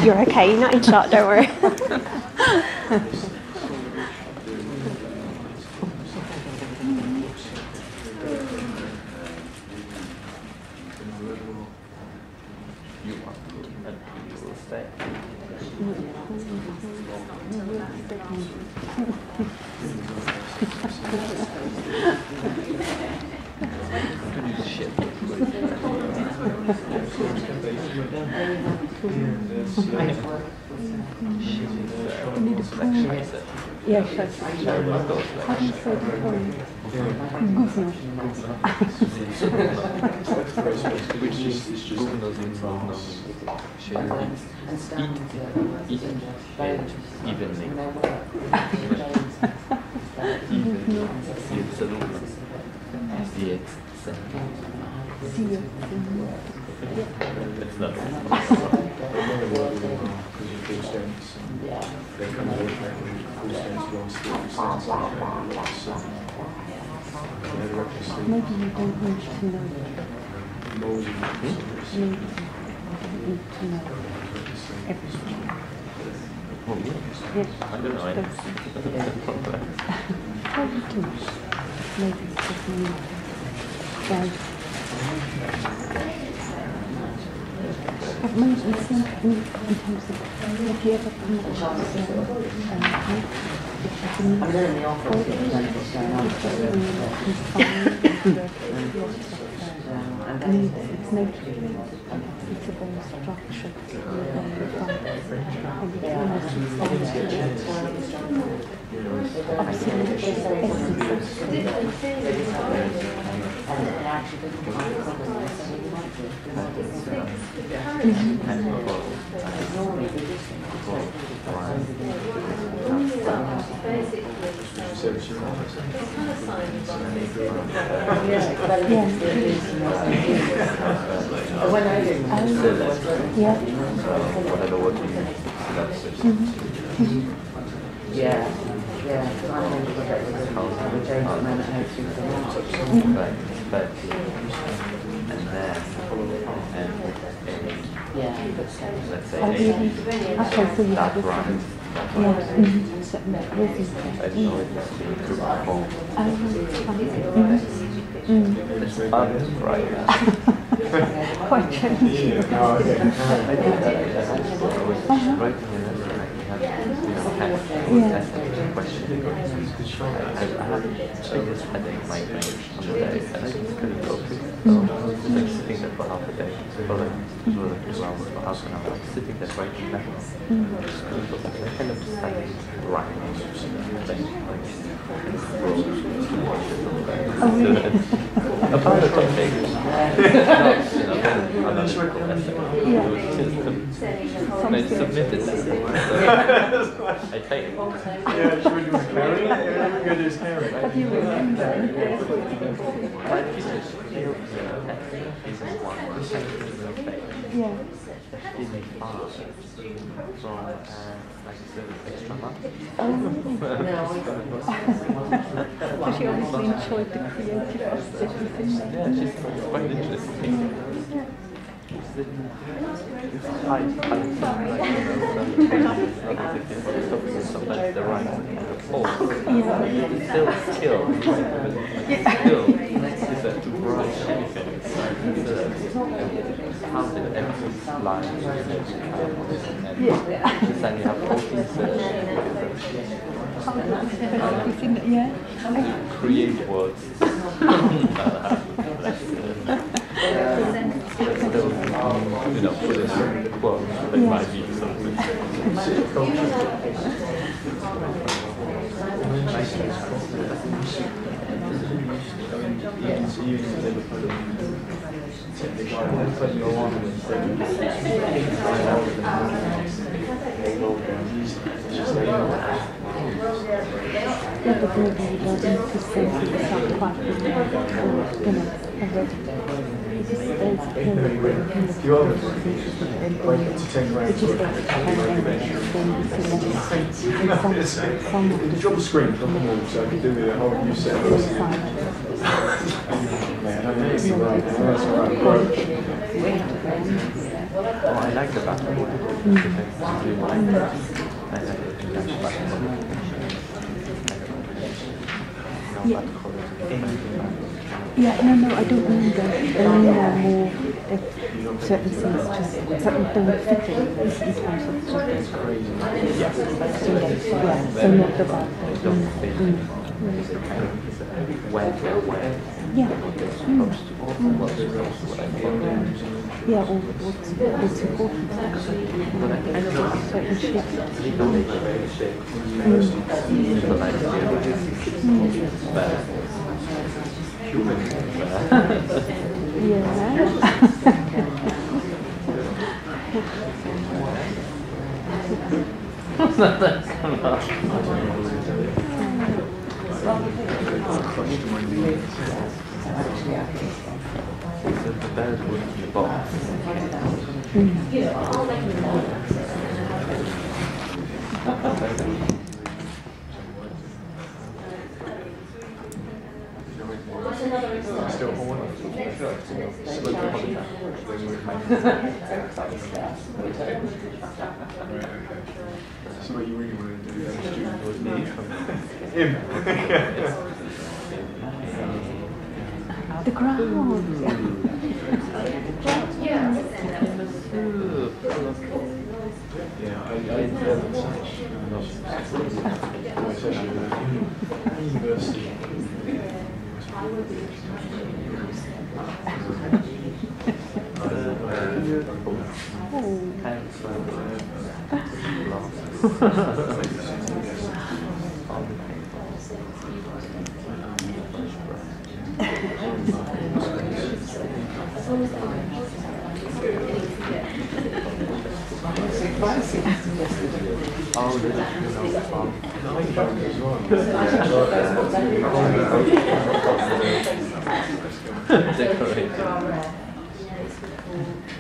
You're okay, you're not in shock, don't worry. Yeah, sure. How do you say Which is just evenly. It's not. Maybe you don't need to know. Maybe you don't need to know everything. Yes. I don't know. How do you do? Maybe it's just me. But maybe think in terms of, have you ever come across it's nature, it's a very structured, Let's say okay, so you have this one. It's fun, right? Quite challenging. I did that. I was writing in it, and I had, question. I just had a migraine on the day, and I just couldn't focus. So I was like sitting there for half a day, for like 2 hours, for half an hour, sitting there writing that. I just couldn't focus. I kind of just started writing, about the topic. Analytical essay. And I submitted it. So I failed. Yeah, should we do carry? Yeah, we're going to do carry. Have you remembered? My teacher, Yeah. Give me 5 from like 7 extra months. So she obviously enjoyed the creative aspect within that. Yeah, she's quite interesting. Sometimes the right kind of false. Still is that to write anything. How did everything lie and then you have all these create words. Put it in quotes that might be something. Drop a screen, drop them all, so I can do the whole new set. Oh, I like the basketball. Yeah, no, I don't mean that. I mean more that certain things just don't fit in terms of subject. So not about Yeah. Yeah, or what's important actually. Certain shifts. The bed was in the box. Still hold on. So what you really wanted to do as a student was me. Him. The ground. Yeah, I university. Oh,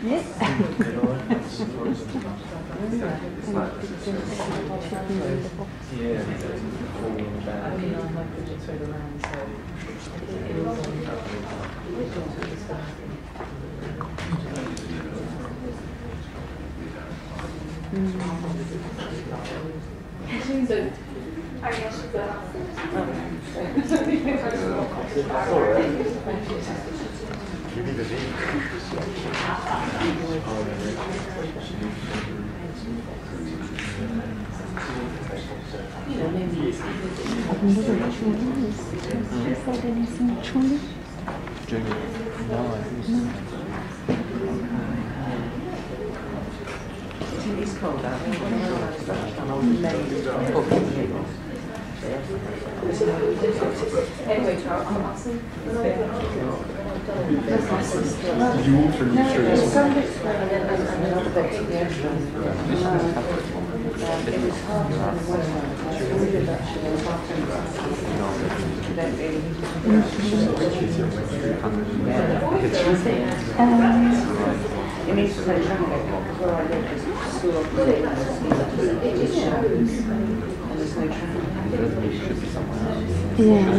Yes. Junior. No, I think so. It's called that. Anyway, Did you walk through the streets? It needs to play traffic because where I live is school of and there's no traffic. Yeah.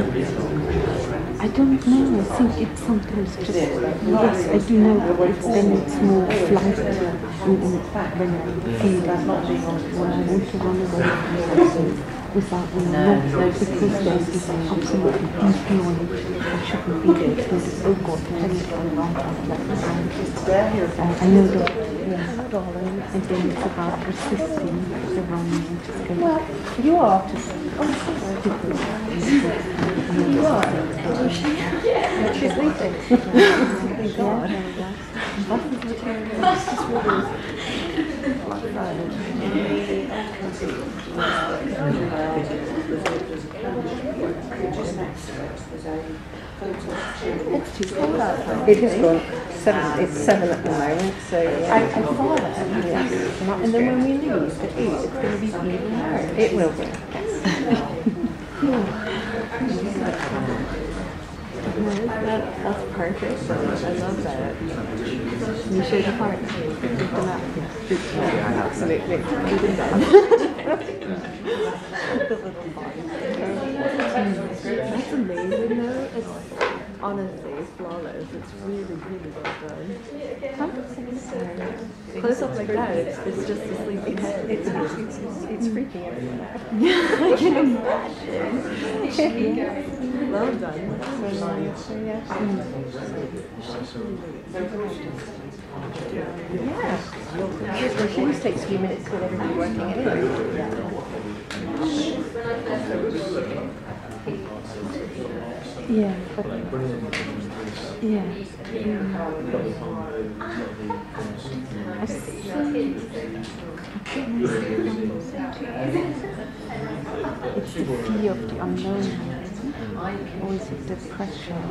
I don't know. I think it's sometimes just yes, I do know that then it's more flight when I feel that when I want to run away without not because there's this absolutely deep knowledge that shouldn't be there. There's oh God, what's going wrong? I know that and then it's about resisting the running and just going. Well, you are to you are. She's leaving. Thank God. It's too cold outside. It has gone 7. It's 7 at the moment, so yeah. I saw that. Yes. And then when we leave to eat, it's going to be even higher. It will be. That's perfect. I love that. You show the part. Yeah, absolutely. The little part. That's amazing though. It's honestly flawless. It's really, really well done. Close up like that, it's just a sleepy head. It's freaking everyone out. Yeah, I can imagine. Well done. Yeah. Your machines takes a few minutes to get everything working anyway. Yeah, but yeah. I think it's the fear of the unknown, or is it depression?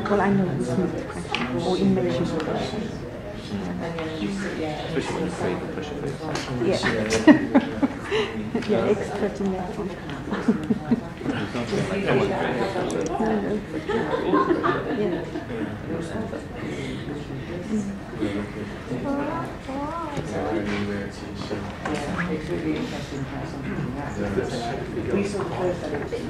Well, I know it's not depression, or emotional depression. Especially when you're afraid to push your face. Yeah. Yeah, expert in that one. It's really interesting how something like that. We saw first that it's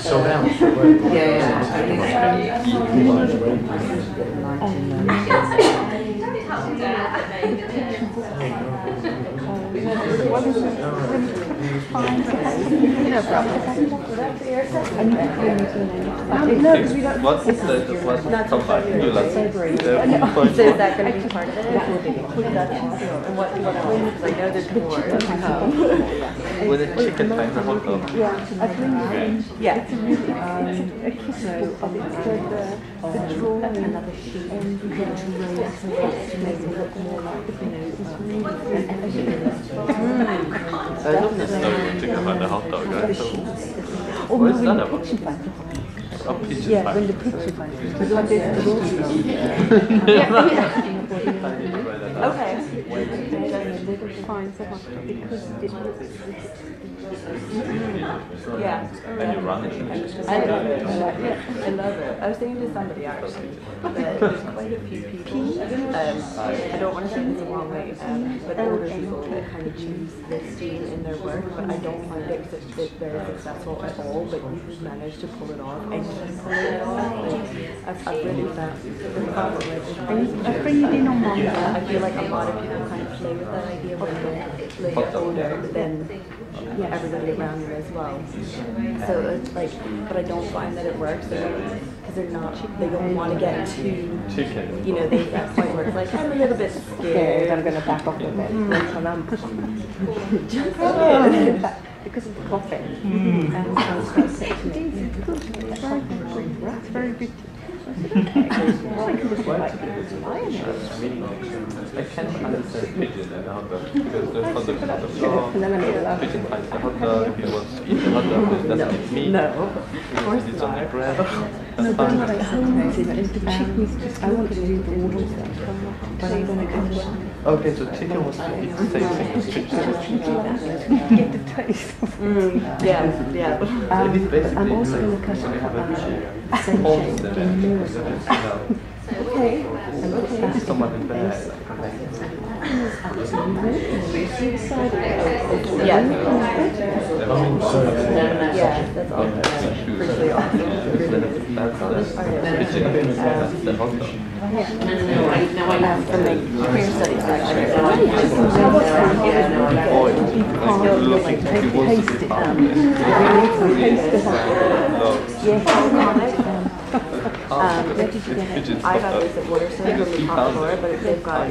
So now, what's the combined? You like So is that going to be part of it? And what else? Because I know there's more to come. with a chicken and a hot dog. Yeah. It's a really a kiss book, but it's the drawing Another sheet. and you get to raise it to make it look more like, it's really I love this story chicken and a hot dog. or What is no, that when the about? picture finds it. Oh, pigeon Yeah, pie. when the picture finds it. Because like there's the Okay. finds the hot dog because it Yeah. And you run it. I love it. I love it. I was thinking to somebody actually that there's quite a few people, I don't want to say this the wrong way, but older people that kind of choose this theme in their work, but I don't find it very successful at all, but you've managed to pull it off and keep pulling it off. Like, I've really found I bring it in on one I feel like a lot of people kind of play with that idea when they get older, but then everybody around you as well. So it's like, but I don't find that it works because they don't want to get too, Chicken. you know, they that point where it's like, I'm a little bit scared, I'm going to back off a bit. Just because of the coffee. And so it's very good. I can just invite people to lie in it. I can't understand pigeon and hot dog because the hot dog is not a dog. Pigeon finds the hot dog. If he wants to eat the hot dog, it doesn't eat meat. No, of course It's only not. bread. No, That's but fine. like homemade and the chicken is just I want to do the water stuff. But I don't know. Okay, so chicken was to eat the same thing as chicken. Get the taste. Yeah. It is basically I'm also going to cut when you have a same home shape. there, Okay. someone in bed. Yeah, that's all. Pretty awesome. That's pigeon. That's the hot dog. From my queer studies actually. Boy, like looking at the walls of the apartment. I got this at Waterson from the top floor, but they've got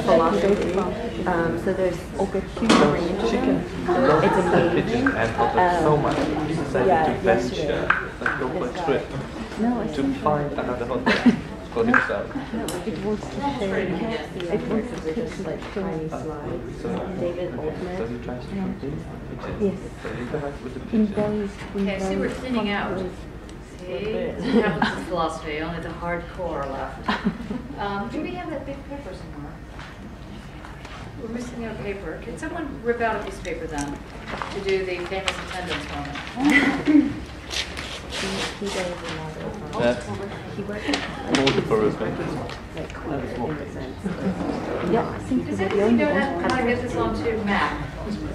philosophy. So there's a huge range of them. It's amazing. Pigeon and hot dog so much. He decided to venture and go for a trip to find another hot dog. for himself. It was to share. It was just like tiny slides. David So Altman. he tries to complete pictures. Yes. So he interacts with the In pictures. those. Okay, I see we're thinning out. See, it happens in philosophy, only the hardcore left. Do we have that big paper somewhere? We're missing our paper. Can someone rip out a piece of paper then to do the famous attendance moment? He does a lot of he works Multiple respects. like quotes in a sense. Yeah, I think Does we're the anybody only know one. how to get this onto Mac?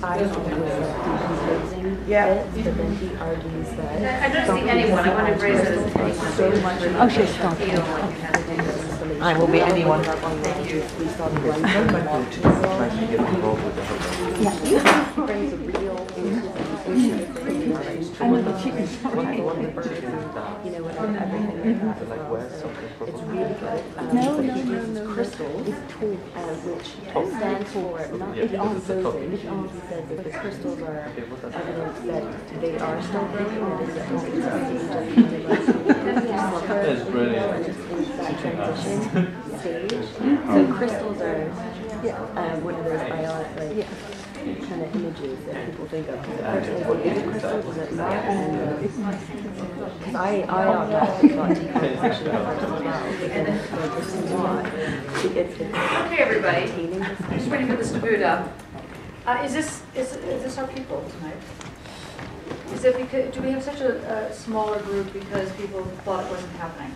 I was decomposing bits, but then he argues that I don't see anyone. I want to raise it as so much. Oh, she's gone. feel like you have to do this. I will be anyone. Thank you. We started one Trying to get involved with the whole brings a real I mean, the chicken. you know, and everything like that. to like wear something for It's really good. No, but no, he no, uses no. crystals, which stands for not Yeah, it because it's the composing. topic. He says that the crystals are evidence that they are still growing, and that it's a That's brilliant. that transition stage. So crystals are one of those biotic kind of images that people think of. Is it crystals? Is it not? Because I automatically thought decomposition as well. And this is why. Okay, everybody. Maintaining this Just waiting for this to boot up. Is this our people tonight? Is it because, do we have such a smaller group because people thought it wasn't happening?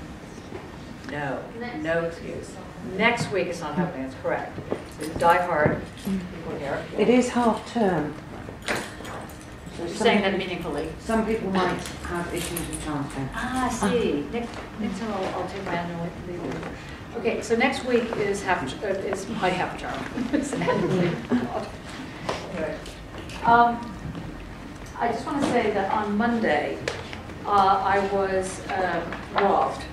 No, no excuse. Next week it's not happening, that's correct. So die hard, people here. It is half term. So You're some saying that people- meaningfully. Some people might have issues with childcare. Ah, I see. Next time I'll take my annual leave. Okay, so next week is my half term. It's annual leave. Anyway. I just want to say that on Monday, I was robbed.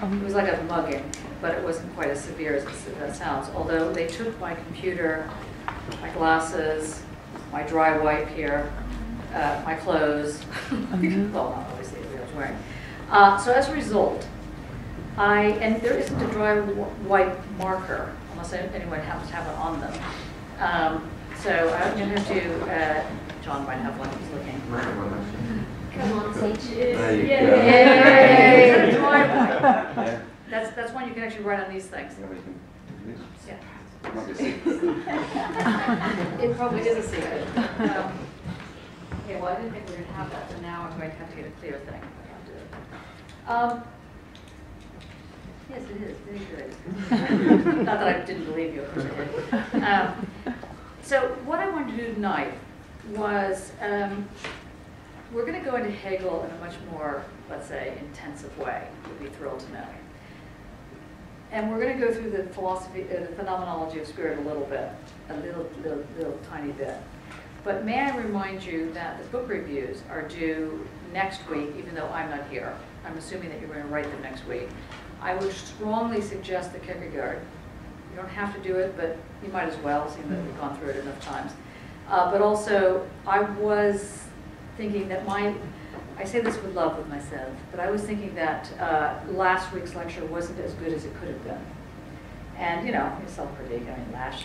It was like a mugging, but it wasn't quite as severe as that sounds. Although they took my computer, my glasses, my dry wipe here, my clothes, well, not obviously what I was wearing. So as a result, and there isn't a dry wipe marker, unless anyone happens to have it on them. So I'm going to do, John might have one, he's looking. Come on, say cheers. Yay! Dry wipe. That's one you can actually write on these things. Yeah. It probably is a secret. Okay, well, I didn't think we were going to have that, so now I'm going to have to get a clear thing. Yes, it is. Very good. Not that I didn't believe you, of course I did. So what I wanted to do tonight was, we're going to go into Hegel in a much more, let's say, intensive way. You'll be thrilled to know. And we're going to go through the philosophy, the phenomenology of spirit a little bit, a little tiny bit. But may I remind you that the book reviews are due next week, even though I'm not here. I'm assuming that you're going to write them next week. I would strongly suggest the Kierkegaard. You don't have to do it, but you might as well, seeing that we've gone through it enough times. But also, I was thinking that I say this with love with myself, but I was thinking that last week's lecture wasn't as good as it could have been. And, you know, self-critique, I mean, lash.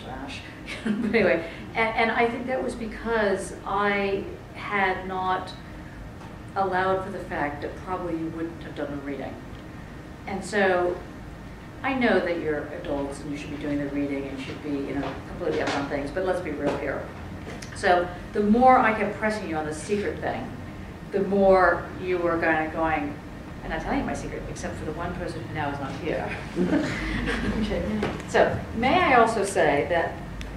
But anyway, and I think that was because I had not allowed for the fact that probably you wouldn't have done the reading. And so I know that you're adults and you should be doing the reading and should be, you know, completely up on things, but let's be real here. So the more I kept pressing you on the secret thing, the more you were kind of going, and I'll tell you my secret, except for the one person who now is not here. Okay. So may I also say that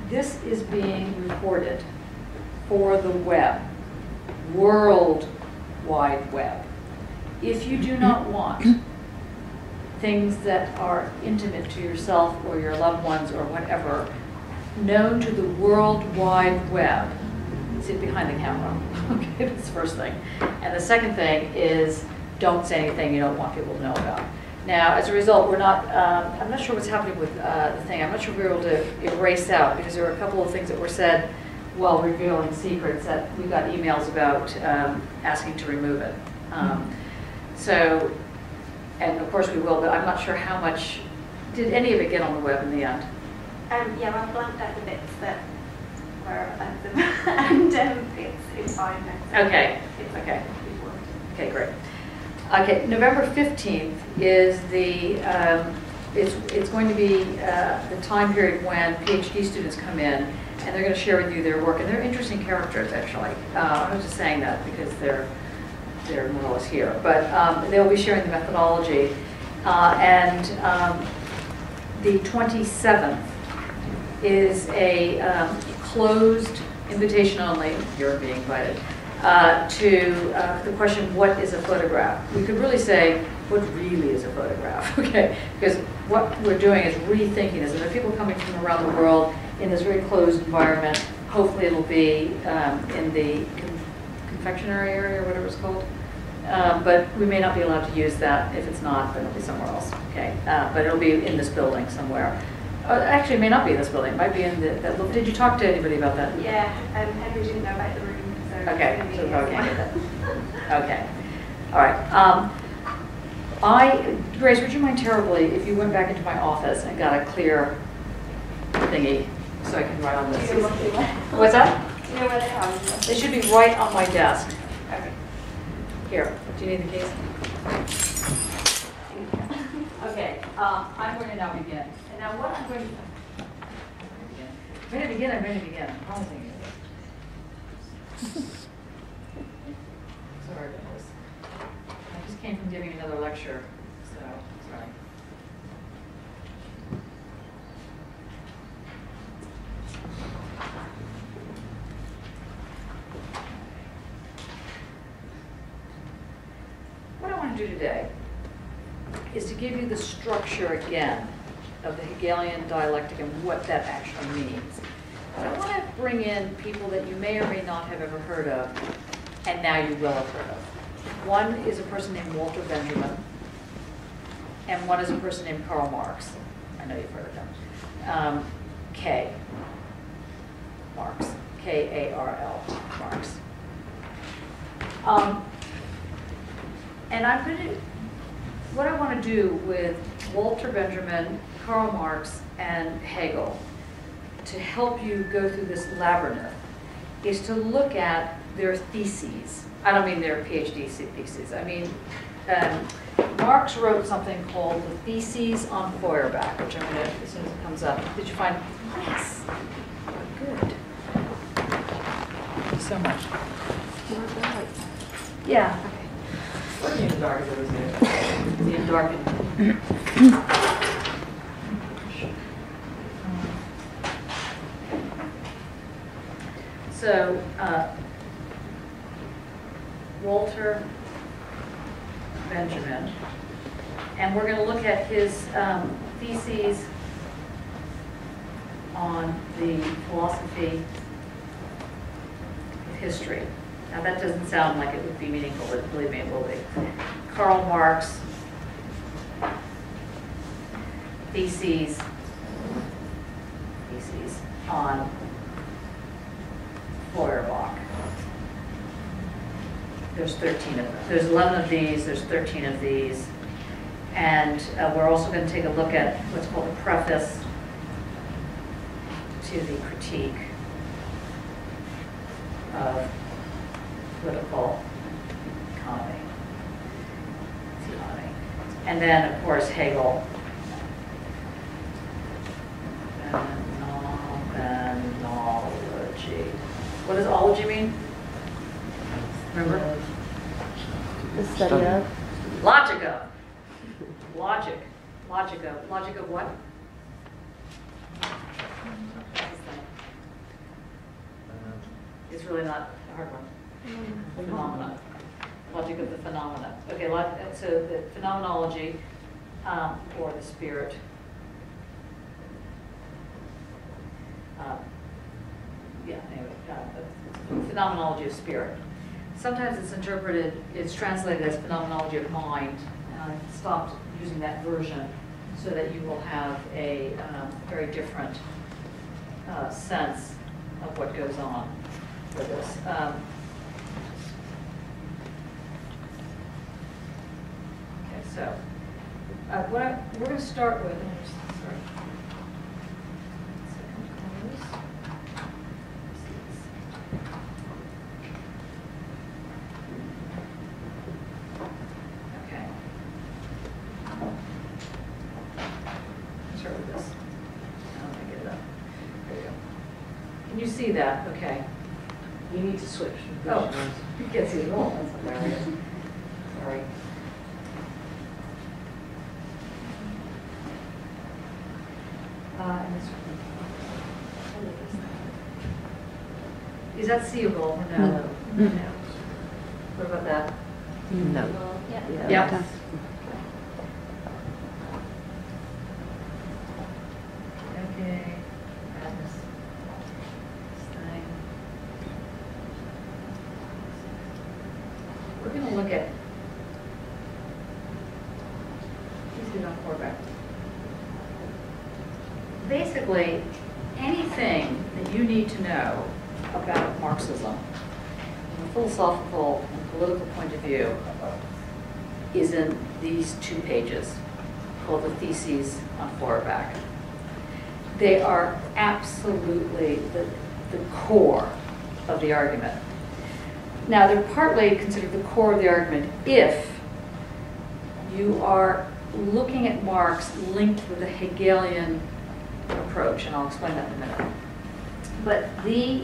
this is being recorded for the web, World Wide Web. If you do not want things that are intimate to yourself or your loved ones or whatever known to the World Wide Web, sit behind the camera. Okay, that's the first thing. And the second thing is don't say anything you don't want people to know about. Now, as a result, we're not, I'm not sure what's happening with the thing. I'm not sure we were able to erase out because there were a couple of things that were said while revealing secrets that we got emails about asking to remove it. So And of course we will, but I'm not sure how much, did any of it get on the web in the end? Yeah, I blanked out the bits that were offensive, and it's fine now. Okay, okay. Okay, great. Okay, November 15th is the, it's going to be the time period when PhD students come in, and they're going to share with you their work. And they're interesting characters, actually. I was just saying that because they're more or less here. But they'll be sharing the methodology. And the 27th is a closed invitation only, you're being invited, to the question, what is a photograph? We could really say, what really is a photograph, okay? Because what we're doing is rethinking this. And there are people coming from around the world in this very closed environment. Hopefully it'll be in the confectionery area or whatever it's called. But we may not be allowed to use that. If it's not, then it'll be somewhere else, okay? But it'll be in this building somewhere. Actually, it may not be in this building. It might be in the did you talk to anybody about that? Yeah, Henry didn't know about the room, so... Okay, so we probably can't get that. Okay, all right. Grace, would you mind terribly if you went back into my office and got a clear thingy so I can write on this? What's that? Do you know where they are? They should be right on my desk. Okay. Here, do you need the keys? Okay, I'm going to now begin. And now what I'm going to begin, I'm going to begin. I'm promising you. Sorry about this. I just came from giving another lecture, so sorry. What I want to do today is to give you the structure again of the Hegelian dialectic and what that actually means. But I want to bring in people that you may or may not have ever heard of, and now you will have heard of. One is a person named Walter Benjamin, and one is a person named Karl Marx. I know you've heard of him. K. Marx. K-A-R-L. Marx. And I'm going to, what I want to do with Walter Benjamin, Karl Marx, and Hegel to help you go through this labyrinth is to look at their theses. I don't mean their PhD theses. I mean, Marx wrote something called the Theses on Feuerbach, which I'm going to, as soon as it comes up. Did you find? Yes. Good. Thank you so much. Do you want the lights? Yeah. Okay. What do you mean the dark is over there? The darkened. So, Walter Benjamin, and we're going to look at his theses on the philosophy of history. Now that doesn't sound like it would be meaningful, but believe me, it will be. Karl Marx, theses on Feuerbach. There's 13 of them. There's 11 of these, there's 13 of these. And we're also going to take a look at what's called a preface to the critique of political economy. And then, of course, Hegel. Phenomenology. What does ology mean? Remember? The study of? Logic of. Logic. Logic of. Logic of what? It's really not a hard one. Phenomena. Logic of the phenomena. Okay, so the phenomenology, or the spirit. Phenomenology of spirit. Sometimes it's interpreted, it's translated as phenomenology of mind, and I stopped using that version so that you will have a very different sense of what goes on with this. Okay, so We're going to start with, okay. Start with this. How do I get it up? There you go. Can you see that? Okay. You need to switch. Oh, you can't see it at all. That's hilarious. Sorry. And this is that seeable or no? No. No. What about that? No. Yeah. Yeah. Okay. Madness. Stein. We're going to look at. Please do not pour back. Basically, anything that you need to know about Marxism from a philosophical and political point of view is in these 2 pages called the Theses on Feuerbach. They are absolutely the core of the argument. Now, they're partly considered the core of the argument if you are looking at Marx linked with a Hegelian approach, and I'll explain that in a minute. But the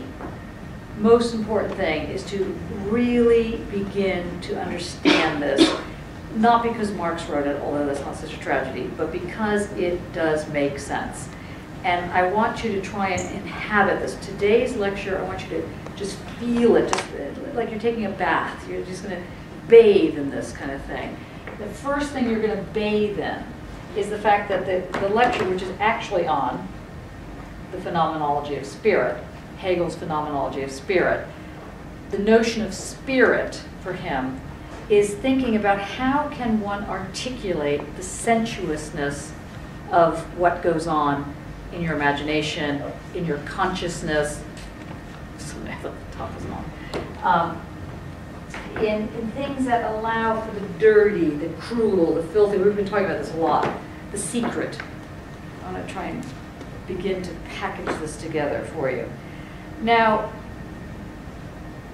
most important thing is to really begin to understand this, not because Marx wrote it, although that's not such a tragedy, but because it does make sense. And I want you to try and inhabit this. Today's lecture, I want you to just feel it, just like you're taking a bath. You're just going to bathe in this kind of thing. The first thing you're going to bathe in is the fact that the lecture, which is actually on the Phenomenology of Spirit, Hegel's Phenomenology of Spirit, the notion of spirit for him is thinking about how can one articulate the sensuousness of what goes on in your imagination, in your consciousness. I thought the top was on. In things that allow for the dirty, the cruel, the filthy. We've been talking about this a lot. The secret. I want to try and begin to package this together for you. Now,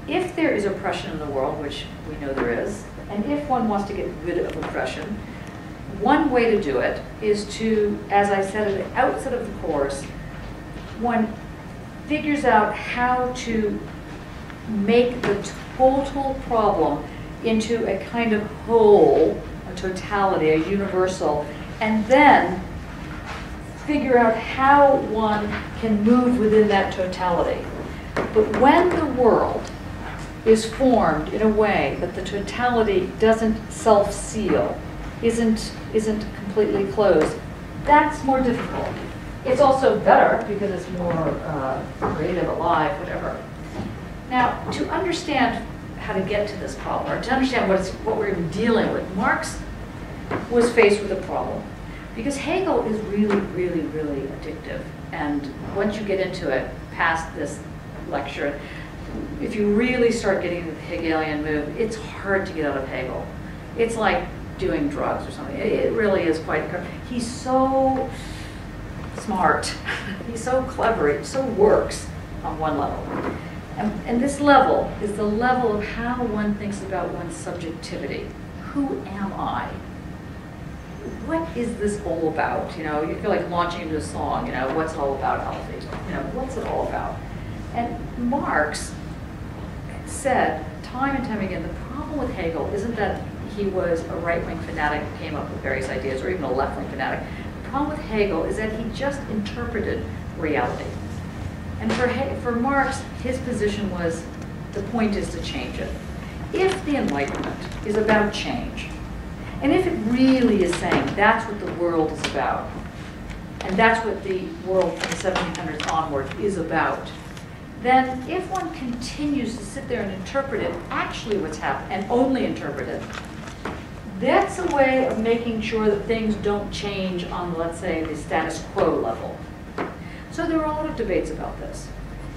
if there is oppression in the world, which we know there is, and if one wants to get rid of oppression, one way to do it is to, as I said at the outset of the course, one figures out how to make the total problem into a kind of whole, a totality, a universal, and then figure out how one can move within that totality. But when the world is formed in a way that the totality doesn't self-seal, isn't completely closed, that's more difficult. It's also better because it's more creative, alive, whatever. Now, to understand how to get to this problem, or to understand what we're even dealing with, Marx was faced with a problem. Because Hegel is really, really, really addictive. And once you get into it, past this lecture, if you really start getting into the Hegelian move, it's hard to get out of Hegel. It's like doing drugs or something. It really is quite, he's so smart. He's so clever. It so works on one level. And this level is the level of how one thinks about one's subjectivity. Who am I? What is this all about? You know, you feel like launching into a song, you know, what's it all about, Alfie? You know, what's it all about? And Marx said time and time again, the problem with Hegel isn't that he was a right-wing fanatic who came up with various ideas, or even a left-wing fanatic. The problem with Hegel is that he just interpreted reality. And for Marx, his position was, the point is to change it. If the Enlightenment is about change, and if it really is saying that's what the world is about, and that's what the world from the 1700s onward is about, then if one continues to sit there and interpret it, actually what's happened, and only interpret it, that's a way of making sure that things don't change on, let's say, the status quo level. So there were a lot of debates about this.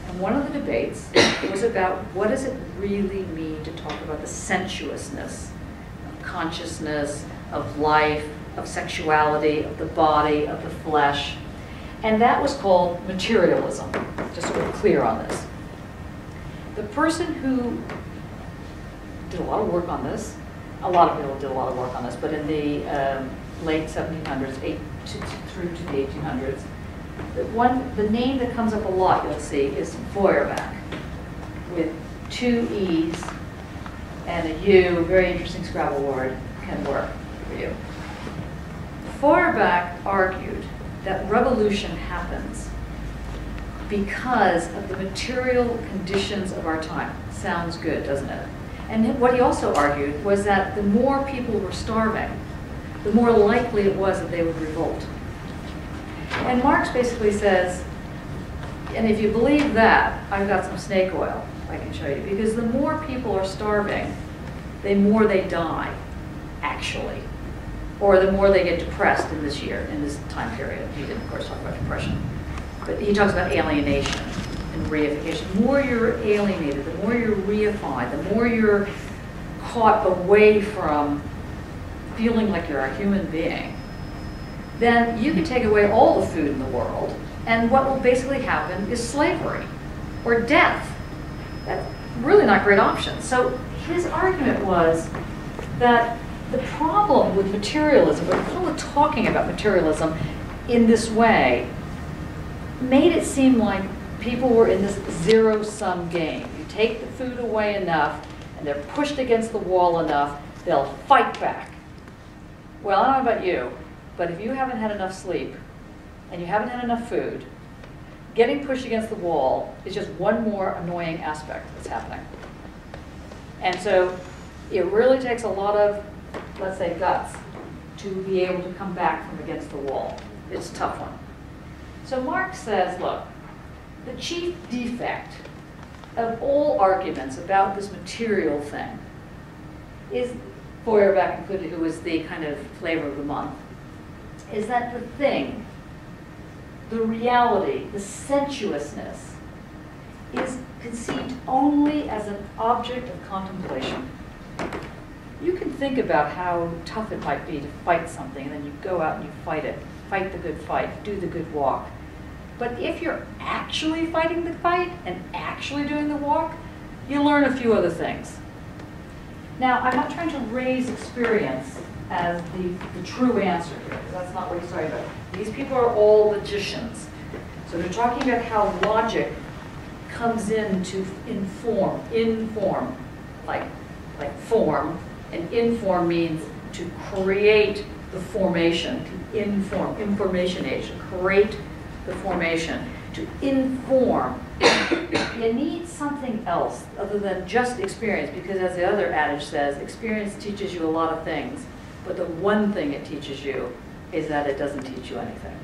And one of the debates was about what does it really mean to talk about the sensuousness of consciousness, of life, of sexuality, of the body, of the flesh. And that was called materialism, just so we're clear on this. The person who did a lot of work on this, a lot of people did a lot of work on this, but in the late 1700s, through to the 1800s, the name that comes up a lot, you'll see, is Feuerbach, with 2 E's and a U. Very interesting Scrabble word, can work for you. Feuerbach argued that revolution happens because of the material conditions of our time. Sounds good, doesn't it? And what he also argued was that the more people were starving, the more likely it was that they would revolt. And Marx basically says, and if you believe that, I've got some snake oil I can show you, because the more people are starving, the more they die, actually. Or the more they get depressed in this year, in this time period. He didn't, of course, talk about depression. But he talks about alienation and reification. The more you're alienated, the more you're reified, the more you're caught away from feeling like you're a human being, then you can take away all the food in the world, and what will basically happen is slavery or death. That's really not great options. So his argument was that the problem with materialism, or the problem with talking about materialism in this way, made it seem like people were in this zero-sum game. You take the food away enough, and they're pushed against the wall enough, they'll fight back. Well, I don't know about you, but if you haven't had enough sleep, and you haven't had enough food, getting pushed against the wall is just one more annoying aspect that's happening. And so it really takes a lot of, let's say, guts to be able to come back from against the wall. It's a tough one. So Marx says, look, the chief defect of all arguments about this material thing is, Feuerbach included, who was the kind of flavor of the month, is that the thing, the reality, the sensuousness, is conceived only as an object of contemplation. You can think about how tough it might be to fight something, and then you go out and you fight it. Fight the good fight, do the good walk. But if you're actually fighting the fight and actually doing the walk, you learn a few other things. Now, I'm not trying to raise experience as the true answer here, because that's not what he's talking about. These people are all logicians. So they're talking about how logic comes in to inform, like form, and inform means to create the formation, to inform, information age, to create the formation, to inform. You need something else other than just experience, because as the other adage says, experience teaches you a lot of things, but the one thing it teaches you is that it doesn't teach you anything.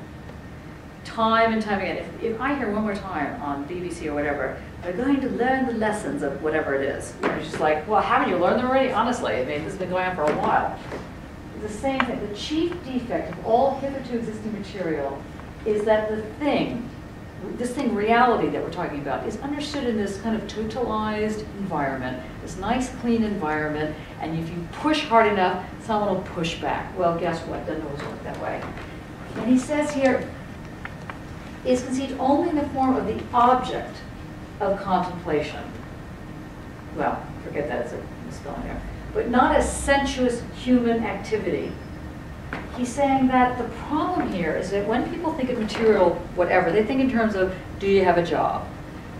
Time and time again, if I hear one more time on BBC or whatever, they're going to learn the lessons of whatever it is. It's just like, well, haven't you learned them already? Honestly, I mean, this has been going on for a while. It's the same thing. The chief defect of all hitherto existing material is that the thing, this thing, reality that we're talking about, is understood in this kind of totalized environment, this nice, clean environment, and if you push hard enough, someone will push back. Well, guess what? Doesn't always work that way. And he says here, is conceived only in the form of the object of contemplation. Well, forget that, it's a misspelling there. But not as sensuous human activity. He's saying that the problem here is that when people think of material whatever, they think in terms of, do you have a job?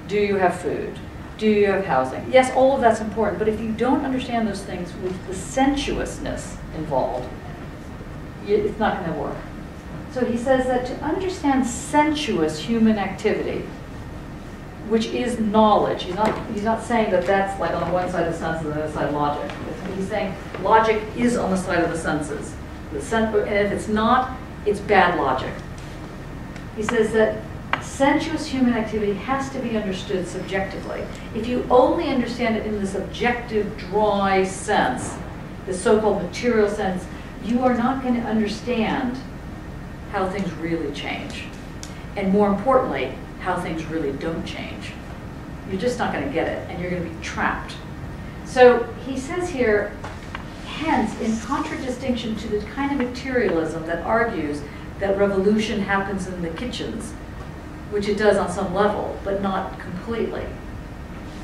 Do you have food? Do you have housing? Yes, all of that's important, but if you don't understand those things with the sensuousness involved, it's not going to work. So he says that to understand sensuous human activity, which is knowledge, he's not saying that that's like on the one side of the senses and the other side logic. He's saying logic is on the side of the senses. And if it's not, it's bad logic. He says that sensuous human activity has to be understood subjectively. If you only understand it in this objective, dry sense, the so-called material sense, you are not going to understand how things really change. And more importantly, how things really don't change. You're just not going to get it, and you're going to be trapped. So he says here, hence, in contradistinction to the kind of materialism that argues that revolution happens in the kitchens, which it does on some level, but not completely.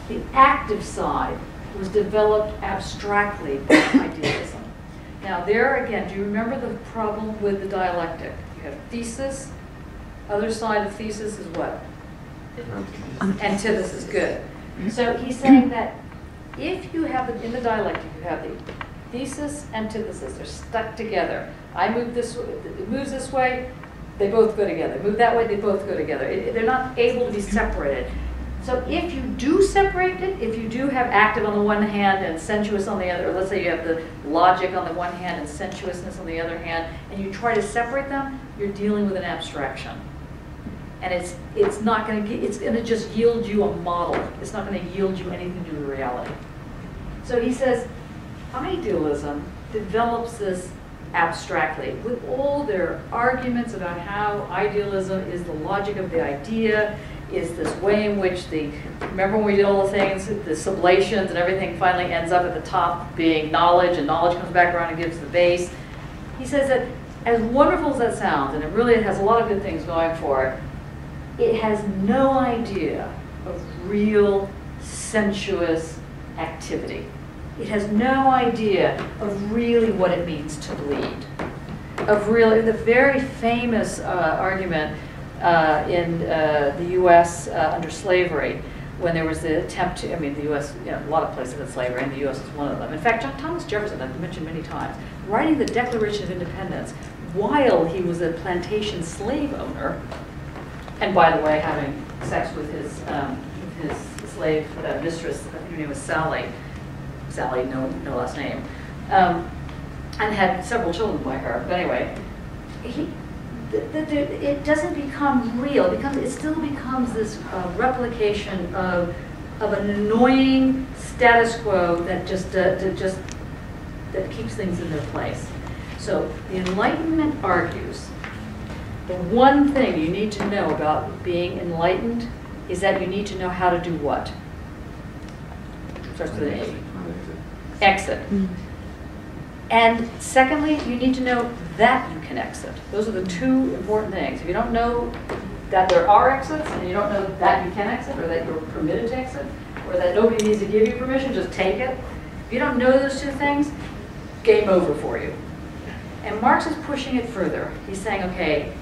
The active side was developed abstractly by idealism. Now there again, do you remember the problem with the dialectic? You have thesis, other side of thesis is what? Antithesis, good. So he's saying that if you have, in the dialectic, you have the thesis, antithesis, they're stuck together. I move this way, it moves this way, they both go together. Move that way, they both go together. They're not able to be separated. So if you do separate it, if you do have active on the one hand and sensuous on the other, or let's say you have the logic on the one hand and sensuousness on the other hand, and you try to separate them, you're dealing with an abstraction. And it's not going to, it's going to just yield you a model. It's not going to yield you anything to do with reality. So he says, idealism develops this abstractly with all their arguments about how idealism is the logic of the idea, is this way in which the, remember when we did all the things, the sublations and everything finally ends up at the top being knowledge, and knowledge comes back around and gives the base. He says that as wonderful as that sounds, and it really has a lot of good things going for it, it has no idea of real sensuous activity. It has no idea of really what it means to bleed. Of really, the very famous argument in the U.S. Under slavery, when there was the attempt to, I mean, the U.S., you know, a lot of places had slavery, and the U.S. was one of them. In fact, Thomas Jefferson, I've mentioned many times, writing the Declaration of Independence while he was a plantation slave owner, and by the way, having sex with his slave mistress, I think her name was Sally, no last name, and had several children by her. But anyway, it doesn't become real. It still becomes this replication of an annoying status quo that that keeps things in their place. So the Enlightenment argues the one thing you need to know about being enlightened is that you need to know how to do what? Starts with an A. Exit. And secondly, you need to know that you can exit. Those are the two important things. If you don't know that there are exits, and you don't know that you can exit, or that you're permitted to exit, or that nobody needs to give you permission, just take it. If you don't know those two things, game over for you. And Marx is pushing it further. He's saying, okay,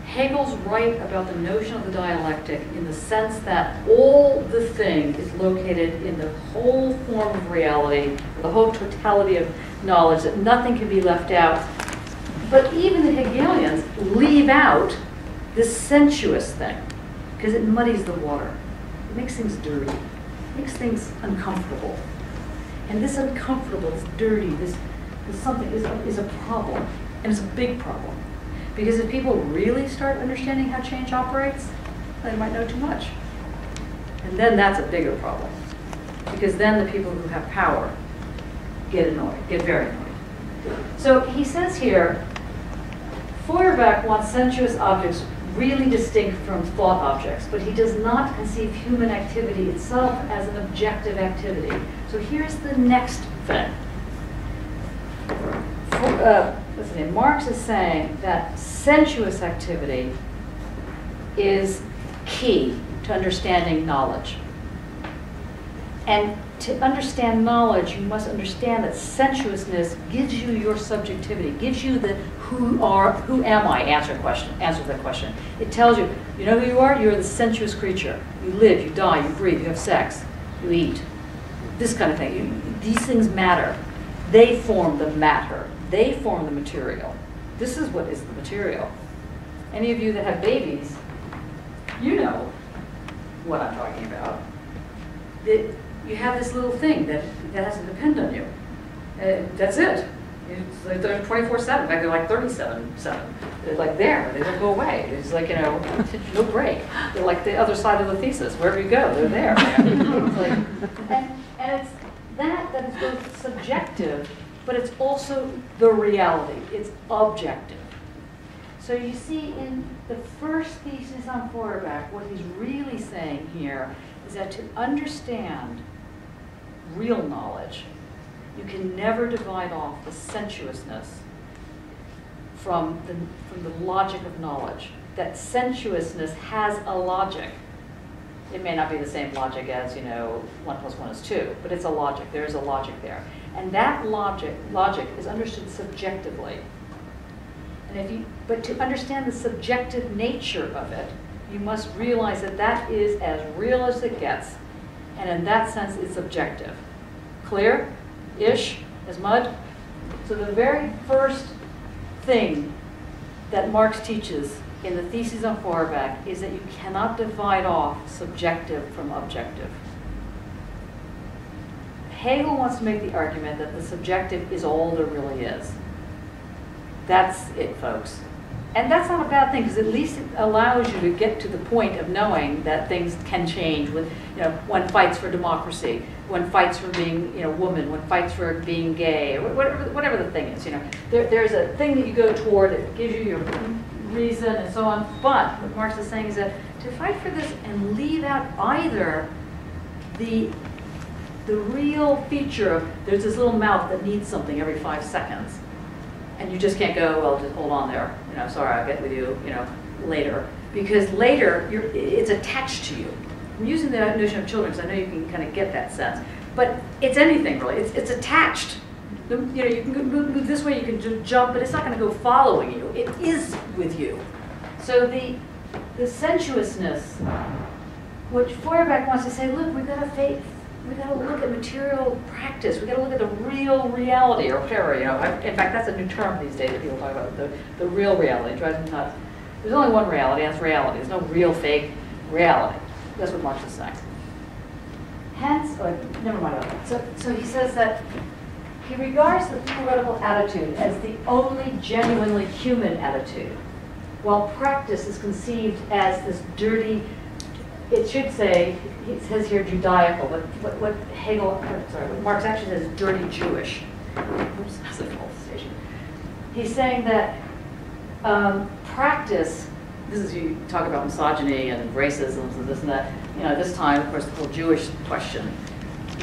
Hegel's right about the notion of the dialectic in the sense that all the thing is located in the whole form of reality, the whole totality of knowledge, that nothing can be left out. But even the Hegelians leave out this sensuous thing, because it muddies the water. It makes things dirty. It makes things uncomfortable. And this uncomfortable, this dirty, this something is a problem. And it's a big problem. Because if people really start understanding how change operates, they might know too much. And then that's a bigger problem. Because then the people who have power get annoyed, get very annoyed. So he says here, Feuerbach wants sensuous objects really distinct from thought objects, but he does not conceive human activity itself as an objective activity. So here's the next thing. Marx is saying that sensuous activity is key to understanding knowledge. And to understand knowledge, you must understand that sensuousness gives you your subjectivity, gives you the who am I answer to that question. It tells you, you know who you are? You're the sensuous creature. You live, you die, you breathe, you have sex, you eat. This kind of thing. These things matter. They form the matter. They form the material. This is what is the material. Any of you that have babies, you know what I'm talking about. That you have this little thing that has to depend on you. That's it. It's like they're 24/7. In fact, they're like 37/7. They're like there. They don't go away. It's like, you know, no break. They're like the other side of the thesis. Wherever you go, they're there. It's like, and it's that is both subjective, but it's also the reality. It's objective. So you see in the first thesis on Feuerbach, what he's really saying here is that to understand real knowledge, You can never divide off the sensuousness from the logic of knowledge. That sensuousness has a logic. It may not be the same logic as, 1 + 1 is 2, but it's a logic. There is a logic there. And that logic is understood subjectively. And but to understand the subjective nature of it, you must realize that that is as real as it gets, and in that sense, it's objective. Clear? Ish? As mud? So the very first thing that Marx teaches in the thesis on Feuerbach is that you cannot divide off subjective from objective. Hegel wants to make the argument that the subjective is all there really is. That's it, folks. And that's not a bad thing, because at least it allows you to get to the point of knowing that things can change. With, one fights for democracy, one fights for being, woman, one fights for being gay, or whatever the thing is. There's a thing that you go toward. It gives you your reason and so on. But what Marx is saying is that to fight for this and leave out either the real feature of there's this little mouth that needs something every 5 seconds. And you just can't go, well, just hold on there. Sorry, I'll get with you, later. Because later, it's attached to you. I'm using the notion of children because I know you can kind of get that sense. But it's anything, really. It's attached. You can move this way, you can jump, but it's not going to go following you. It is with you. So the sensuousness, which Feuerbach wants to say, look, we've got to look at material practice. We've got to look at the real reality, or whatever. In fact, that's a new term these days that people talk about, the real reality. It drives me nuts. There's only one reality, and that's reality. There's no real, fake reality. That's what Marx is saying. Hence, never mind about that. So he says that he regards the theoretical attitude as the only genuinely human attitude, while practice is conceived as this dirty, it should say, it says here Judaical, but what Marx actually says is dirty Jewish. Oops, that's a false station. He's saying that practice, this is, you talk about misogyny and racism and this and that. This time, of course, the whole Jewish question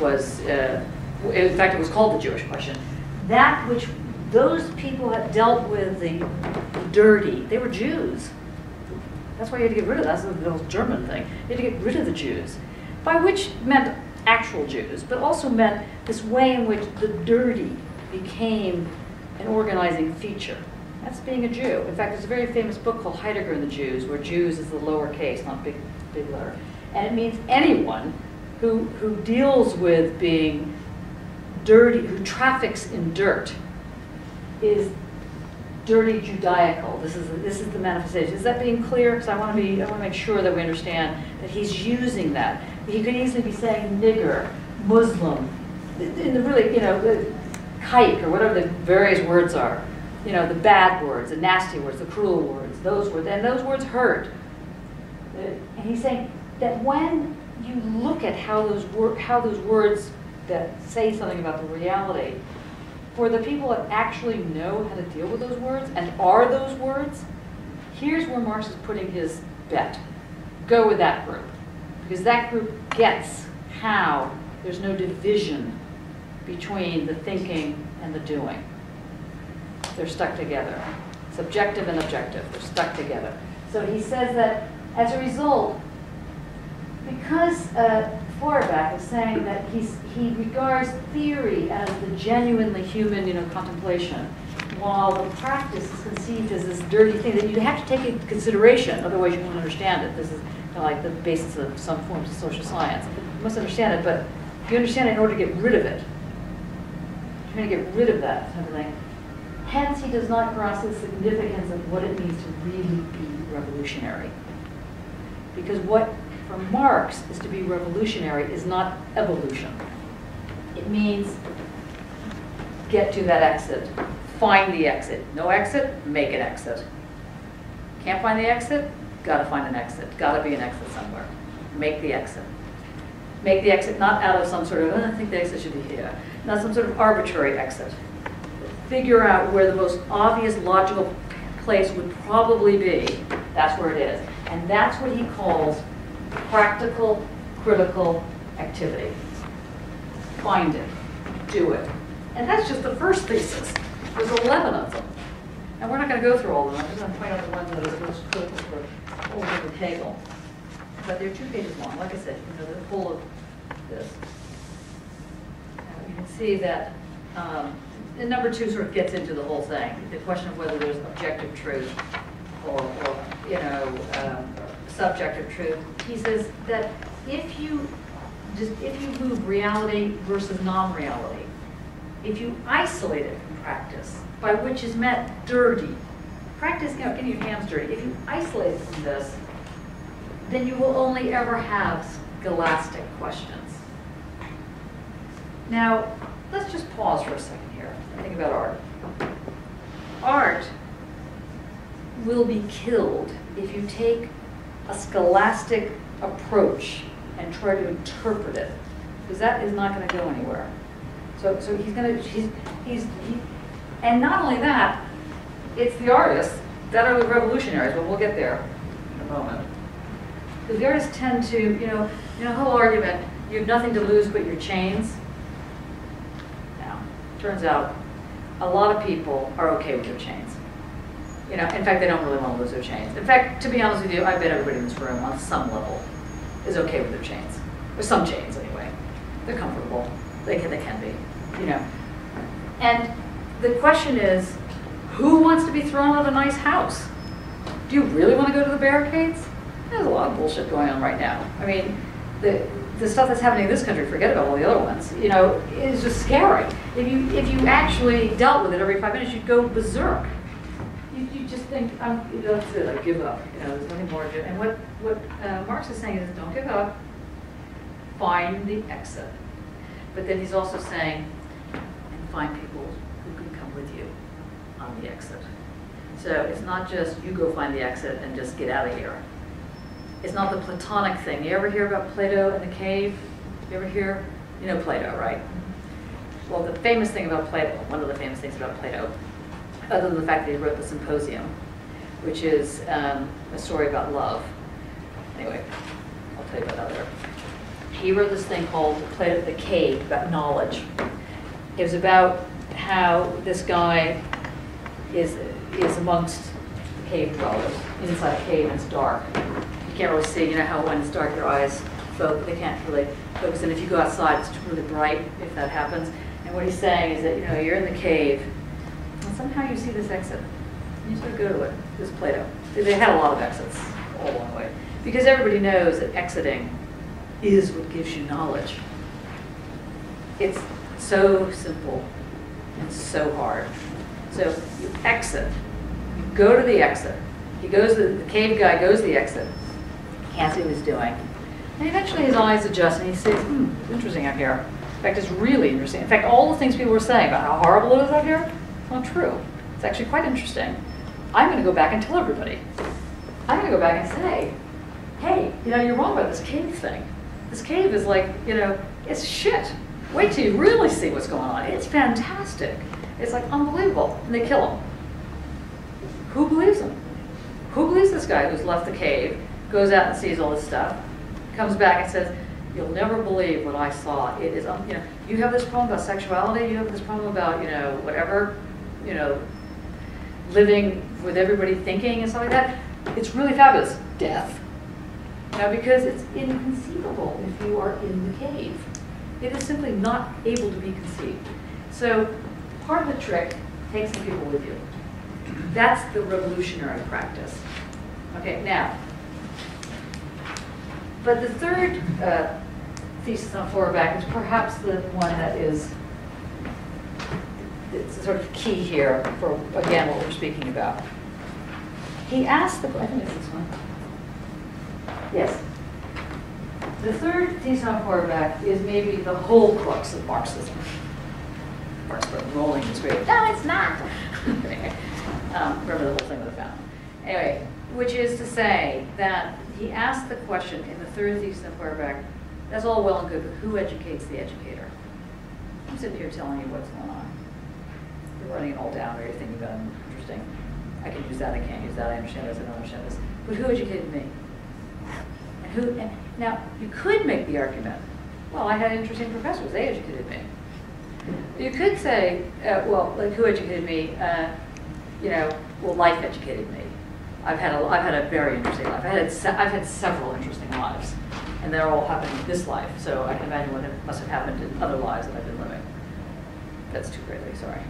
was, in fact, it was called the Jewish question. That which those people had dealt with the dirty, they were Jews. That's why you had to get rid of that. That's the old German thing. You had to get rid of the Jews, by which meant actual Jews, but also meant this way in which the dirty became an organizing feature. That's being a Jew. In fact, there's a very famous book called Heidegger and the Jews, where Jews is the lower case, not big letter. And it means anyone who deals with being dirty, who traffics in dirt, is dirty Judaical. This is the manifestation. Is that being clear? Because I want to make sure that we understand that he's using that. He could easily be saying nigger, Muslim, in the really, the kike, or whatever the various words are. The bad words, the nasty words, the cruel words, those words, and those words hurt. And he's saying that when you look at how those words that say something about the reality, for the people that actually know how to deal with those words and are those words, here's where Marx is putting his bet. Go with that group, because that group gets how there's no division between the thinking and the doing. They're stuck together. Subjective and objective, they're stuck together. So he says that as a result, because Feuerbach is saying that he regards theory as the genuinely human, contemplation, while the practice is conceived as this dirty thing that you have to take into consideration, otherwise you won't understand it. This is kind of like the basis of some forms of social science. You must understand it, but you understand it in order to get rid of it. You're trying to get rid of that type of thing. Hence, he does not grasp the significance of what it means to really be revolutionary. Because what, for Marx, is to be revolutionary is not evolution. It means get to that exit, find the exit. No exit, make an exit. Can't find the exit, gotta find an exit. Gotta be an exit somewhere. Make the exit. Make the exit not out of some sort of, I think the exit should be here, not some sort of arbitrary exit. Figure out where the most obvious logical place would probably be. That's where it is. And that's what he calls practical, critical activity. Find it, do it, And that's just the first thesis. There's 11 of them. And we're not going to go through all of them. I'm just going to point out the ones that are most critical for all of Hegel. But they're 2 pages long. Like I said, you know, they're full of this. You can see that and number 2 sort of gets into the whole thing, the question of whether there's objective truth or you know, subjective truth. He says that if you move reality versus non-reality, if you isolate it from practice, by which is meant dirty, practice, you know, getting your hands dirty. If you isolate it from this, then you will only ever have scholastic questions. Now, let's just pause for a second here and think about art. Art will be killed if you take a scholastic approach and try to interpret it, because that is not going to go anywhere. So he's going to, and not only that, it's the artists that are the revolutionaries, but we'll get there in a moment. Because the artists tend to, you know, the whole argument, you have nothing to lose but your chains. Now, turns out a lot of people are okay with their chains. You know, in fact, they don't really want to lose their chains. In fact, to be honest with you, I bet everybody in this room on some level is okay with their chains. Or some chains anyway. They're comfortable. They can be, you know. And the question is, who wants to be thrown out of a nice house? Do you really want to go to the barricades? There's a lot of bullshit going on right now. I mean, the stuff that's happening in this country, forget about all the other ones, you know, is just scary. If you actually dealt with it every 5 minutes, you'd go berserk. You just think, that's it, I give up. You know, there's nothing more to do. And what Marx is saying is, don't give up. Find the exit. But then he's also saying, and find people who can come with you on the exit. So it's not just you go find the exit and just get out of here. It's not the Platonic thing. You ever hear about Plato and the cave? You ever hear? You know Plato, right? Well, the famous thing about Plato, one of the famous things about Plato, other than the fact that he wrote the Symposium, which is a story about love. Anyway, I'll tell you about that later. He wrote this thing called Plato the Cave, about knowledge. It was about how this guy is amongst the cave dwellers, inside a cave and it's dark. You can't really see, you know how when it's dark your eyes they can't really focus, and if you go outside it's really bright if that happens. And what he's saying is that, you know, you're in the cave and somehow you see this exit. And you sort of go to it. This is Plato. They had a lot of exits all along the way. Because everybody knows that exiting is what gives you knowledge. It's so simple and so hard. So you exit. You go to the exit. He goes, the cave guy goes to the exit. Can't see what he's doing. And eventually his eyes adjust and he says, it's interesting out here. In fact, it's really interesting. In fact, all the things people were saying about how horrible it is out here, it's not true. It's actually quite interesting. I'm going to go back and tell everybody. I'm going to go back and say, hey, you know, you're wrong about this cave thing. This cave is like, you know, it's shit. Wait till you really see what's going on. It's fantastic. It's like unbelievable. And they kill him. Who believes him? Who believes this guy who's left the cave, goes out and sees all this stuff, comes back and says, you'll never believe what I saw. It is, you know, you have this problem about sexuality, you have this problem about, you know, whatever, you know, living with everybody thinking and stuff like that. It's really fabulous. Death. Now, because it's inconceivable if you are in the cave. It is simply not able to be conceived. So part of the trick, take some people with you. That's the revolutionary practice. Okay, now, but the third thesis on Feuerbach is perhaps the one that is it's sort of key here for, again, what we're speaking about. He asked the, I think it's this one. Yes. The third thesis on Feuerbach is maybe the whole crux of Marxism. Marx started rolling his grave. No, it's not. Anyway, remember the whole thing with the fountain. Anyway, which is to say that he asked the question in the third thesis on Feuerbach, that's all well and good, but who educates the educator? I'm sitting here telling you what's going on. You're running it all down, or you're thinking about it. Interesting. I can use that, I can't use that, I understand this, I don't understand this. But who educated me? And who, and now, you could make the argument, well, I had interesting professors, they educated me. You could say, well, like who educated me? You know, well, life educated me. I've had a very interesting life. I've had several interesting lives, and they're all happening in this life. So I can imagine what must have happened in other lives that I've been living. That's too greatly, sorry.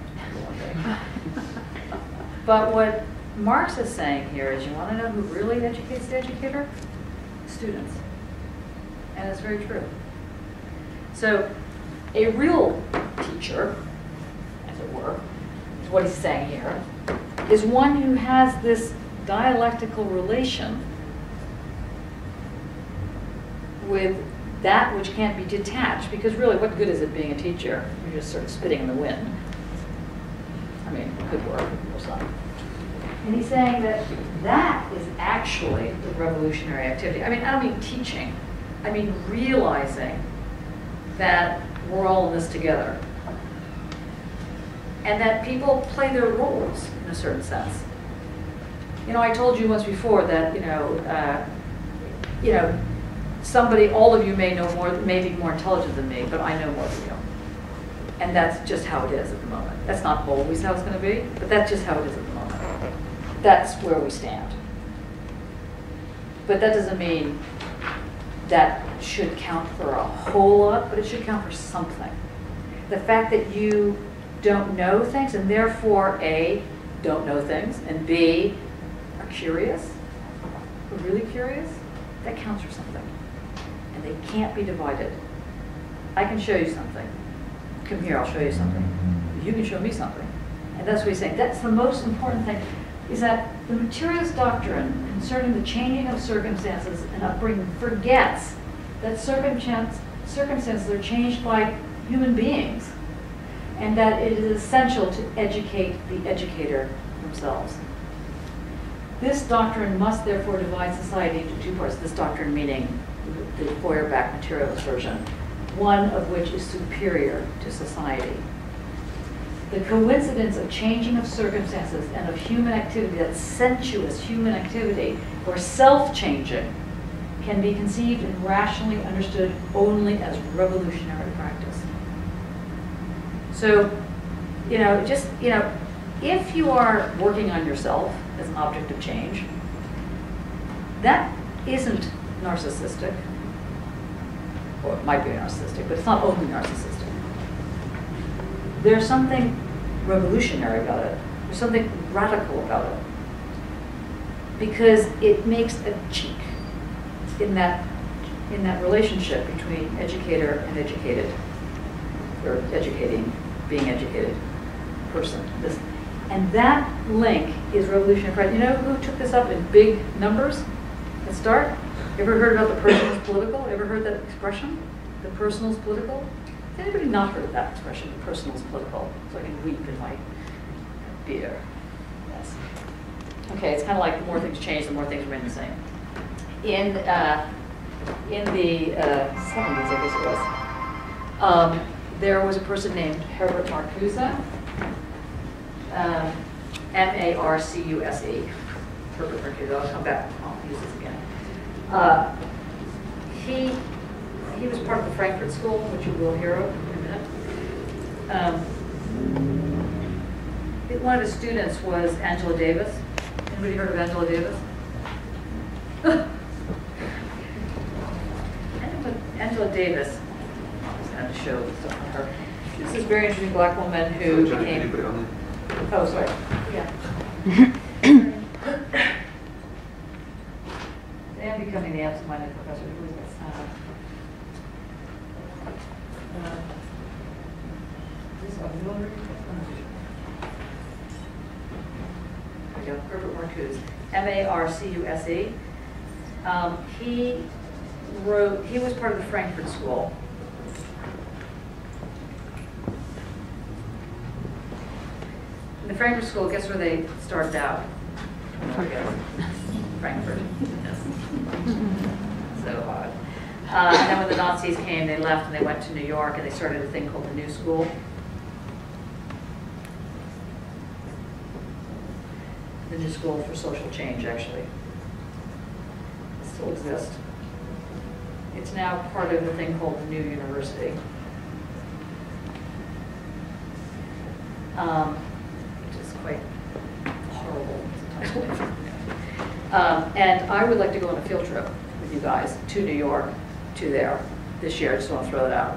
But what Marx is saying here is, you want to know who really educates the educator? Students. And it's very true. So a real teacher, as it were, is what he's saying here, is one who has this dialectical relation with that which can't be detached. Because really, what good is it being a teacher? You're just sort of spitting in the wind. I mean, it could work or something. And he's saying that that is actually the revolutionary activity. I mean, I don't mean teaching. I mean realizing that we're all in this together. And that people play their roles in a certain sense. You know, I told you once before that, somebody, all of you may know more, may be more intelligent than me, but I know more than you. And that's just how it is at the moment. That's not always how it's going to be, but that's just how it is at the moment. That's where we stand. But that doesn't mean that should count for a whole lot, but it should count for something. The fact that you don't know things, and therefore A, don't know things, and B, are curious, are really curious, that counts for something. And they can't be divided. I can show you something. Come here, I'll show you something. You can show me something. And that's what he's saying. That's the most important thing, is that the materialist doctrine concerning the changing of circumstances and upbringing forgets that circumstances are changed by human beings, and that it is essential to educate the educator themselves. This doctrine must therefore divide society into two parts. This doctrine meaning the Feuerbach materialist version, one of which is superior to society. The coincidence of changing of circumstances and of human activity, that sensuous human activity, or self-changing, can be conceived and rationally understood only as revolutionary practice. So, if you are working on yourself as an object of change, that isn't narcissistic, or it might be narcissistic, but it's not only narcissistic. There's something revolutionary about it. There's something radical about it. Because it makes a cheek in that relationship between educator and educated, or being educated person. And that link is revolutionary. You know who took this up in big numbers at start? Ever heard about the personal is political? Ever heard that expression? The personal is political? Has anybody not heard of that expression, the personal is political? So I can weep in my beer. Yes. Okay, it's kind of like the more things change, the more things remain the same. In the 70s, I guess it was, there was a person named Herbert Marcuse, M-A-R-C-U-S-E. Herbert Marcuse. I'll come back. I'll use this again. He was part of the Frankfurt School, which you will hear of in a minute. One of his students was Angela Davis. Anybody heard of Angela Davis? Angela Davis. I'm just going to show stuff on her. This is a very interesting black woman who became. Oh, sorry. Yeah. I am becoming the absent-minded professor. Who is this? This auxiliary? There we go. Herbert Marcuse. M-A-R-C-U-S-E. He was part of the Frankfurt School. In the Frankfurt School, guess where they started out? Frankfurt. Yes. So odd. And then when the Nazis came, they left and they went to New York and they started a thing called the New School. The New School for Social Change, actually. It still exists. It's now part of a thing called the New University. which is quite horrible sometimes. And I would like to go on a field trip with you guys to New York, to there, this year. I just want to throw it out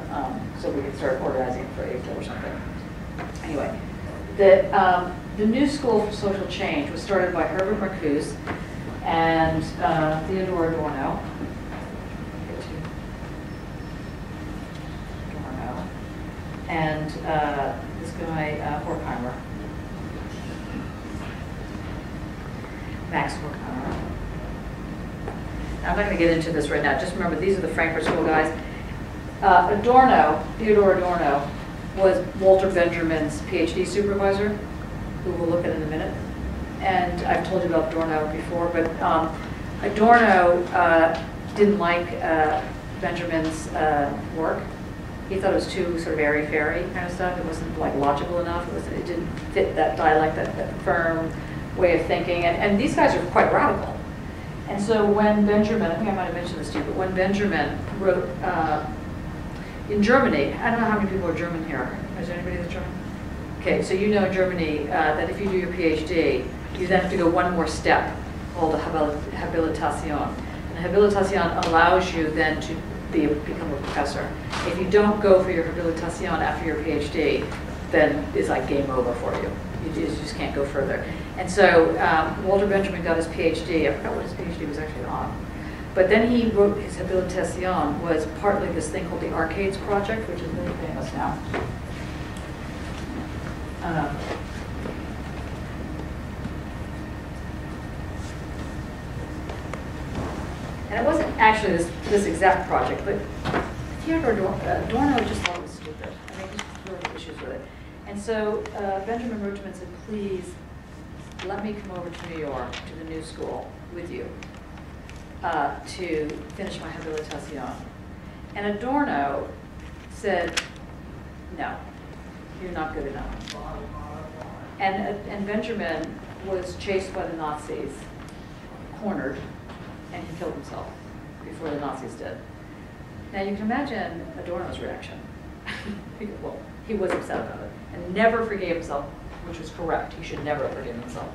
so we can start organizing for April or something. Anyway, the New School for Social Change was started by Herbert Marcuse and Theodore Adorno. And this guy, Horkheimer. Max Horkheimer. I'm not going to get into this right now. Just remember, these are the Frankfurt School guys. Adorno, Theodore Adorno, was Walter Benjamin's PhD supervisor, who we'll look at in a minute. And I've told you about Adorno before, but Adorno didn't like Benjamin's work. He thought it was too sort of airy-fairy kind of stuff. It wasn't like logical enough. It didn't fit that dialectic, that firm way of thinking. And these guys are quite radical. And so when Benjamin, I think I might have mentioned this to you, but when Benjamin wrote in Germany, I don't know how many people are German here. Is there anybody that's German? Okay, so you know in Germany that if you do your PhD, you then have to go one more step called a habilitation. And a habilitation allows you then to become a professor. If you don't go for your habilitation after your PhD, then it's like game over for you. You just can't go further. And so Walter Benjamin got his PhD. I forgot what his PhD was actually on. But then he wrote his habilitation was partly this thing called the Arcades Project, which is really famous now. And it wasn't actually this exact project, but Theodore Adorno just thought it was stupid. I mean, there were issues with it. And so Benjamin wrote to him and said, please, let me come over to New York, to the New School, with you to finish my habilitation. And Adorno said, no, you're not good enough. And Benjamin was chased by the Nazis, cornered, and he killed himself before the Nazis did. Now you can imagine Adorno's reaction. Well, he was upset about it and never forgave himself, which was correct. He should never forgive himself.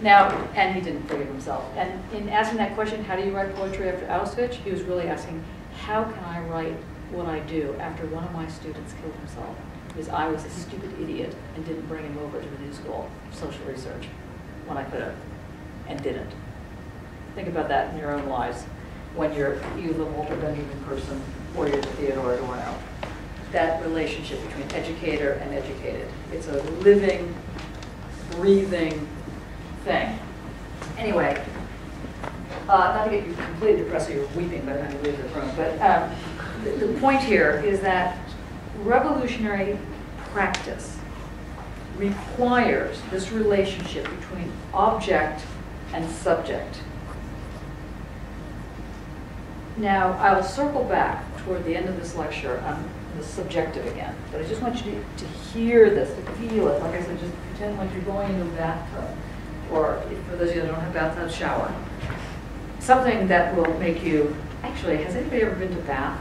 Now, and he didn't forgive himself. And in asking that question, how do you write poetry after Auschwitz? He was really asking, how can I write what I do after one of my students killed himself? Because I was a stupid idiot and didn't bring him over to the New School of Social Research when I could have, and didn't. Think about that in your own lives when you're the Walter Benjamin person or you're the Theodore Adorno. That relationship between educator and educated. It's a living, breathing thing. Anyway, not to get you completely depressed or you're weeping by the time you leave the room, but the point here is that revolutionary practice requires this relationship between object and subject. Now, I'll circle back toward the end of this lecture on the subjective again, but I just want you to hear this, to feel it. Like I said, just pretend like you're going into a bathtub, or for those of you that don't have bathtubs, shower. Something that will make you, actually, has anybody ever been to Bath?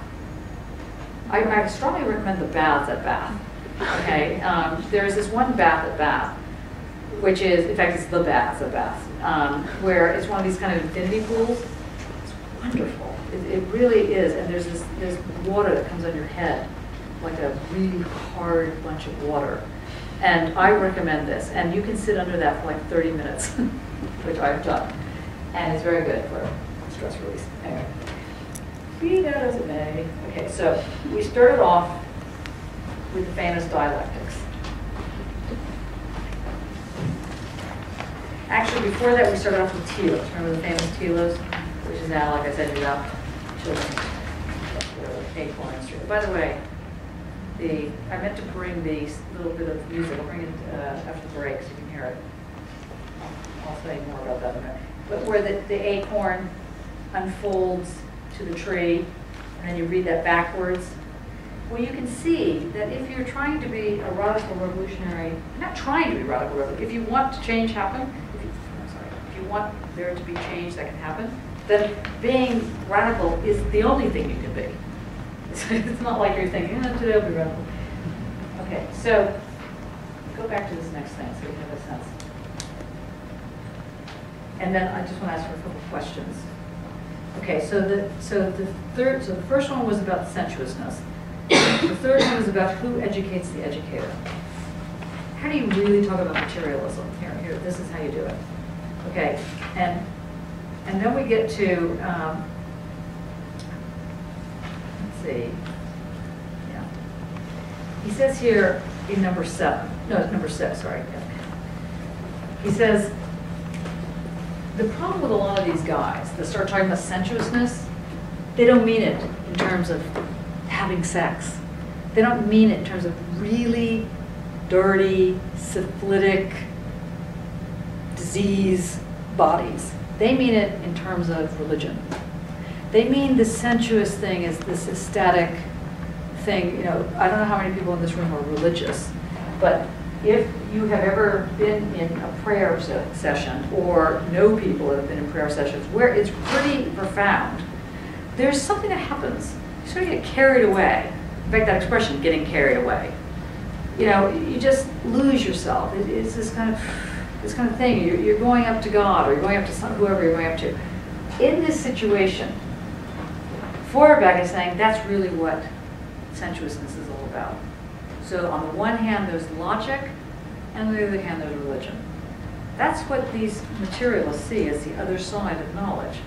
I strongly recommend the baths at Bath. Okay, there's this one bath at Bath, which is, in fact, it's the baths at Bath, where it's one of these kind of infinity pools. It's wonderful. It really is, and there's this water that comes on your head, like a really hard bunch of water. And I recommend this, and you can sit under that for like 30 minutes, which I've done. And it's very good for stress release. Anyway, be that as it may. Okay, so we started off with the famous dialectics. Actually, before that, we started off with telos. Remember the famous telos? Which is now, like I said, about children. Acorn instrument. By the way, I meant to bring these little bit of music. I'll bring it after the break so you can hear it. I'll say more about that in a minute. But where the acorn unfolds to the tree, and then you read that backwards. Well, you can see that if you're trying to be a radical revolutionary, not trying to be radical revolutionary, if you want change happen, if you want there to be change that can happen, then being radical is the only thing you can be. It's not like you're thinking, today I'll be radical. Okay, so go back to this next thing so we have a sense. And then I just want to ask for a couple of questions. Okay, so the first one was about sensuousness. The third one is about who educates the educator. How do you really talk about materialism? Here, this is how you do it. Okay, and then we get to, let's see, yeah. He says here in number 7, no, it's number 6, sorry. He says, the problem with a lot of these guys that start talking about sensuousness, they don't mean it in terms of having sex. They don't mean it in terms of really dirty, syphilitic, disease bodies. They mean it in terms of religion. They mean the sensuous thing is this ecstatic thing. You know, I don't know how many people in this room are religious, but if you have ever been in a prayer session or know people that have been in prayer sessions where it's pretty profound, there's something that happens. You sort of get carried away. In fact, that expression, getting carried away. You know, you just lose yourself. It's this kind of thing. You're going up to God, or you're going up to whoever you're going up to. In this situation, Feuerbach is saying that's really what sensuousness is all about. So on the one hand, there's logic, and on the other hand, there's religion. That's what these materialists see as the other side of knowledge.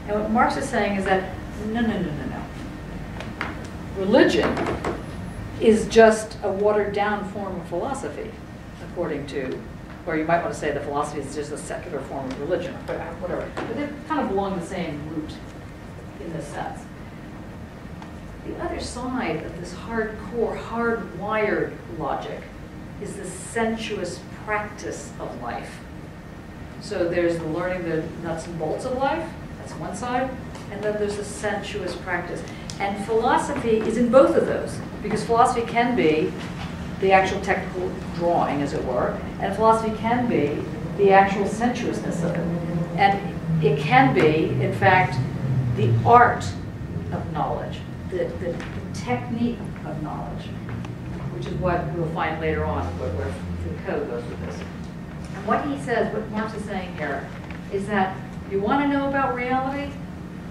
And what Marx is saying is that, no. Religion is just a watered-down form of philosophy, according to, or you might want to say that philosophy is just a secular form of religion, but whatever. But they kind of belong the same root in this sense. The other side of this hardcore, hardwired logic is the sensuous practice of life. So there's the learning the nuts and bolts of life, that's one side, and then there's the sensuous practice. And philosophy is in both of those, because philosophy can be the actual technical drawing, as it were, and philosophy can be the actual sensuousness of it. And it can be, in fact, the art of knowledge, the technique of knowledge, which is what we'll find later on, where Foucault goes with this. And what he says, what Marx is saying here, is that you want to know about reality,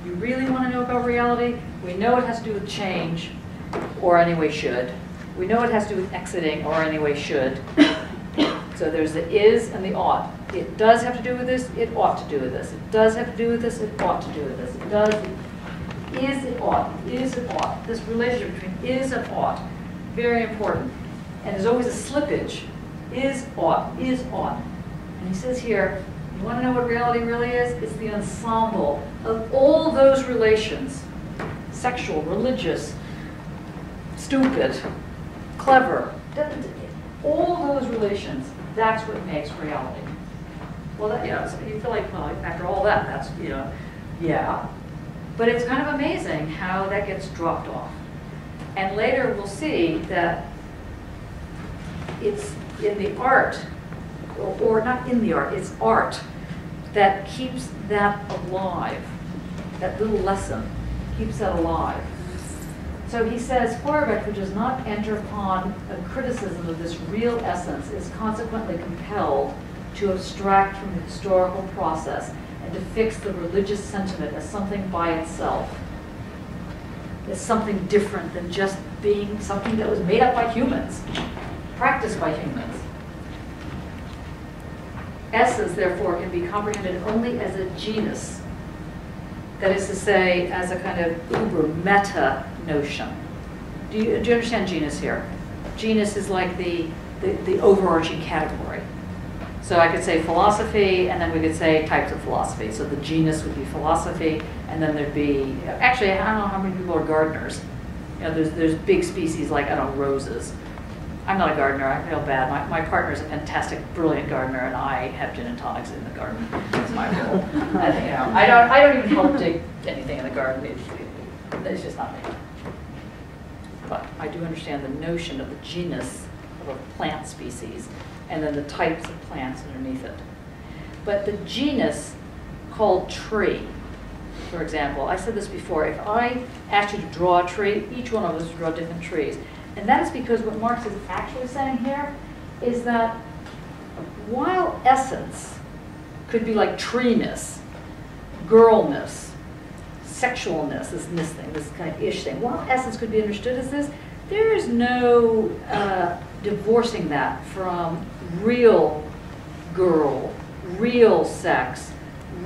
you really want to know about reality, we know it has to do with change, or anyway should. We know it has to do with exiting, or anyway should. So there's the is and the ought. It does have to do with this, it ought to do with this. It does have to do with this, it ought to do with this. It does, is, it ought, is, it ought. This relationship between is and ought, very important. And there's always a slippage. Is, ought, is, ought. And he says here, you want to know what reality really is? It's the ensemble of all those relations, sexual, religious, stupid, clever, all those relations, that's what makes reality. Well, that, so you feel like, well, after all that, that's, yeah. But it's kind of amazing how that gets dropped off. And later we'll see that it's in the art, or not in the art, it's art that keeps that alive. That little lesson keeps that alive. So he says, Feuerbach, who does not enter upon a criticism of this real essence, is consequently compelled to abstract from the historical process and to fix the religious sentiment as something by itself, as something different than just being something that was made up by humans, practiced by humans. Essence, therefore, can be comprehended only as a genus, that is to say, as a kind of uber meta notion. Do you understand genus here? Genus is like the overarching category. So I could say philosophy, and then we could say types of philosophy. So the genus would be philosophy, and then there'd be, actually, I don't know how many people are gardeners. There's big species like, I don't know, roses. I'm not a gardener, I feel bad. My partner's a fantastic, brilliant gardener, and I have gin and tonics in the garden. That's my role. And, I don't even help dig anything in the garden. It's just not me. But I do understand the notion of the genus of a plant species, and then the types of plants underneath it. But the genus called tree, for example, I said this before, if I asked you to draw a tree, each one of us would draw different trees. And that is because what Marx is actually saying here is that while essence could be like treeness, girlness, sexualness, this thing, this kind of ish thing, while essence could be understood as this, there is no divorcing that from real girl, real sex,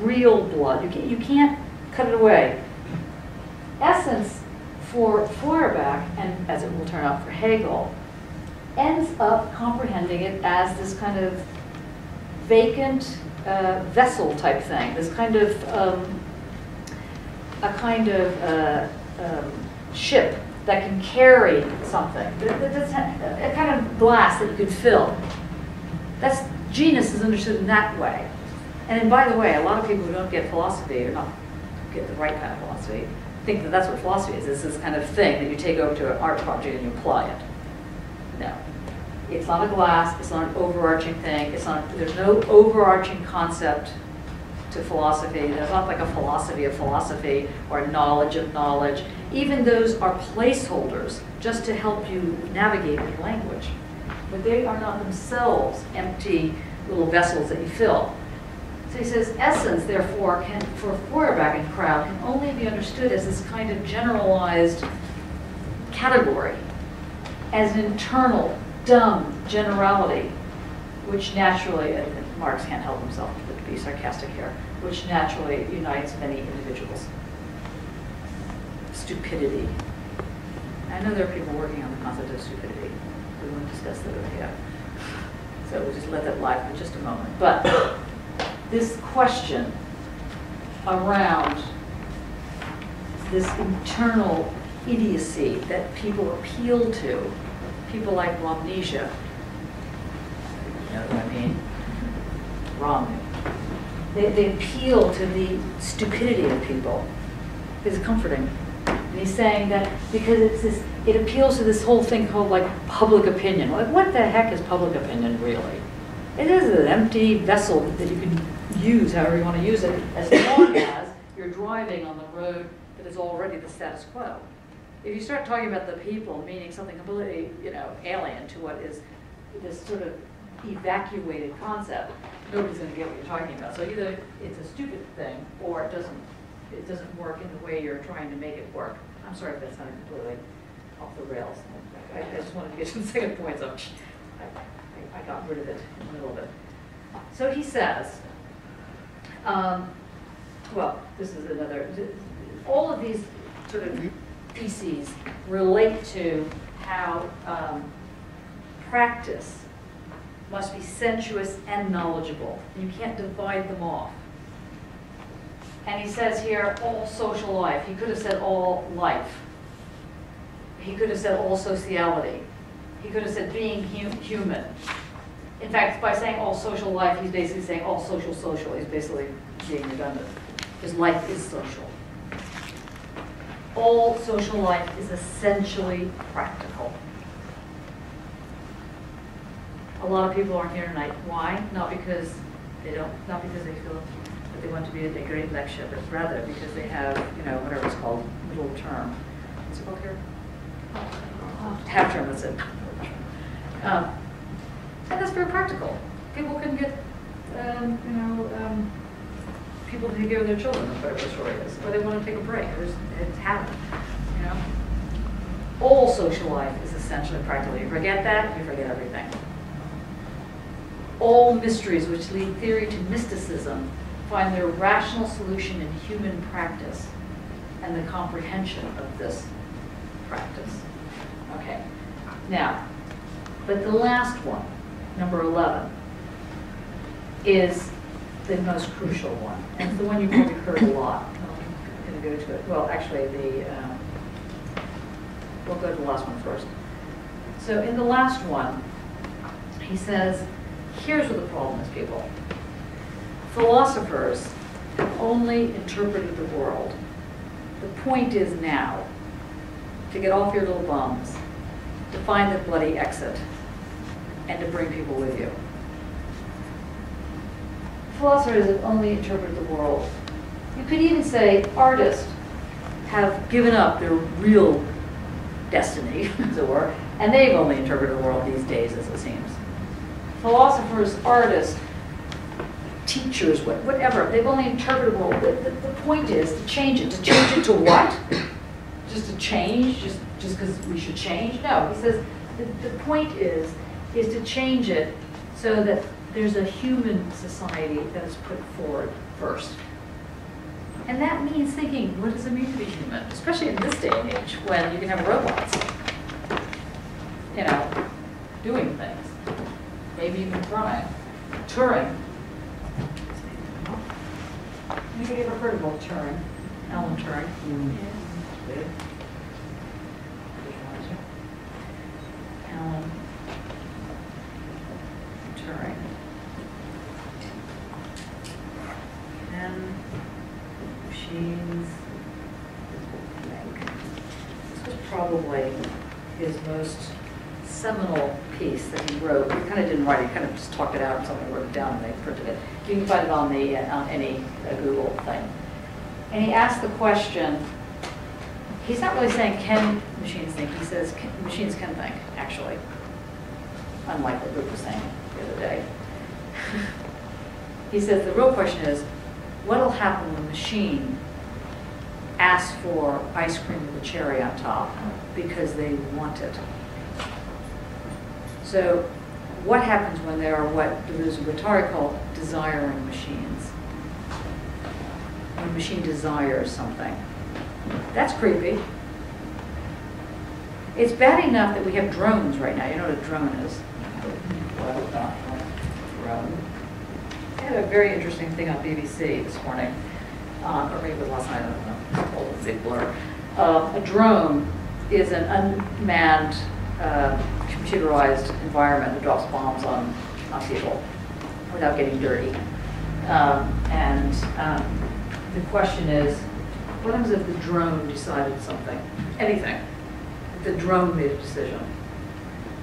real blood. You can't cut it away. Essence for Feuerbach, and as it will turn out for Hegel, ends up comprehending it as this kind of vacant vessel type thing, this kind of ship that can carry something, a kind of glass that you could fill. That's genus is understood in that way. And by the way, a lot of people who don't get philosophy or not get the right kind of philosophy think that that's what philosophy is. It's this kind of thing that you take over to an art project and you apply it. No. It's not a glass, it's not an overarching thing, there's no overarching concept to philosophy. There's not like a philosophy of philosophy or a knowledge of knowledge. Even those are placeholders just to help you navigate with language. But they are not themselves empty little vessels that you fill. So he says essence, therefore, for Feuerbach and crowd, can only be understood as this kind of generalized category, as an internal, dumb generality, which naturally, and Marx can't help himself but to be sarcastic here, which naturally unites many individuals. Stupidity. I know there are people working on the concept of stupidity. We won't discuss that over here. So we'll just let that lie for just a moment. But this question around this internal idiocy that people appeal to, people like Amnesia, you know what I mean? Wrong. They appeal to the stupidity of people. It's comforting. And he's saying that because it appeals to this whole thing called like public opinion. Like, what the heck is public opinion really? It is an empty vessel that you can use however you want to use it, as long as you're driving on the road that is already the status quo. If you start talking about the people meaning something completely, alien to what is this sort of evacuated concept, nobody's going to get what you're talking about. So either it's a stupid thing or it doesn't work in the way you're trying to make it work. I'm sorry if that's not completely off the rails. I just wanted to get some second points up. I got rid of it in the middle of it. So he says, well, this is another, all of these sort of theses relate to how practice must be sensuous and knowledgeable. You can't divide them off. And he says here, all social life. He could have said all life. He could have said all sociality. He could have said being human. In fact, by saying all social life, he's basically saying all social. He's basically being redundant. Because life is social. All social life is essentially practical. A lot of people aren't here tonight. Why? Not because they feel that they want to be at a great lecture, but rather because they have, whatever it's called, middle term. What's it called here? Half term, that's it. And that's very practical. People can get, people to take care of their children, whatever the story is, or they want to take a break, or it's habit, All social life is essentially practical. You forget that, you forget everything. All mysteries which lead theory to mysticism find their rational solution in human practice and the comprehension of this practice. Okay, now, but the last one, number 11, is the most crucial one, and it's the one you probably heard a lot. I'm going to go to it. Well, actually, we'll go to the last one first. So in the last one, he says, here's what the problem is, people. Philosophers have only interpreted the world. The point is now to get off your little bums, to find the bloody exit, and to bring people with you. Philosophers have only interpreted the world. You could even say artists have given up their real destiny, as it were, and they've only interpreted the world these days, as it seems. philosophers, artists, teachers, whatever, they've only interpretable. The point is to change it. To change it to what? Just to change? Just because we should change? No, he says the point is to change it so that there's a human society that is put forward first. And that means thinking, what does it mean to be human? Especially in this day and age when you can have robots, you know, doing things. Maybe even trying. Turing. Anybody ever heard of Turing? Alan Turing? Yeah. Alan Turing. And machines think. This was probably his most seminal piece that he wrote. He kind of didn't write it, he kind of just talked it out and somebody wrote it down and they printed it. You can find it on any Google thing. And he asked the question, he's not really saying can machines think, he says machines can think, actually. Unlike what Luke was saying the other day. He says the real question is, what will happen when a machine asks for ice cream with a cherry on top because they want it? So what happens when there are what Guattari called desiring machines? When a machine desires something. That's creepy. It's bad enough that we have drones right now. You know what a drone is? Drone. I had a very interesting thing on BBC this morning, or maybe it was last night, I don't know. It's all a big blur. A drone is an unmanned, computerized environment that drops bombs on people without getting dirty. The question is, what happens if the drone decided something? Anything. If the drone made a decision.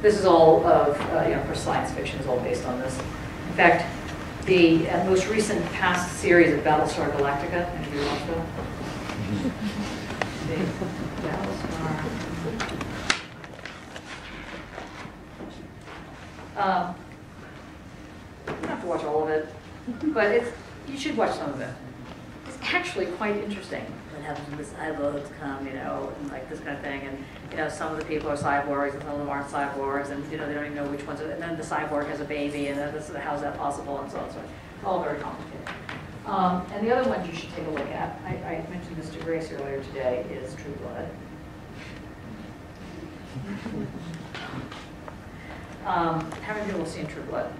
This is all of, for science fiction is all based on this. In fact, the most recent past series of Battlestar Galactica, anybody watch that? The Battlestar. You don't have to watch all of it, but you should watch some of it. It's actually quite interesting. What happens when the cyborgs come, and like this kind of thing, and some of the people are cyborgs and some of them aren't cyborgs, and they don't even know which ones are, and then the cyborg has a baby, and then how's that possible, and so on and so on. It's all very complicated. And the other ones you should take a look at, I mentioned this to Grace earlier today, is True Blood. How many people have seen True Blood?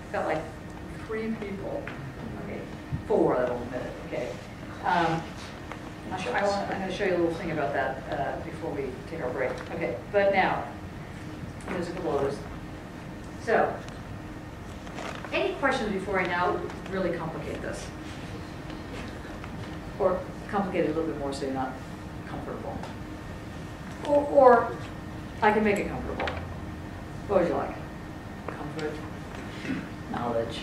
I've got like 3 people. Okay, 4 that will admit it. Okay. I'm going to show you a little thing about that before we take our break. Okay, but now, here's a couple of those. So, any questions before I now really complicate this? Or complicate it a little bit more so you're not comfortable? Or I can make it comfortable. What would you like? Comfort? Knowledge?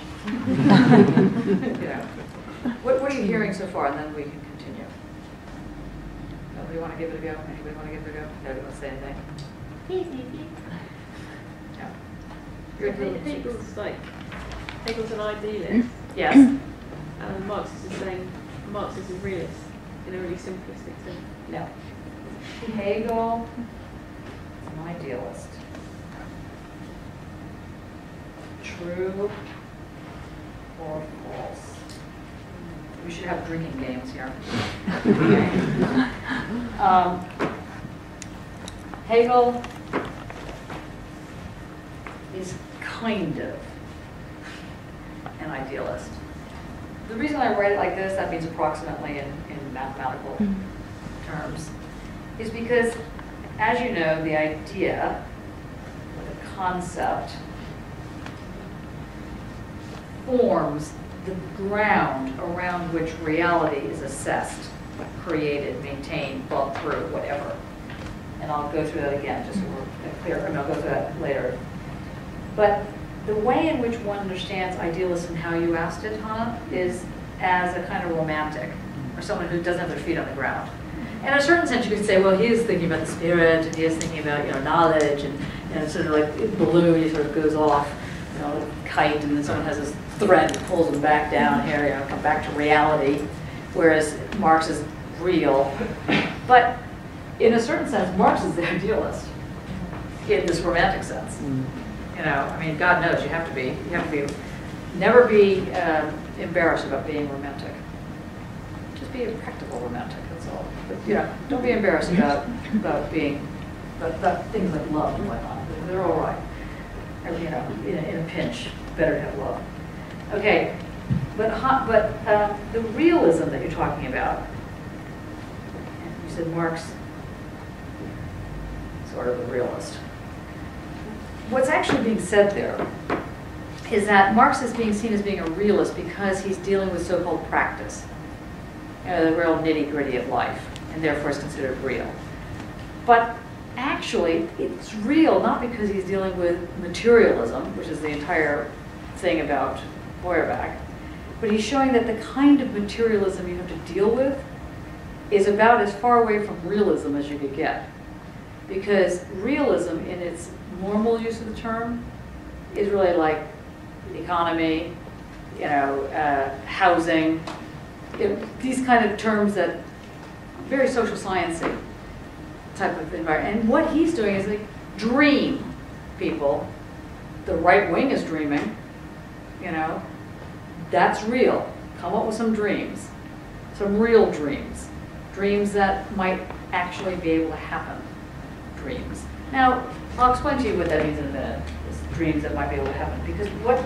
What are you hearing so far? And then we can continue. Nobody want to give it a go? Anybody want to give it a go? Nobody want to say anything? No. Hegel's an idealist. Yes. And Marx is saying Marx is a realist in a really simplistic sense. No. Hegel is an idealist. True or false? We should have drinking games here. Hegel is kind of an idealist. The reason I write it like this, that means approximately in mathematical terms, is because, as you know, the idea, or the concept, forms the ground around which reality is assessed, created, maintained, thought through, whatever. And I'll go through that again, just so we're clear, and I'll go through that later. But the way in which one understands idealists and how you asked it, Hannah, is as a kind of romantic, or someone who doesn't have their feet on the ground. And in a certain sense, you could say, well, he is thinking about the spirit, and he is thinking about, knowledge, and sort of like the balloon, he sort of goes off know, kite, and then someone has this thread that pulls them back down here, you know, come back to reality, whereas Marx is real. But in a certain sense, Marx is the idealist in this romantic sense. You know, I mean, God knows you have to be. Never be embarrassed about being romantic. Just be a practical romantic. That's all. But you know, don't be embarrassed about being about things like love and whatnot. They're all right. Or, you know, in a pinch, better to have love. Okay, but the realism that you're talking about. You said Marx, sort of a realist. What's actually being said there is that Marx is being seen as being a realist because he's dealing with so-called practice, you know, the real nitty-gritty of life, and therefore is considered real. But actually, it's real not because he's dealing with materialism, which is the entire thing about Feuerbach, but he's showing that the kind of materialism you have to deal with is about as far away from realism as you could get. Because realism, in its normal use of the term, is really like economy, you know, housing, you know, these kind of terms that very social sciencey type of environment. And what he's doing is like dream, people. The right wing is dreaming, you know. That's real. Come up with some dreams, some real dreams, dreams that might actually be able to happen. Dreams. Now, I'll explain to you what that means in a minute. It's dreams that might be able to happen. Because what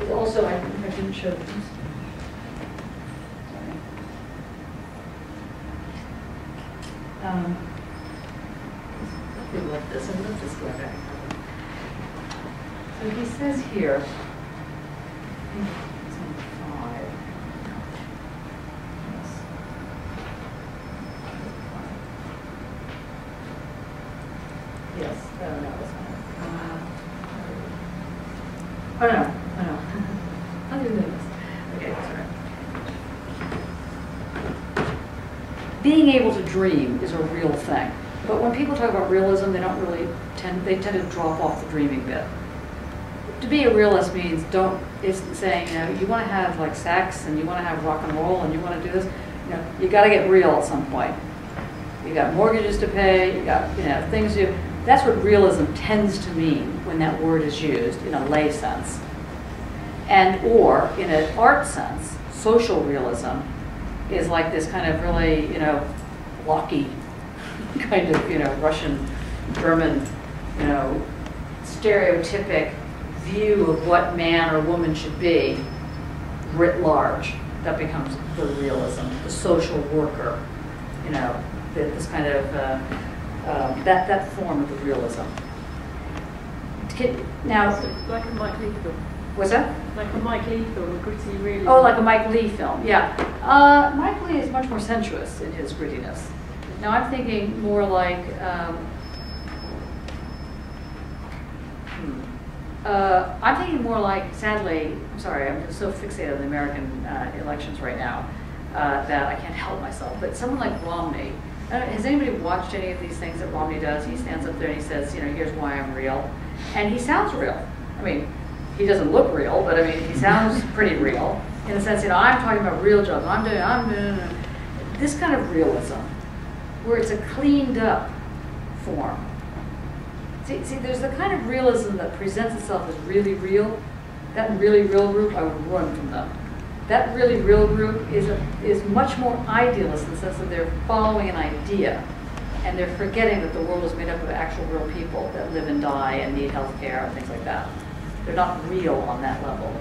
is also, I didn't show this. Let me let this, and let's just go back. So he says here, it's on 5. Yes, no, that's fine. Oh, no. I'll do this. Okay, sorry. Being able to dream is a real thing. But when people talk about realism, they don't really tend to drop off the dreaming bit. To be a realist means isn't saying, you know, you want to have like sex and you want to have rock and roll and you want to do this. You know, you got to get real at some point. You got mortgages to pay, you got, you know, things you. That's what realism tends to mean when that word is used in a lay sense. And or in an art sense, social realism is like this kind of really, you know, blocky kind of, you know, Russian, German, you know, stereotypic view of what man or woman should be writ large. That becomes the realism, the social worker, you know, this kind of that form of the realism. Now, like a Mike Leigh film. What's that? Like a Mike Leigh film, a gritty, really. Oh, like a Mike Leigh film, yeah. Mike Leigh is much more sensuous in his grittiness. Now I'm thinking more like, I'm thinking more like, sadly, I'm sorry, I'm so fixated on the American elections right now that I can't help myself, but someone like Romney, has anybody watched any of these things that Romney does? He stands up there and he says, you know, here's why I'm real. And he sounds real. I mean, he doesn't look real, but I mean, he sounds pretty real in the sense, you know, I'm talking about real jobs. I'm doing this kind of realism, where it's a cleaned up form. See, there's the kind of realism that presents itself as really real. That really real group, I would run from them. That really real group is much more idealist in the sense that they're following an idea, and they're forgetting that the world is made up of actual real people that live and die and need health care and things like that. They're not real on that level.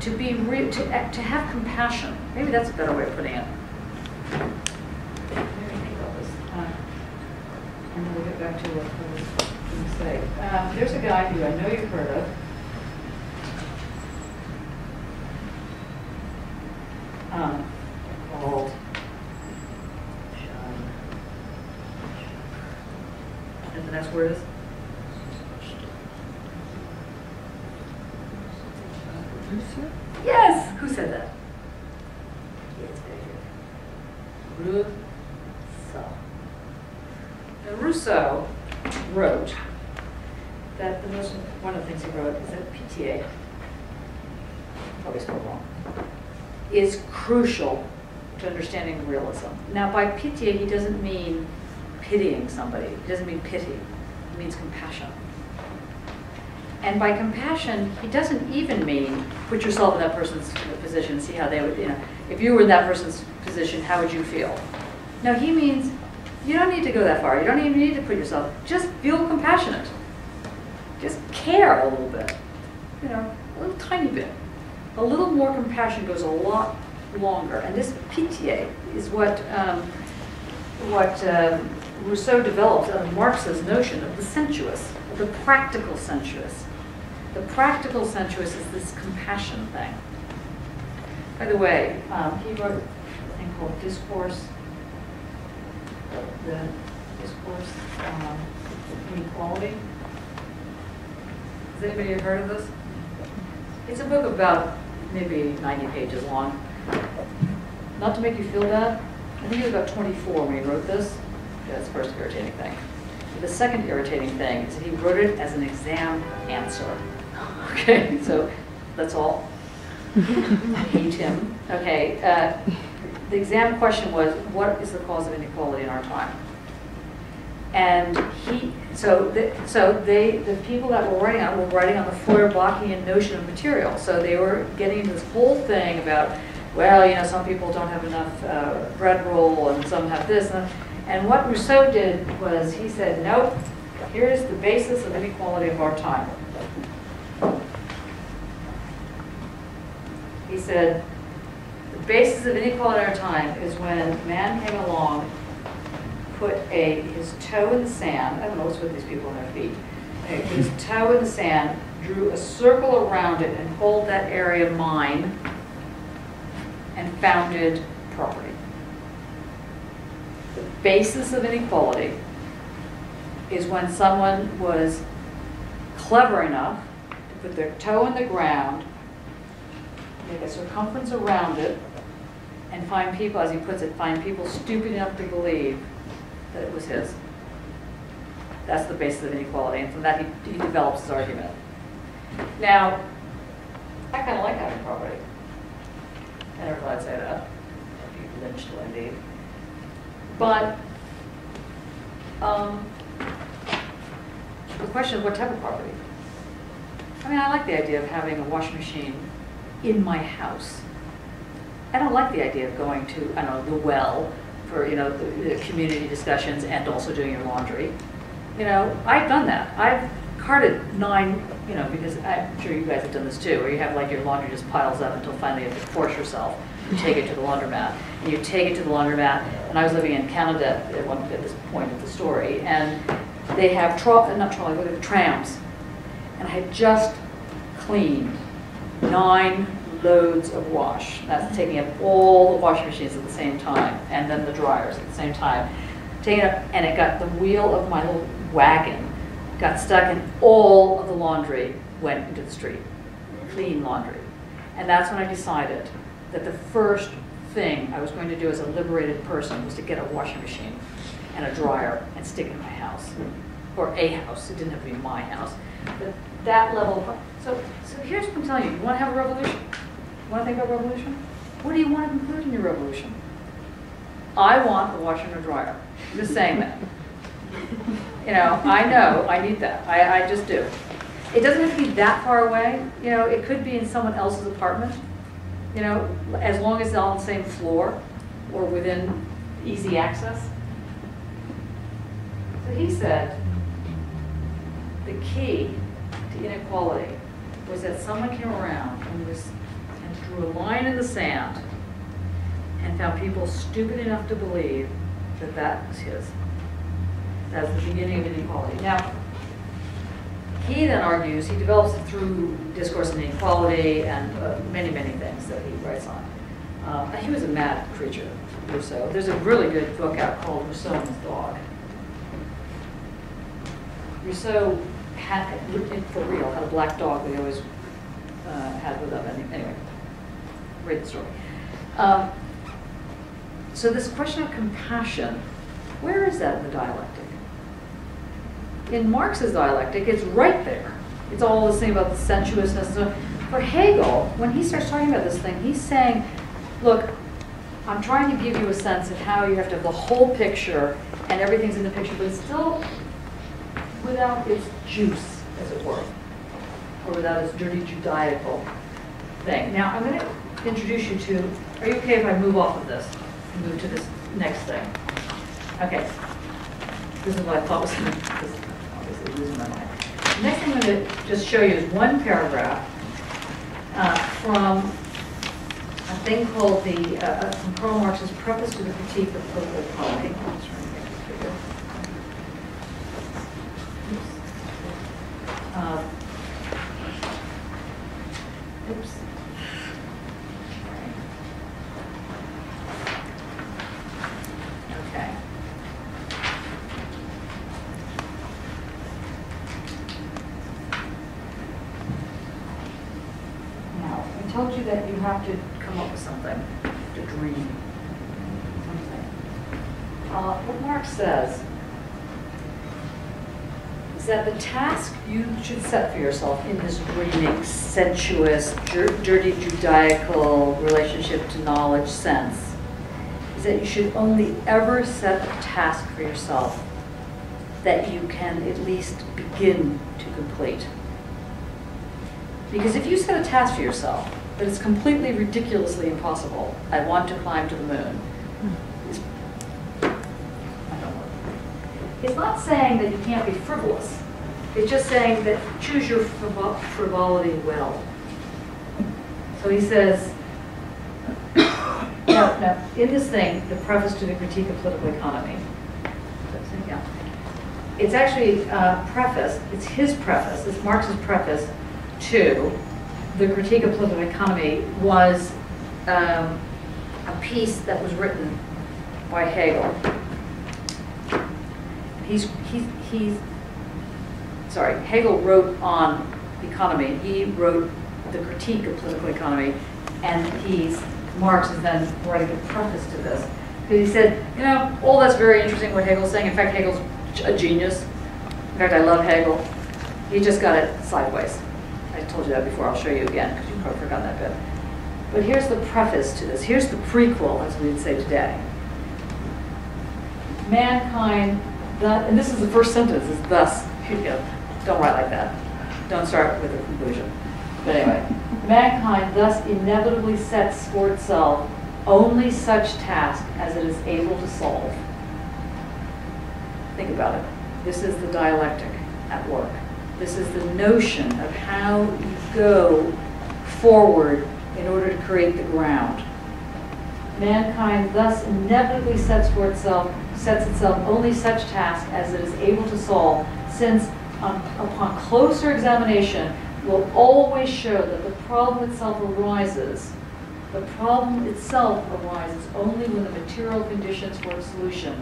To be real, to have compassion, maybe that's a better way of putting it. And then we'll get back to what I was going to say. There's a guy who I know you've heard of. Called and the next word is? Yes! Who said that? Yes, very good. Rousseau. Now, Rousseau wrote that one of the things he wrote is that pitié, probably spelled wrong, is crucial to understanding realism. Now, by pitié, he doesn't mean pitying somebody. He doesn't mean pity. He means compassion. And by compassion, he doesn't even mean put yourself in that person's position and see how they would, if you were in that person's position, how would you feel? No, he means you don't need to go that far. You don't even need to put yourself, just feel compassionate. Just care a little bit, a little tiny bit. A little more compassion goes a lot longer. And this pitié is what Rousseau develops out of Marx's notion of the sensuous, of the practical sensuous. The practical sensuous is this compassion thing. By the way, he wrote a thing called Discourse, the Discourse on Inequality. Has anybody heard of this? It's a book about maybe 90 pages long. Not to make you feel bad, I think he was about 24 when he wrote this. That's the first irritating thing. The second irritating thing is that he wrote it as an exam answer. Okay, so that's all. Hate him. Okay, the exam question was, what is the cause of inequality in our time? And the people that were writing on the Feuerbachian notion of material. So they were getting into this whole thing about, well, some people don't have enough bread roll and some have this. And what Rousseau did was he said, nope, here's the basis of inequality of our time. He said, the basis of inequality of our time is when man came along, put his toe in the sand. I don't know what's with these people on their feet. His toe in the sand, drew a circle around it and called that area mine, and founded property. The basis of inequality is when someone was clever enough to put their toe in the ground, make a circumference around it, and find people, as he puts it, find people stupid enough to believe that it was his. That's the basis of inequality, and from that he develops his argument. Now, I kind of like having property. I never thought I'd say that. I'd be lynched indeed. But the question is, what type of property? I mean, I like the idea of having a washing machine in my house. I don't like the idea of going to, I don't know, the well for, the community discussions and also doing your laundry. I've done that. I've carted 9, because I'm sure you guys have done this too, where you have like your laundry just piles up until finally you have to force yourself to take it to the laundromat. And you take it to the laundromat, and I was living in Canada at this point of the story, and they have trams. And I had just cleaned 9 loads of wash. That's taking up all the washing machines at the same time, and then the dryers at the same time. Taking it up, and it got the wheel of my little wagon got stuck, and all of the laundry went into the street. Clean laundry. And that's when I decided that the first thing I was going to do as a liberated person was to get a washing machine and a dryer and stick it in my house. Or a house. It didn't have to be my house. But that level of, so here's what I'm telling you. You want to have a revolution? You want to think about revolution? What do you want to include in your revolution? I want a washer and a dryer. I'm just saying that. I know I need that. I just do. It doesn't have to be that far away. It could be in someone else's apartment. As long as it's on the same floor or within easy access. So he said the key to inequality was that someone came around and drew a line in the sand and found people stupid enough to believe that that was his. That's the beginning of inequality. Now, he then argues, he develops it through discourse on inequality and many, many things that he writes on. He was a mad creature, Rousseau. There's a really good book out called Rousseau and His Dog. Rousseau had, for real, had a black dog that he always had with him. Anyway, read the story. So this question of compassion, where is that in the dialectic? In Marx's dialectic, it's right there. It's all this thing about the sensuousness. So for Hegel, when he starts talking about this thing, he's saying, look, I'm trying to give you a sense of how you have to have the whole picture and everything's in the picture, but it's still without its juice, as it were, or without its dirty Judaical thing. Now, I'm going to introduce you to, are you okay if I move off of this and move to this next thing? Okay. This is what I thought was going to, obviously losing my mind. The next thing I'm going to just show you is one paragraph from a thing called from Karl Marx's Preface to the Critique of Political Economy. I'm just trying to make this bigger. Oops. Okay. Now, I told you that you have to come up with something, to dream something. What Marx says is that the task you should set for yourself in this dreaming, sensuous, dirty Judaical relationship to knowledge sense is that you should only ever set a task for yourself that you can at least begin to complete. Because if you set a task for yourself that is completely ridiculously impossible, I want to climb to the moon, it's not saying that you can't be frivolous. It's just saying that choose your frivolity well. So he says, now, in this thing, the preface to the critique of political economy, it's actually preface, it's his preface, it's Marx's preface to the critique of political economy was a piece that was written by Hegel. Hegel wrote on economy. He wrote the critique of political economy, and Marx is then writing a preface to this. Because he said, you know, all that's very interesting what Hegel's saying. In fact, Hegel's a genius. In fact, I love Hegel. He just got it sideways. I told you that before. I'll show you again, because you probably forgot that bit. But here's the preface to this. Here's the prequel, as we would say today. Mankind, and this is the first sentence, is thus, don't write like that. Don't start with a conclusion. But anyway, mankind thus inevitably sets for itself only such task as it is able to solve. Think about it. This is the dialectic at work. This is the notion of how you go forward in order to create the ground. Mankind thus inevitably sets itself only such task as it is able to solve, since upon closer examination will always show that the problem itself arises only when the material conditions for its solution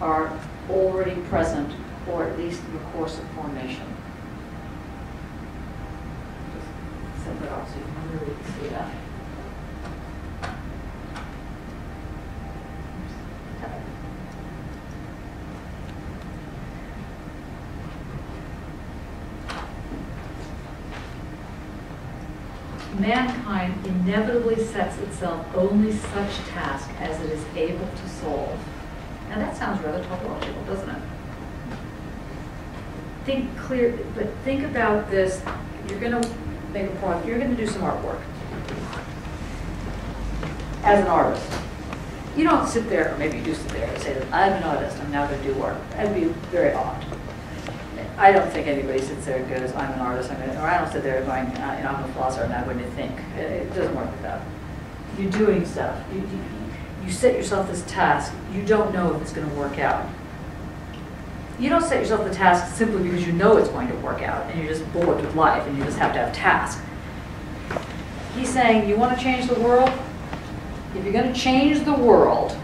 are already present, or at least in the course of formation. Just set that off so you can really see that. Mankind inevitably sets itself only such task as it is able to solve. Now that sounds rather tautological, doesn't it? Think about this. You're going to make a project. You're going to do some artwork as an artist. You don't sit there, or maybe you do sit there and say that I'm an artist. I'm now going to do work. That'd be very odd. I don't think anybody sits there and goes, I'm an artist, or I don't sit there going, I'm a philosopher, and I'm going to think. It doesn't work like that. You're doing stuff. You set yourself this task. You don't know if it's going to work out. You don't set yourself the task simply because you know it's going to work out, and you're just bored with life, and you just have to have tasks. He's saying, you want to change the world? If you're going to change the world,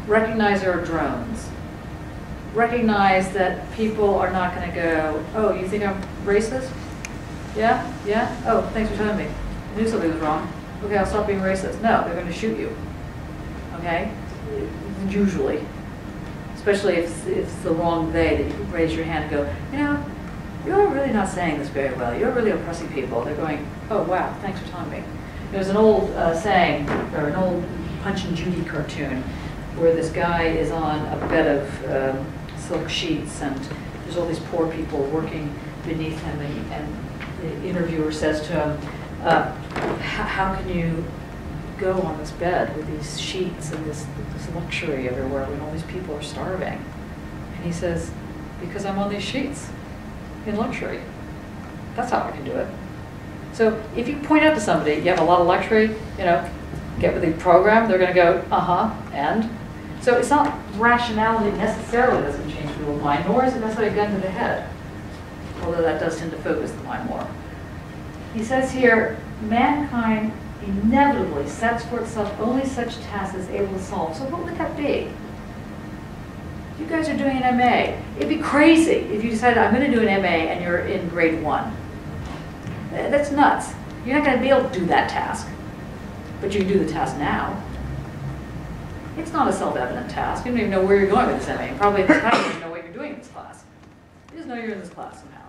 recognize there are drones. Recognize that people are not going to go, oh, you think I'm racist? Yeah? Yeah? Oh, thanks for telling me. I knew something was wrong. Okay, I'll stop being racist. No, they're going to shoot you. Okay? Usually. Especially if it's the wrong they, that you can raise your hand and go, you're really not saying this very well. You're really oppressing people. They're going, oh, wow, thanks for telling me. There's an old saying, or an old Punch and Judy cartoon, where this guy is on a bed of silk sheets, and there's all these poor people working beneath him, and the interviewer says to him, how can you go on this bed with these sheets and this luxury everywhere when all these people are starving? And he says, because I'm on these sheets in luxury. That's how I can do it. So if you point out to somebody, you have a lot of luxury, you know, get with the program, they're going to go, and? So it's not rationality necessarily doesn't change people's mind, nor is it necessarily a gun to the head, although that does tend to focus the mind more. He says here, mankind inevitably sets for itself only such tasks as able to solve. So what would that be? You guys are doing an MA. It'd be crazy if you decided, I'm going to do an MA and you're in grade 1. That's nuts. You're not going to be able to do that task. But you can do the task now. It's not a self-evident task. You don't even know where you're going with this MA. Probably at this time you don't even know what you're doing in this class. You just know you're in this class somehow.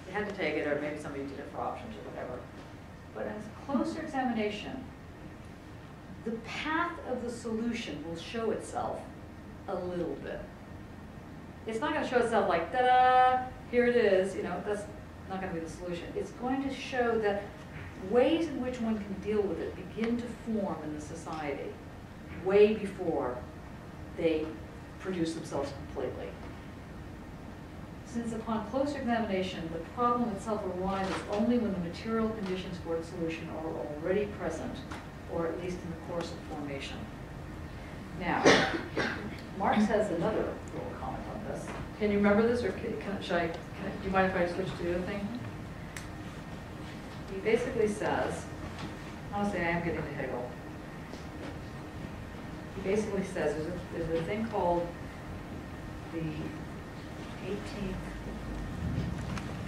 You had to take it, or maybe somebody did it for options or whatever. But as closer examination, the path of the solution will show itself a little bit. It's not going to show itself like, ta-da, here it is. You know, that's not going to be the solution. It's going to show that ways in which one can deal with it begin to form in the society way before they produce themselves completely. Since upon closer examination, the problem itself arises only when the material conditions for its solution are already present, or at least in the course of formation. Now, Marx has another little comment on this. Can you remember this, or do you mind if I switch to the other thing? He basically says, honestly, I am getting to Hegel. He basically says there's a thing called the 18th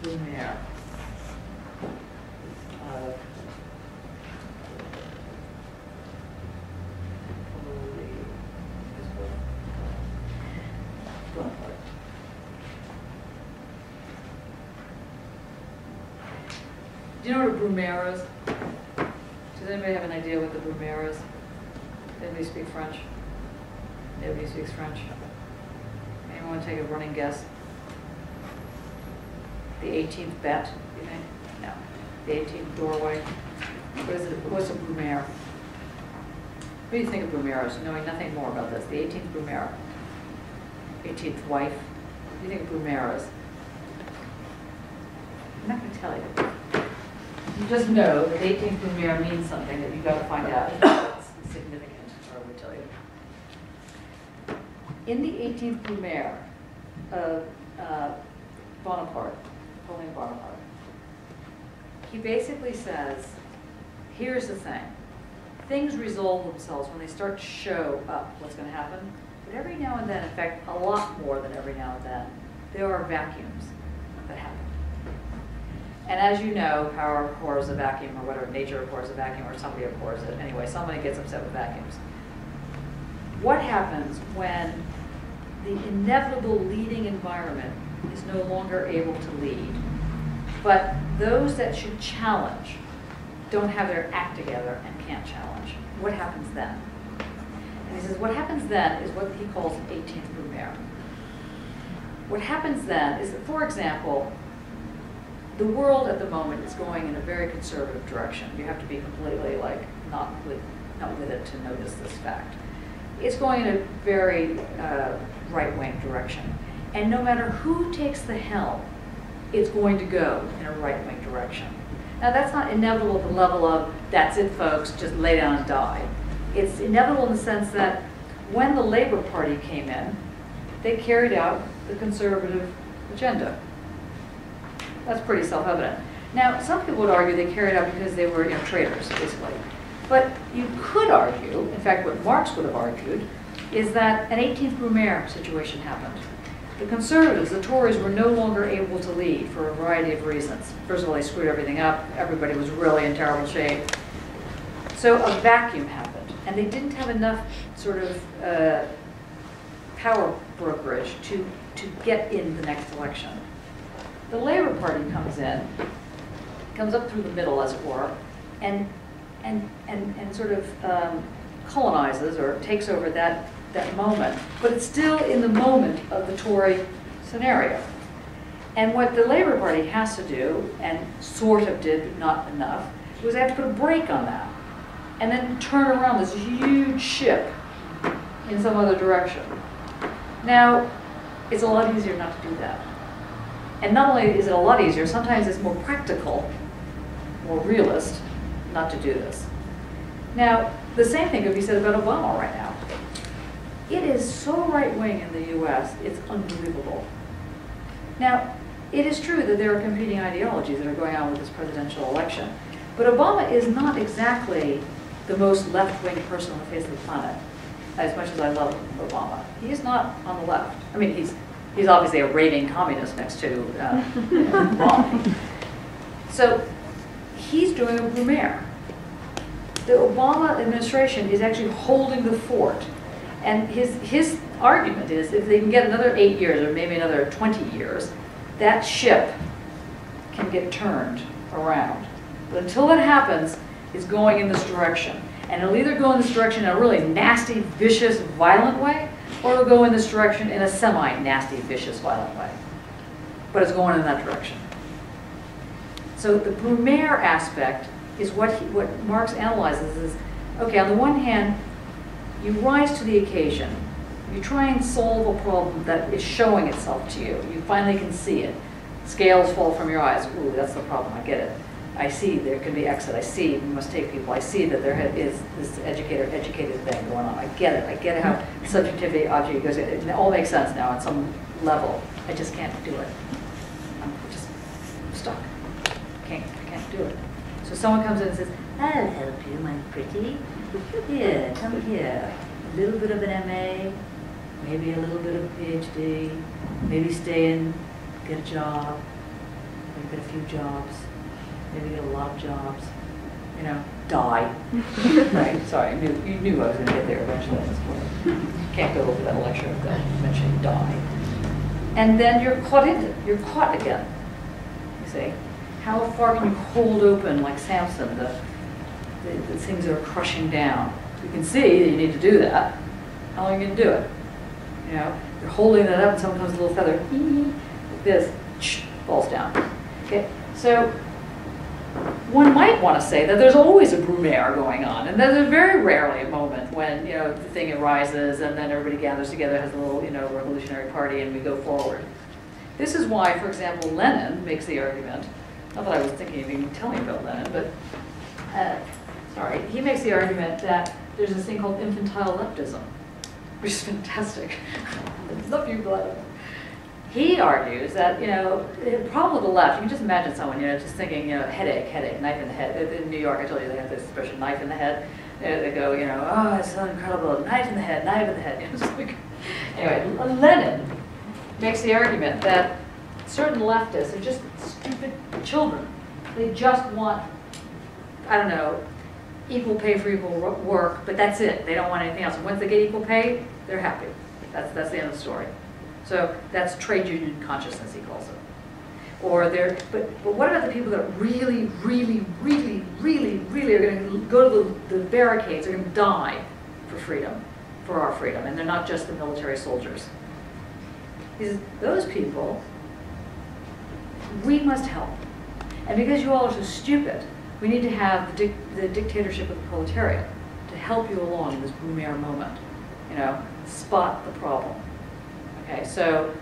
Brumaire. Do you know what a Brumaire is? Does anybody have an idea what the Brumaire is? Anybody speak French? Nobody speaks French. Anyone want to take a running guess? The 18th bet, you think? No. The 18th doorway. What is it? What's a Brumaire? What do you think of Brumaires, knowing nothing more about this? The 18th Brumaire. 18th wife. What do you think of Brumaires? I'm not going to tell you. You just know that 18th Brumaire means something that you've got to find out. It's significant, or I would tell you. In the 18th Brumaire of Bonaparte, Napoleon Bonaparte, he basically says, here's the thing. Things resolve themselves when they start to show up what's going to happen. But every now and then, in fact, a lot more than every now and then, there are vacuums that happen. And as you know, power abhors a vacuum, or whatever, nature abhors a vacuum, or somebody abhors it. Anyway, somebody gets upset with vacuums. What happens when the inevitable leading environment is no longer able to lead, but those that should challenge don't have their act together and can't challenge? What happens then? And he says what happens then is what he calls an 18th Brumaire. What happens then is that, for example, the world at the moment is going in a very conservative direction. You have to be completely not with it to notice this fact. It's going in a very right-wing direction. And no matter who takes the helm, it's going to go in a right-wing direction. Now that's not inevitable at the level of, that's it folks, just lay down and die. It's inevitable in the sense that when the Labour Party came in, they carried out the conservative agenda. That's pretty self-evident. Now, some people would argue they carried out because they were, traitors, basically. But you could argue, in fact, what Marx would have argued, is that an 18th Brumaire situation happened. The conservatives, the Tories, were no longer able to lead for a variety of reasons. First of all, they screwed everything up. Everybody was really in terrible shape. So a vacuum happened, and they didn't have enough sort of power brokerage to get in the next election. the Labour Party comes in, comes up through the middle, as it were, and sort of colonizes or takes over that moment. But it's still in the moment of the Tory scenario. And what the Labour Party has to do, and sort of did, but not enough, was they have to put a brake on that, and then turn around this huge ship in some other direction. Now, it's a lot easier not to do that. And not only is it a lot easier, sometimes it's more practical, more realist, not to do this. Now, the same thing could be said about Obama right now. It is so right-wing in the US, it's unbelievable. Now, it is true that there are competing ideologies that are going on with this presidential election, but Obama is not exactly the most left-wing person on the face of the planet, as much as I love Obama. He is not on the left. I mean, he's obviously a raving communist next to Romney. So he's doing a Brumaire. The Obama administration is actually holding the fort. And his argument is if they can get another 8 years or maybe another 20 years, that ship can get turned around. But until that happens, it's going in this direction. And it'll either go in this direction in a really nasty, vicious, violent way, or it'll go in this direction in a semi-nasty, vicious, violent way. But it's going in that direction. So the Brumaire aspect is what Marx analyzes is, okay, on the one hand, you rise to the occasion. You try and solve a problem that is showing itself to you. You finally can see it. Scales fall from your eyes. Ooh, that's the problem, I get it. I see there can be exit. I see we must take people. I see that there is this educated thing going on. I get it. I get how subjectivity, object goes. It all makes sense now on some level. I just can't do it. I'm just stuck. I can't do it. So someone comes in and says, I'll help you, my pretty. Here, come here. A little bit of an MA, maybe a little bit of a PhD, maybe stay and get a job, maybe get a few jobs, maybe get a lot of jobs, you know, die. Right, sorry, you knew I was going to get there eventually. Can't go over that lecture without mentioning die. And then you're caught in it, you're caught again, you see. How far can you hold open, like Samson, the things that are crushing down? You can see that you need to do that. How long are you going to do it? You know, you're holding that up and someone comes with a little feather, like this, falls down. Okay, so one might want to say that there's always a Brumaire going on, and that there's very rarely a moment when, you know, the thing arises and then everybody gathers together, has a little, you know, revolutionary party, and we go forward. This is why, for example, Lenin makes the argument, not that I was thinking of even telling about Lenin, but sorry, he makes the argument that there's this thing called infantile leftism, which is fantastic. Some people, he argues that, you know, the problem with the left, you can just imagine someone, you know, just thinking, you know, headache, knife in the head. In New York, I told you they have this expression, knife in the head. They go, you know, oh, it's so incredible, knife in the head, knife in the head. You know, just like, anyway, Lenin makes the argument that certain leftists are just stupid children. They just want, I don't know, equal pay for equal work, but that's it. They don't want anything else. And once they get equal pay, they're happy. That's the end of the story. So that's trade union consciousness, he calls it. Or they're, but what about the people that really, really, really, really, really are going to go to the barricades, are going to die for freedom, for our freedom, and they're not just the military soldiers. He says, those people, we must help. And because you all are so stupid, we need to have the dictatorship of the proletariat to help you along in this Brumaire moment. You know, spot the problem. Okay, so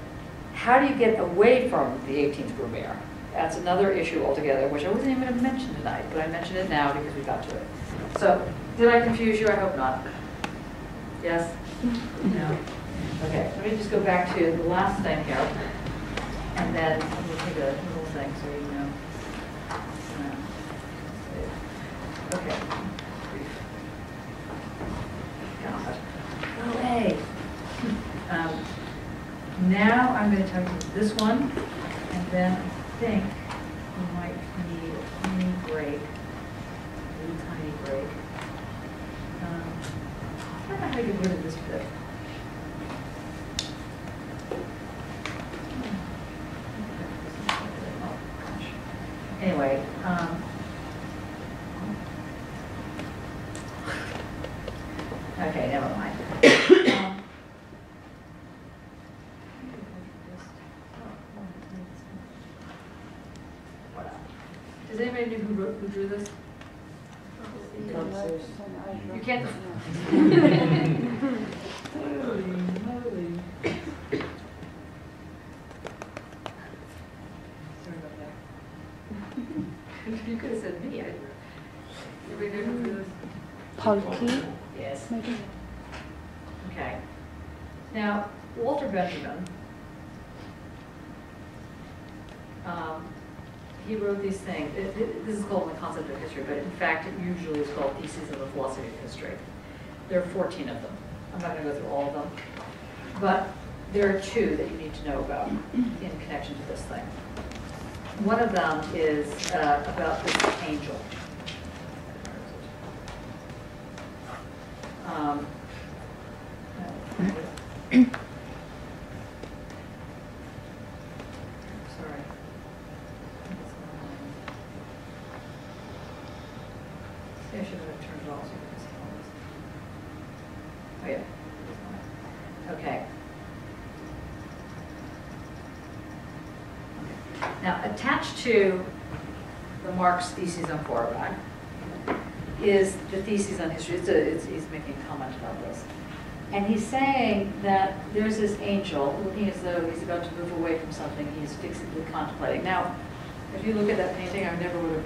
how do you get away from the 18th Brumaire? That's another issue altogether, which I wasn't even going to mention tonight, but I mention it now because we got to it. So, did I confuse you? I hope not. Yes? No? Okay, let me just go back to the last thing here, and then we'll take a little thing so you know. Okay. God. Go away. Now I'm going to tell you this one, and then I think we might need a tiny break. A little tiny break. I don't know how to get rid of this bit. Okay, never mind. Does anybody know who drew this? You can't. Holy moly. Sorry about that. You could have said me. Everybody know who drew this? Polky, Yes. maybe. Okay. Now, Walter Benjamin, he wrote these things. This is called the concept of history, but in fact, it usually is called Theses of the Philosophy of History. There are 14 of them. I'm not going to go through all of them, but there are two that you need to know about in connection to this thing. One of them is about this angel. Sorry. See, I should have turned it off so you can see all this. Oh yeah. Okay. Now, attached to the Marx theses on Feuerbach is the theses on history. He's making a comment about this. And he's saying that there's this angel looking as though he's about to move away from something he's fixedly contemplating. Now, if you look at that painting, I never would have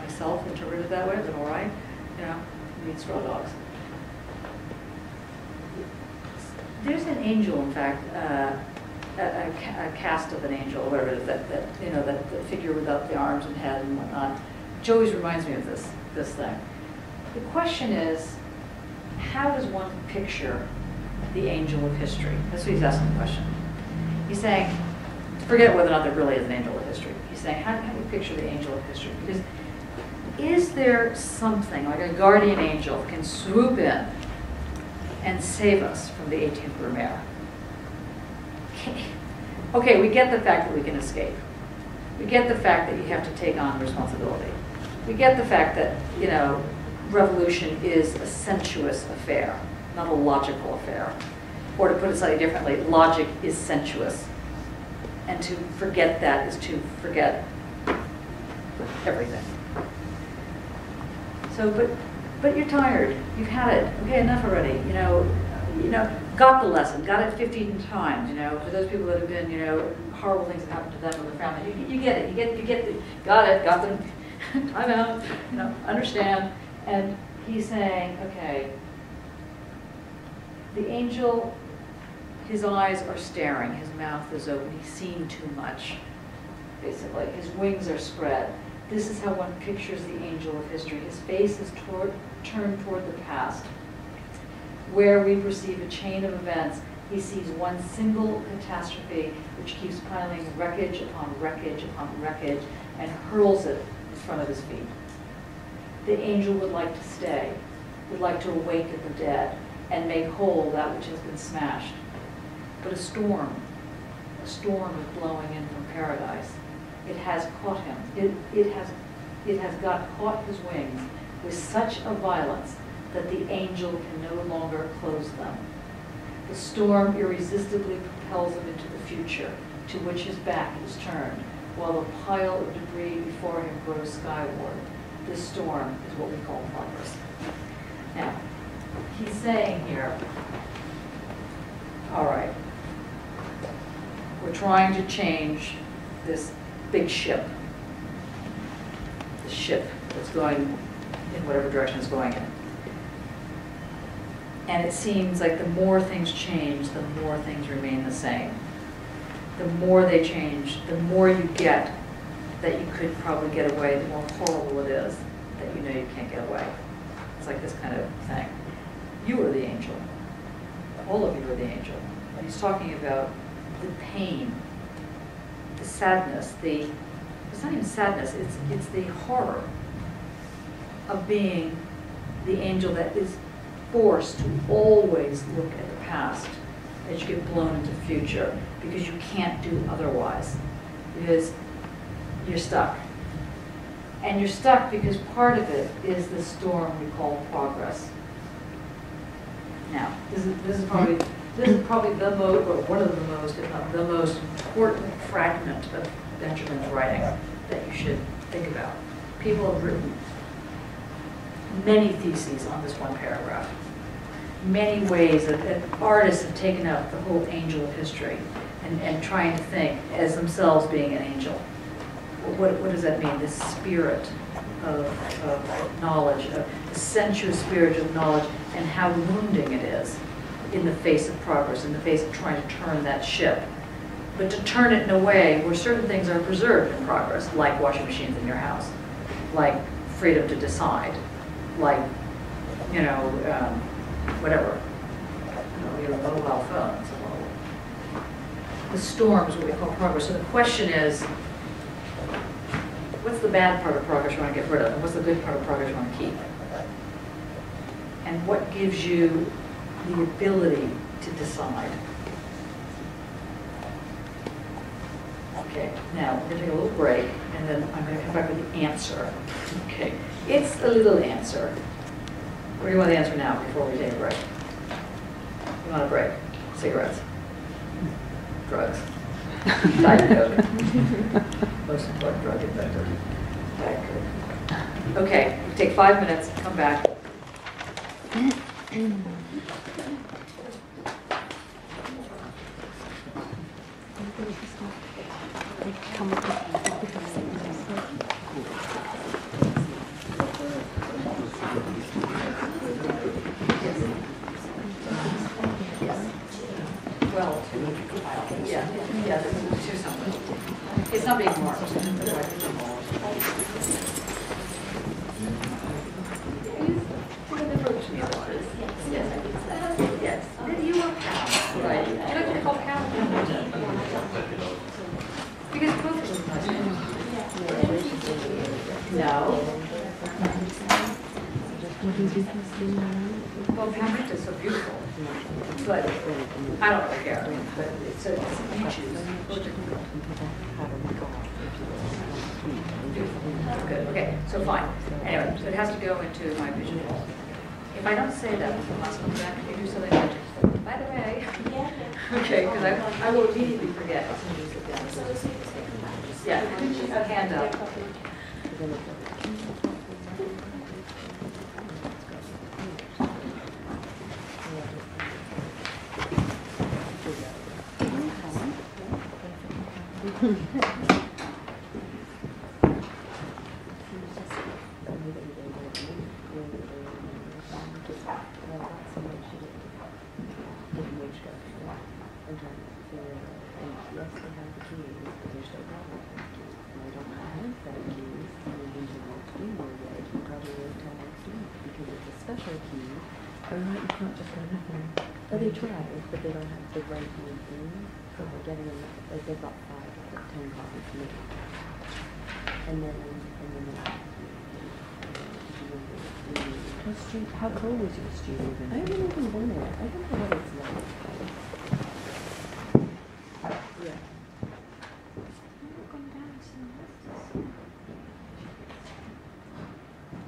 myself interpreted it that way, but all right, you know, read Straw Dogs. There's an angel, in fact, a cast of an angel, whatever it is, that you know, that figure without the arms and head and whatnot, which always reminds me of this thing. The question is, how does one picture the angel of history? That's what he's asking the question. He's saying, forget whether or not there really is an angel of history. He's saying, how do you picture the angel of history? Because is there something like a guardian angel that can swoop in and save us from the 18th Brumaire? Okay, we get the fact that we can escape. We get the fact that you have to take on responsibility. We get the fact that, you know, revolution is a sensuous affair, not a logical affair. Or to put it slightly differently, logic is sensuous. And to forget that is to forget everything. So, but you're tired. You've had it. Okay, enough already. You know, got the lesson. Got it 15 times. You know, for those people that have been, you know, horrible things that happened to them or their family, you get it. You get it. Got it. Got them. Time out. You know, understand. And he's saying, okay, the angel, his eyes are staring, his mouth is open, he's seen too much, basically. His wings are spread. This is how one pictures the angel of history. His face is turned toward the past. Where we perceive a chain of events, he sees one single catastrophe which keeps piling wreckage upon wreckage upon wreckage and hurls it in front of his feet. The angel would like to stay, would like to awaken the dead and make whole that which has been smashed. But a storm is blowing in from paradise. It has caught him. It has got caught his wings with such a violence that the angel can no longer close them. The storm irresistibly propels him into the future, to which his back is turned, while a pile of debris before him grows skyward. This storm is what we call progress. Now, he's saying here, all right, we're trying to change this big ship, the ship that's going in whatever direction it's going in. And it seems like the more things change, the more things remain the same. The more they change, the more you get that you could probably get away, the more horrible it is that you know you can't get away. It's like this kind of thing. You are the angel. All of you are the angel. And he's talking about the pain, the sadness, it's not even sadness, it's the horror of being the angel that is forced to always look at the past as you get blown into the future, because you can't do otherwise, because you're stuck. And you're stuck because part of it is the storm we call progress. Now, this is probably the most, or one of the most, if not the most important fragment of Benjamin's writing that you should think about. People have written many theses on this one paragraph. Many ways that artists have taken up the whole angel of history and trying to think as themselves being an angel. What does that mean? This spirit of knowledge, the sensuous spirit of knowledge, and how wounding it is in the face of progress, in the face of trying to turn that ship. But to turn it in a way where certain things are preserved in progress, like washing machines in your house, like freedom to decide, like, you know, whatever, you know, your mobile phones. The storm is what we call progress. So the question is, what's the bad part of progress you want to get rid of, and what's the good part of progress you want to keep? And what gives you the ability to decide? Okay, now we're going to take a little break, and then I'm going to come back with the answer. Okay, it's a little answer. Where do you want the answer now before we take a break? You want a break? Cigarettes? Drugs? Diet Coke? Most important drug inventor. Diet Coke. Okay, take 5 minutes, come back. Well, yeah, do something. It's not being marked. Yes. Maybe you want cow. Right. You like to call cow? Because both of them no. Well, Patrick is so beautiful. But I don't really care. I mean, but it's you choose. Good. Okay. So fine. Anyway, so it has to go into my vision. If I don't say that, I'll come back and do something magic. By the way. Okay, because I will immediately forget as soon as you sit down. Yeah. A hand up. Oh, they try, but they don't have the right thing. So they're getting them, like they've got 5 or 10 copies to make. And then how cold was your studio then? I haven't even been there. I don't know what it's like. Yeah.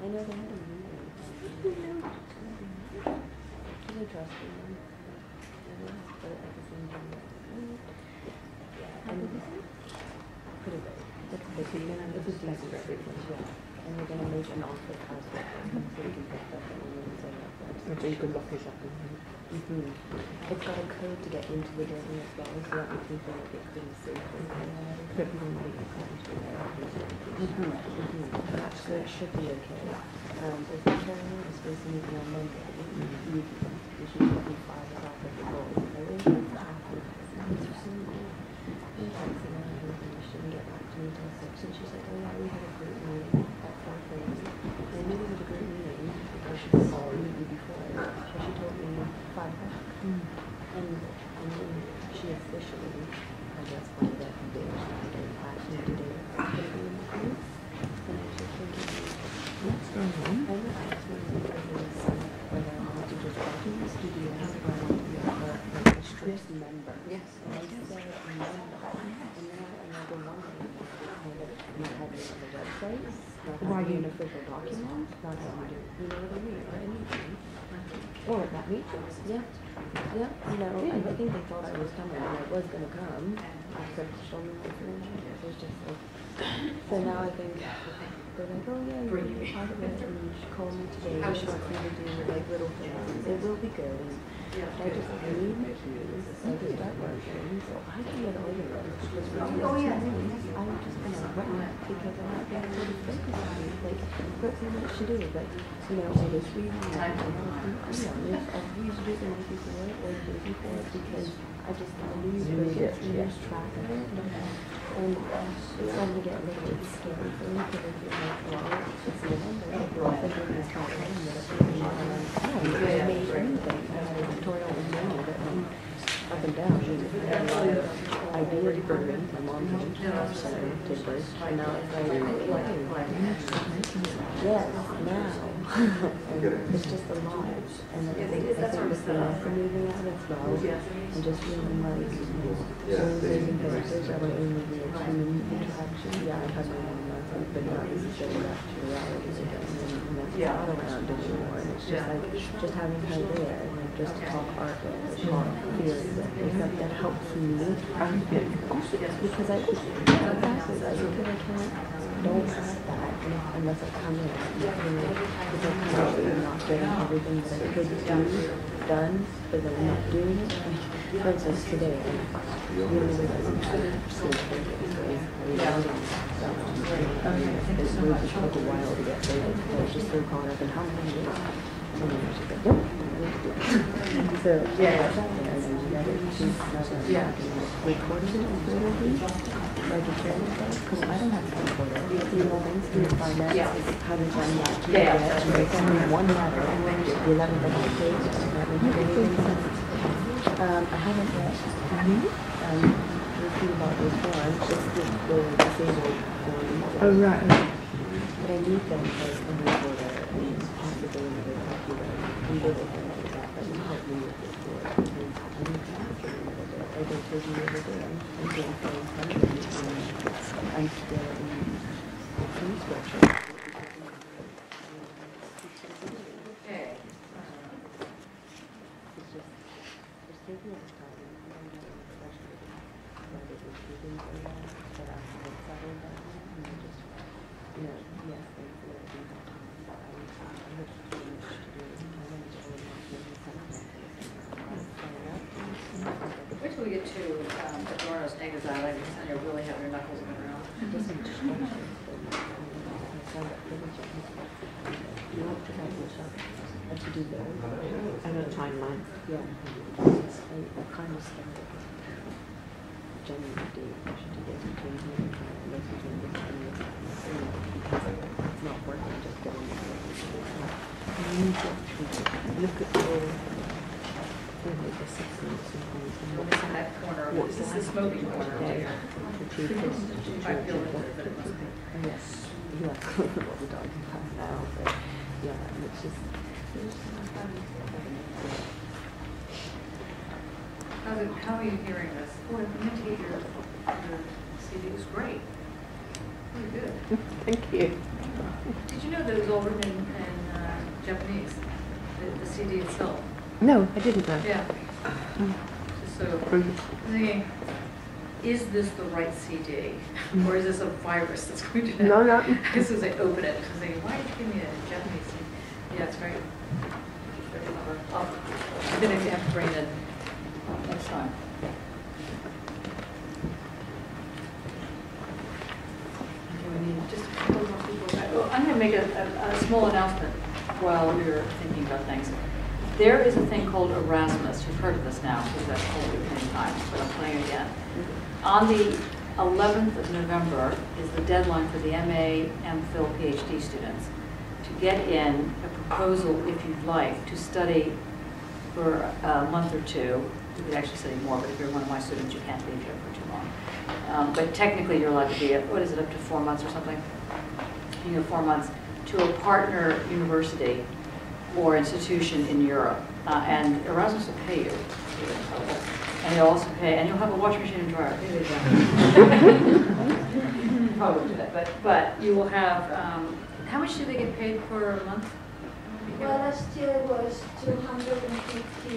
I know they had a meeting. Really trusting them. But at the same time, yeah, and pretty big. This is like and we're going to make an offer as well, so we can put that in and set it up first. So you can lock this up. It's got a code to get into the building as well, so that makes me feel like it's pretty safe. So people might be coming to there. So it should be okay. If the training is supposed to meet on Monday, you should be 5 o'clock at the goal. I really think it's after it's so cool. And I shouldn't get back to me until 6. And she's like, oh yeah, we had a group meeting at 4:30. And I knew we had a group meeting because she was all meeting before. So she told me 5 o'clock. And then she officially, I guess, found out the day was not getting back to me today. It's going to be in the group. And I was just thinking, what's going on? I was asking whether I want to just go to the studio or I want to be a strict member. Yes. And I said member. And then I go wondering, not having it on the website, not having an official document, not having to, you know what I mean, or anything. Well, at that meeting, yeah. Yeah, you know, I think they thought I was coming, and I was going to come. Except show me information. It was just like, so now I think they're like, oh yeah, you're really positive, and you should call me today. She wants me to do like little things. It will be good. And I just need my keys, so I can start working, so I can get organized. Because I'm just going to run because I'm not going to really focus on it. Like, what she do? But, you know, all this reading, I always do the night before or the day before because I just lose track of it. And it's starting to get a little bit scary for me because I feel like, well, it's November. If I do this kind of thing, I haven't really made anything. I had a tutorial in manual that went up and down. I did for my mom so did birth. And now it's like, yes, now. And it's just a lot. And then I think with the lesson moving out as well, and just feeling like, losing characters, I would only be a human interaction. Yeah, I had my own lesson, but not necessarily back to reality again. And that's not around anymore. And it's just like, just having her there, and like just talk art with, talk theory with, that helps me. Because I don't have that unless I come in. Because I'm not getting everything that I could do done, but then I'm not doing it. For instance, today, I'm really it took a while to get there. I was just so caught up in how many days. And then I was just like, nope. So, recorded it and put it over like a training class, because I don't have to record it. You know, things to find out how to run that to get it, and they send me one letter, the 11th of the page, I haven't yet. We'll see about this one, just the disabled form. Oh, right. But I need them for a recorder and possibly another computer. And they will do that, but you help me with this board. Because I need to capture it a little bit. I don't told you the other day, I'm doing things I'm still in the fee structure. Okay. It's just taking its time. I don't know, especially whether it's things or not, but I haven't settled down and I just, you know, yes, things that I do have time, but I have too much to do. I want to go and make something. Wait till we get to Adorno's negative dialectics and you'll really have your knuckles in the ground. It doesn't distract me. You want to have yourself to do that. I know timeline. Yeah. I kind of started genuinely doing I should do this between here and listen to this and this. Because it's not working, just getting it. You need to look at your like the 6 months and things. What is in that corner? This is the smoking corner. Yeah. I feel it, but it must be. Yes. Yeah, what we're talking about now, but yeah, it's just How are you hearing this? Boy, the mitigate your CD is great. Really good. Thank you. Did you know that it was all written in Japanese? The CD itself? No, I didn't know. Yeah. Just so I'm thinking, is this the right CD? Or is this a virus that's going to No, no. Because as I open it, I'm thinking, why did you give me a Japanese CD? Yeah, it's great. I'm going to have to bring it in next time. Okay, we need just a couple more people. Well, I'm going to make a small announcement while we're thinking about things. There is a thing called Erasmus. You've heard of this now, because I've told you many times, but I'm playing again. On the 11th of November is the deadline for the MA, MPhil, PhD students to get in a proposal, if you'd like, to study for a month or two. You could actually study more, but if you're one of my students, you can't leave here for too long. But technically, you're allowed to be, what is it, up to 4 months or something? You know, 4 months to a partner university or institution in Europe. And Erasmus will pay you. And they'll also pay, and you'll have a washing machine and dryer. Probably do that, but you will have, how much do they get paid per month? Well, last year was 200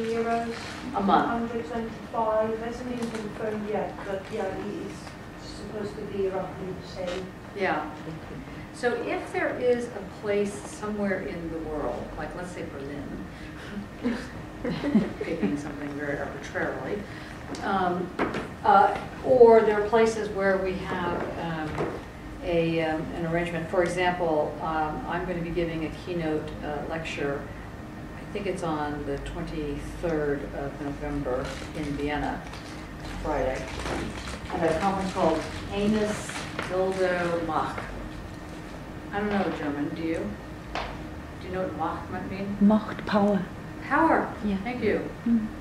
euros A month. 125. Hasn't been confirmed yet, but yeah, it's supposed to be roughly the same. Yeah. So if there is a place somewhere in the world, like let's say Berlin, picking something very arbitrarily, or there are places where we have an arrangement. For example, I'm going to be giving a keynote lecture. I think it's on the 23rd of November in Vienna, Friday, at a conference called Anus Dildo Mach. I don't know German, do you? Do you know what Mach might mean? Macht, power. Power. Yeah. Thank you.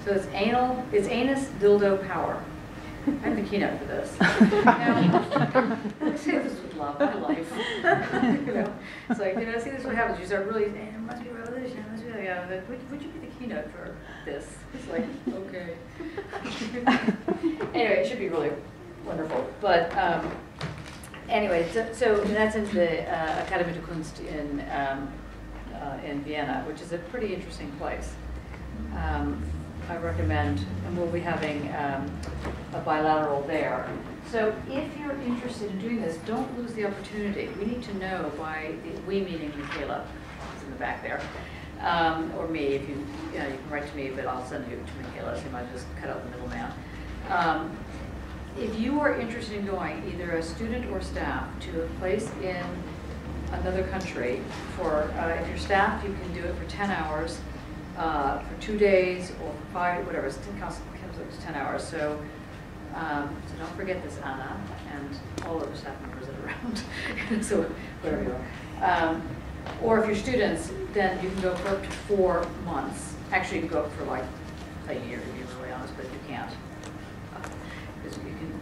So it's anus dildo power. I'm the keynote for this. Now, I say this with love, my life. You know, it's like, see, this is what happens. You start really saying, it must be revolution, it must be like, would you be the keynote for this? It's like, okay. Anyway, it should be really wonderful. But anyway, so that's in the Akademie der Kunst in Vienna, which is a pretty interesting place. I recommend, and we'll be having a bilateral there. So if you're interested in doing this, don't lose the opportunity. We need to know by, we meaning Michaela, who's in the back there, or me, if you can write to me, but I'll send you to Michaela, so you might just cut out the middleman. If you are interested in going, either as student or staff, to a place in another country, for if you're staff, you can do it for 10 hours, for 2 days, or 5, whatever, it comes up to 10 hours. So, so don't forget this, Anna, and all other staff members that are around, so wherever you are. Or if you're students, then you can go for up to 4 months. Actually, you can go up for like a year, to be really honest, but you can't.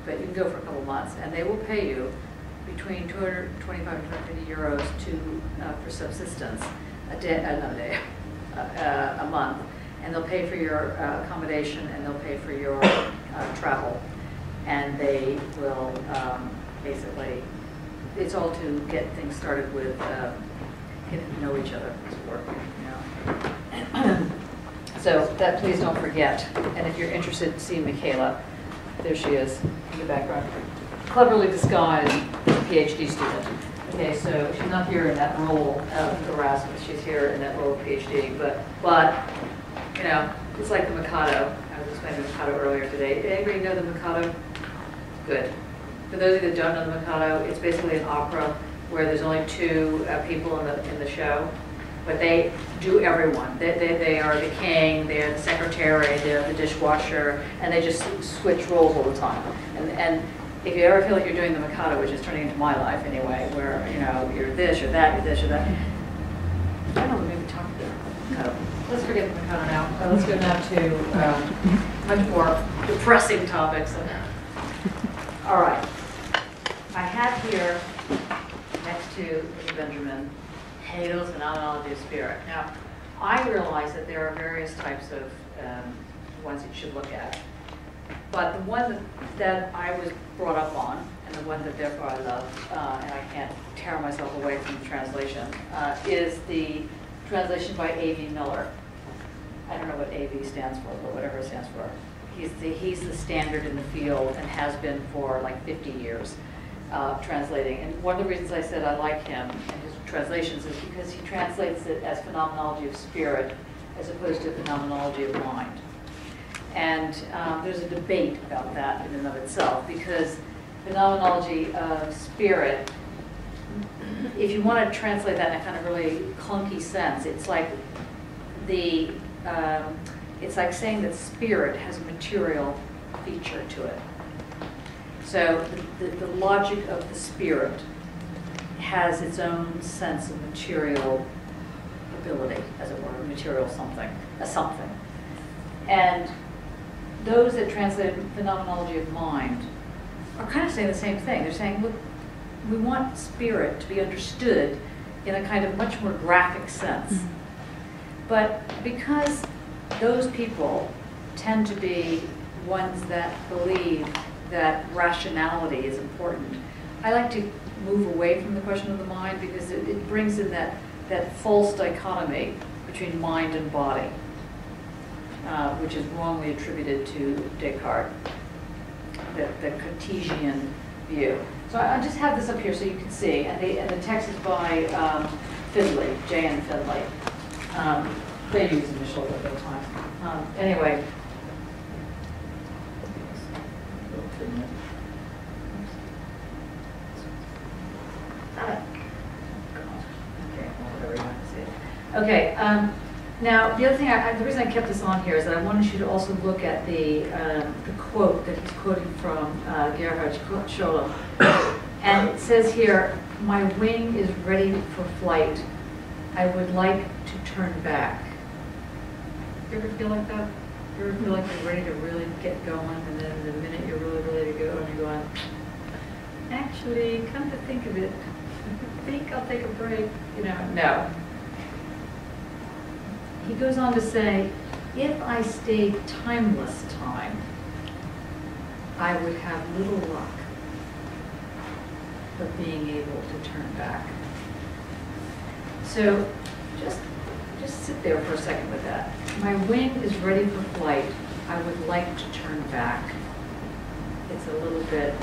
But you can go for a couple months, and they will pay you between 225 and 250 euros for subsistence a month, and they'll pay for your accommodation, and they'll pay for your travel, and they will basically, it's all to get things started with getting to know each other as a work, you know. So that, please don't forget. And if you're interested in seeing Michaela, there she is in the background, cleverly disguised as a PhD student. Okay, so she's not here in that role of Erasmus. She's here in that role of PhD. But you know, it's like the Mikado. I was explaining the Mikado earlier today. Did anybody know the Mikado? Good. For those of you that don't know the Mikado, it's basically an opera where there's only 2 people in the show, but they do everyone. They are the king, they're the secretary, they're the dishwasher, and they just switch roles all the time. And if you ever feel like you're doing the Mikado, which is turning into my life anyway, where you know you're this or that, you're this or that. I don't know, maybe talk to the Mikado. Let's forget the Mikado now. Let's go now to much more depressing topics. All right. I have here next to Benjamin Hegel's Phenomenology of Spirit. Now, I realize that there are various types of ones that you should look at. But the one that I was brought up on, and the one that therefore I love, and I can't tear myself away from the translation, is the translation by A.V. Miller. I don't know what A.V. stands for, but whatever it stands for. He's the standard in the field and has been for like 50 years translating. And one of the reasons I said I like him and his translations is because he translates it as phenomenology of spirit as opposed to phenomenology of mind. And there's a debate about that in and of itself, because phenomenology of spirit, if you want to translate that in a kind of really clunky sense, it's like it's like saying that spirit has a material feature to it. So the logic of the spirit has its own sense of material ability, as it were, material something, a something. And those that translate phenomenology of mind are kind of saying the same thing. They're saying, look, we want spirit to be understood in a kind of much more graphic sense. Mm-hmm. But because those people tend to be ones that believe that rationality is important, I like to move away from the question of the mind, because it brings in that false dichotomy between mind and body. which is wrongly attributed to Descartes, the Cartesian view. So I just have this up here so you can see, and the text is by Findlay, J.N. Findlay. They use initials at those times. Anyway. Okay, now the other thing, the reason I kept this on here is that I wanted you to also look at the quote that he's quoting from Gerhard Scholem. And it says here, "My wing is ready for flight. I would like to turn back." You ever feel like that? You ever feel like you're ready to really get going, and then the minute you're really ready to go, and you're going, actually, come to think of it, I think I'll take a break. You know, no. He goes on to say, if I stayed timeless time, I would have little luck of being able to turn back. So just sit there for a second with that. My wing is ready for flight. I would like to turn back. It's a little bit,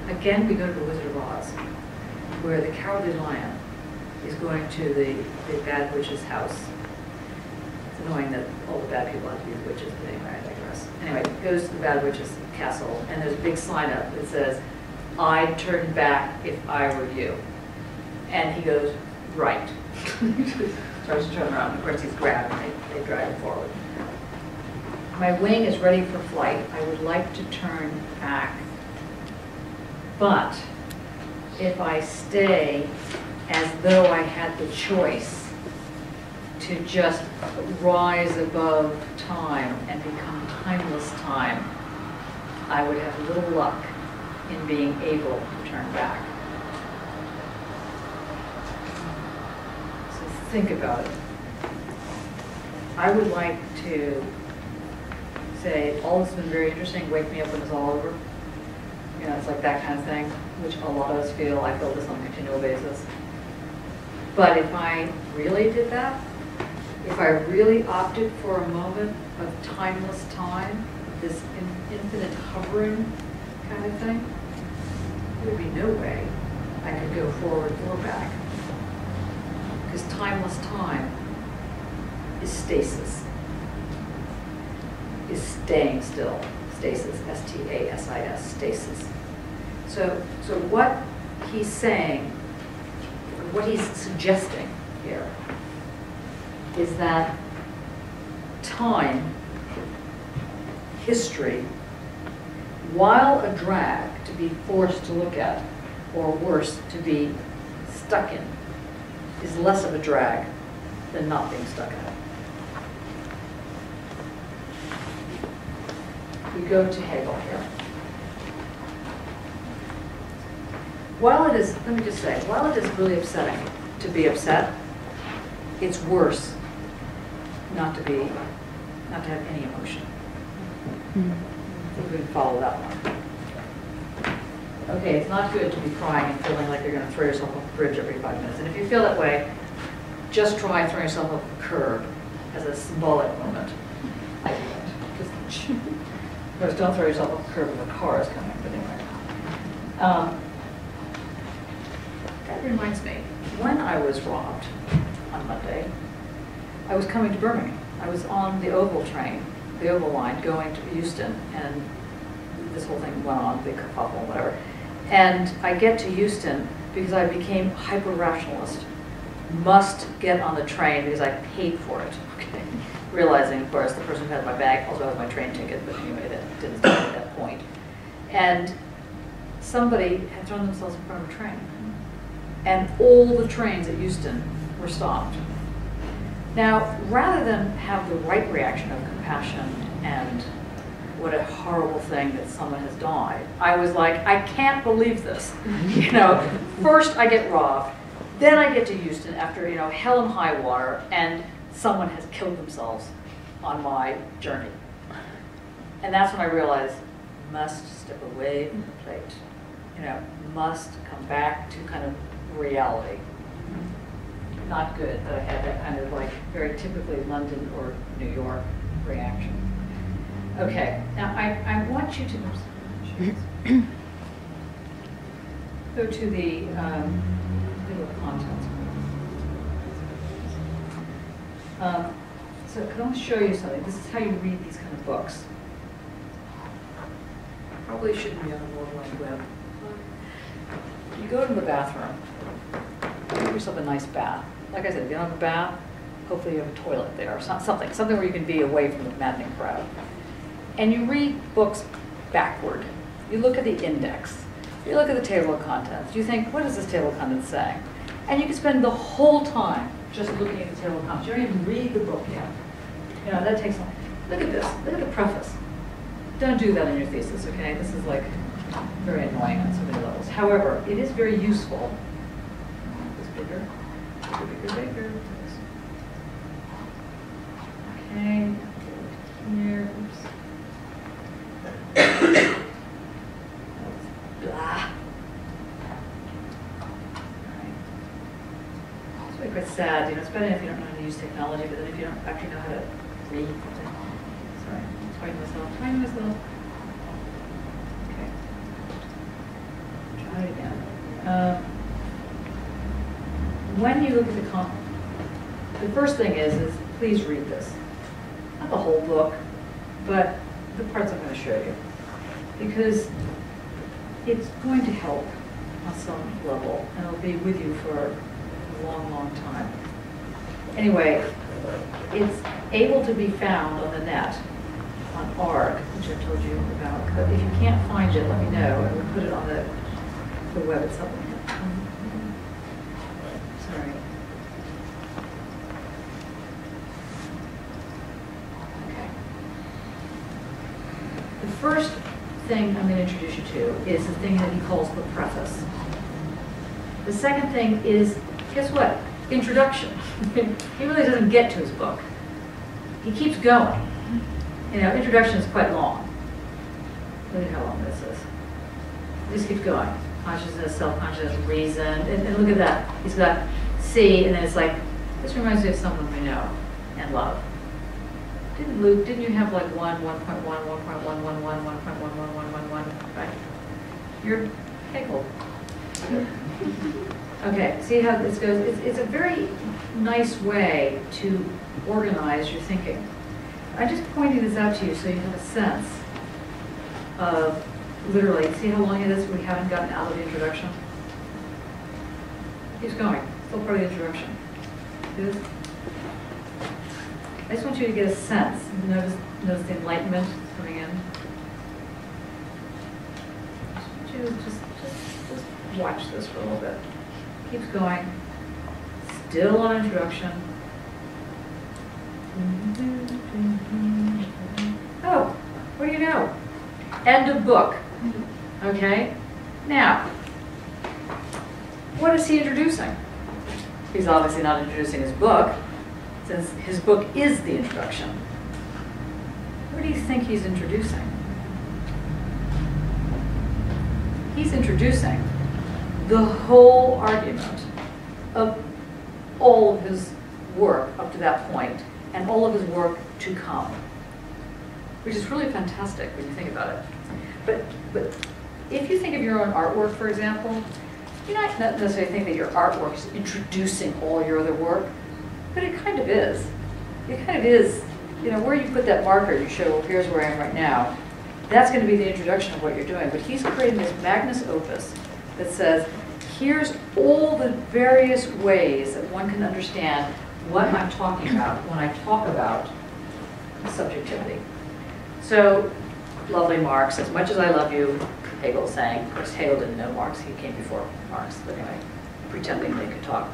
again, we go to the Wizard of Oz, where the Cowardly Lion is going to the bad witch's house. It's annoying that all the bad people have to be the witches, but anyway, I digress. Anyway, goes to the bad witch's castle, and there's a big sign up that says, "I'd turn back if I were you." And he goes, right. Starts to turn around. Of course, he's grabbed, and they drag him forward. My wing is ready for flight. I would like to turn back. But if I stay as though I had the choice to just rise above time and become timeless time, I would have little luck in being able to turn back. So think about it. I would like to say, all this has been very interesting, wake me up when it's all over. You know, it's like that kind of thing, which a lot of us feel. I feel this on a continual basis. But if I really did that, if I really opted for a moment of timeless time, this infinite hovering kind of thing, there would be no way I could go forward or back. Because timeless time is stasis, is staying still. Stasis, S-T-A-S-I-S, stasis. So what he's saying, what he's suggesting here, is that time, history, while a drag to be forced to look at, or worse, to be stuck in, is less of a drag than not being stuck in it. We go to Hegel here. While it is, let me just say, while it is really upsetting to be upset, it's worse not to have any emotion. I think we can follow that one. Okay, it's not good to be crying and feeling like you're going to throw yourself off a bridge every 5 minutes. And if you feel that way, just try throwing yourself off a curb as a symbolic moment. I do that. Just of course, don't throw yourself off a curb when a car is coming, but anyway. That reminds me, when I was robbed on Monday, I was coming to Birmingham. I was on the Oval train, the Oval line, going to Euston, and this whole thing went on, big kerfuffle, whatever. And I get to Euston because I became hyper-rationalist. Must get on the train because I paid for it. Okay. Realizing, of course, the person who had my bag also had my train ticket, but anyway, that didn't stop at that point. And somebody had thrown themselves in front of a train. And all the trains at Euston were stopped. Now, rather than have the right reaction of compassion and what a horrible thing that someone has died, I was like, I can't believe this. You know, first I get robbed, then I get to Euston after, hell and high water, and someone has killed themselves on my journey. And that's when I realized, must step away from the plate. Must come back to kind of reality. not good that I had that kind of like very typically London or New York reaction. Okay, now I want you to go to the table of contents. So I want to show you something. This is how you read these kind of books. Probably shouldn't be on the World Wide Web. You go to the bathroom, give yourself a nice bath. Like I said, if you don't have a bath, hopefully you have a toilet there or something where you can be away from the maddening crowd. And you read books backward. You look at the index. You look at the table of contents. You think, what is this table of contents saying? And you can spend the whole time just looking at the table of contents. You don't even read the book yet. You know, that takes long. Look at this. Look at the preface. Don't do that in your thesis, okay? This is like very annoying on so many levels. However, it is very useful. It's bigger. Bigger. Okay. Here. Oops. Blah. It's really quite sad. You know, it's better if you don't know how to use technology, but then if you don't actually know how to read. Sorry, I'm talking to myself. Okay. Try it again. When you look at the first thing is please read this. Not the whole book, but the parts I'm going to show you. Because it's going to help on some level, and it'll be with you for a long, long time. Anyway, it's able to be found on the net, on ARG, which I told you about. But if you can't find it, let me know, and we'll put it on the web itself. Sorry. Okay. The first thing I'm going to introduce you to is the thing that he calls the preface. The second thing is, guess what? Introduction. He really doesn't get to his book. He keeps going. You know, introduction is quite long. Look at how long this is. It just keeps going. Consciousness, self-consciousness, reason, and look at that. He's got C, and then it's like, this reminds me of someone we know and love. Didn't you have like 1.1, 1.1, 1.11, 1.11, right? You're Hegel. Okay, see how this goes? It's a very nice way to organize your thinking. I'm just pointing this out to you so you have a sense of literally, see how long it is we haven't gotten out of the introduction? Keeps going, still part of the introduction. See this? I just want you to get a sense. Notice the enlightenment coming in. I just want you to just watch this for a little bit. Keeps going. Still on introduction. Oh, what do you know? End of book. Okay? Now, what is he introducing? He's obviously not introducing his book, since his book is the introduction. What do you think he's introducing? He's introducing the whole argument of all of his work up to that point, and all of his work to come, which is really fantastic when you think about it. But if you think of your own artwork, for example, you might not necessarily think that your artwork is introducing all your other work, but it kind of is. It kind of is, you know, where you put that marker, you show, well, here's where I am right now. That's going to be the introduction of what you're doing. But he's creating this magnus opus that says, here's all the various ways that one can understand what I'm talking about when I talk about subjectivity. So, lovely Marx, as much as I love you, Hegel saying, of course Hegel didn't know Marx, he came before Marx, but anyway, pretending they could talk.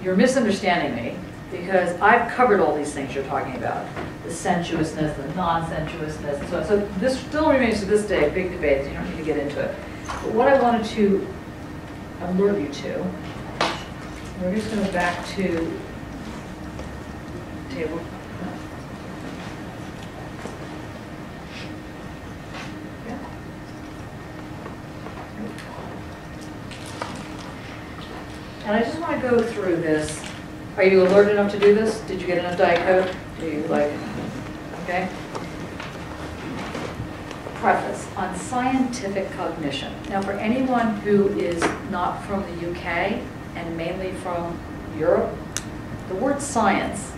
You're misunderstanding me, because I've covered all these things you're talking about. The sensuousness, the non-sensuousness, and so on. So this still remains to this day a big debate, so you don't need to get into it. But what I wanted to alert you to, we're just going to go back to table. Yeah. And I just want to go through this, are you alert enough to do this? Did you get enough Diet Coke? Do you like it? Okay. Preface on scientific cognition. Now, for anyone who is not from the UK and mainly from Europe, the word science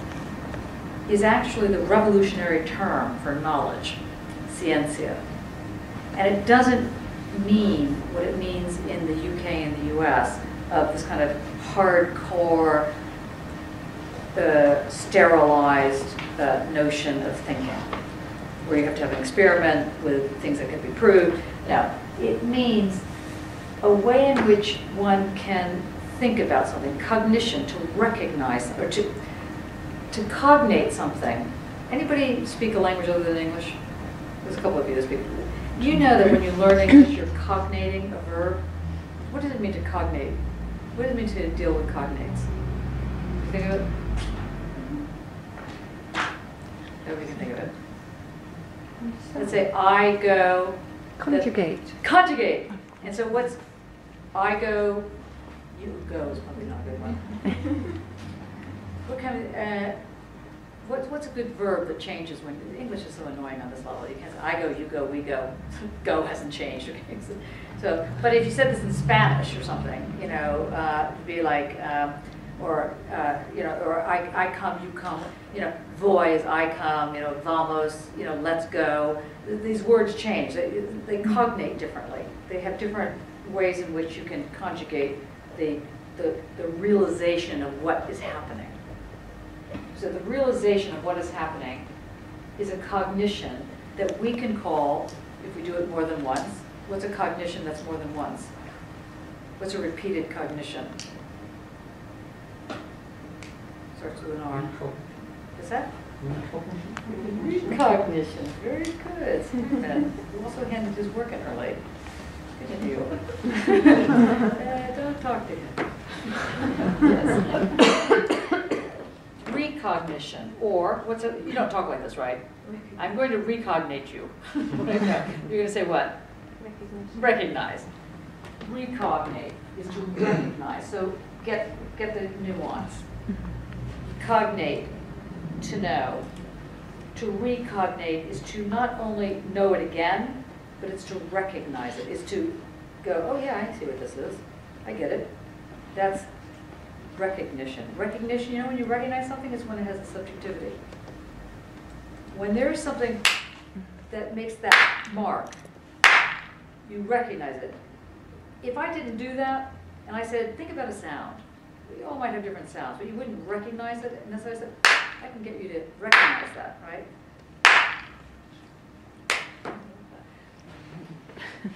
is actually the revolutionary term for knowledge, scientia. And it doesn't mean what it means in the UK and the US of this kind of hardcore, sterilized notion of thinking, where you have to have an experiment with things that can be proved. No, it means a way in which one can think about something, cognition, to recognize, or to cognate something. Anybody speak a language other than English? There's a couple of you that speak. You know that when you learn English, you're cognating a verb. What does it mean to cognate? What does it mean to deal with cognates? You think of it? Nobody can think of it. Let's say I go. Conjugate. Conjugate. And so what's I go, you go is probably not a good one. What kind of, what's a good verb that changes when, English is so annoying on this level. You can't say I go, you go, we go. Go hasn't changed. Okay? So, but if you said this in Spanish or something, you know, it'd be like, you know, or I come, you come, you know, voy is I come, you know, vamos, you know, let's go. These words change. They cognate differently. They have different ways in which you can conjugate the realization of what is happening. So the realization of what is happening is a cognition that we can call, if we do it more than once, what's a cognition that's more than once? What's a repeated cognition? Starts with an R. Is that? Recognition. Very good. You also handed his work in early. Good at you. Don't talk to him. Yes. Recognition, or what's a, you don't talk like this, right? I'm going to recognate you. You're going to say what? Recognize. Recognate is to recognize. So get the nuance. Cognate, to know. To recognate is to not only know it again, but it's to recognize it. Is to go, oh yeah, I see what this is. I get it. That's recognition. Recognition, you know, when you recognize something, is when it has a subjectivity. When there's something that makes that mark, you recognize it. If I didn't do that, and I said, think about a sound. We all might have different sounds, but you wouldn't recognize it. And that's why I said, I can get you to recognize that, right?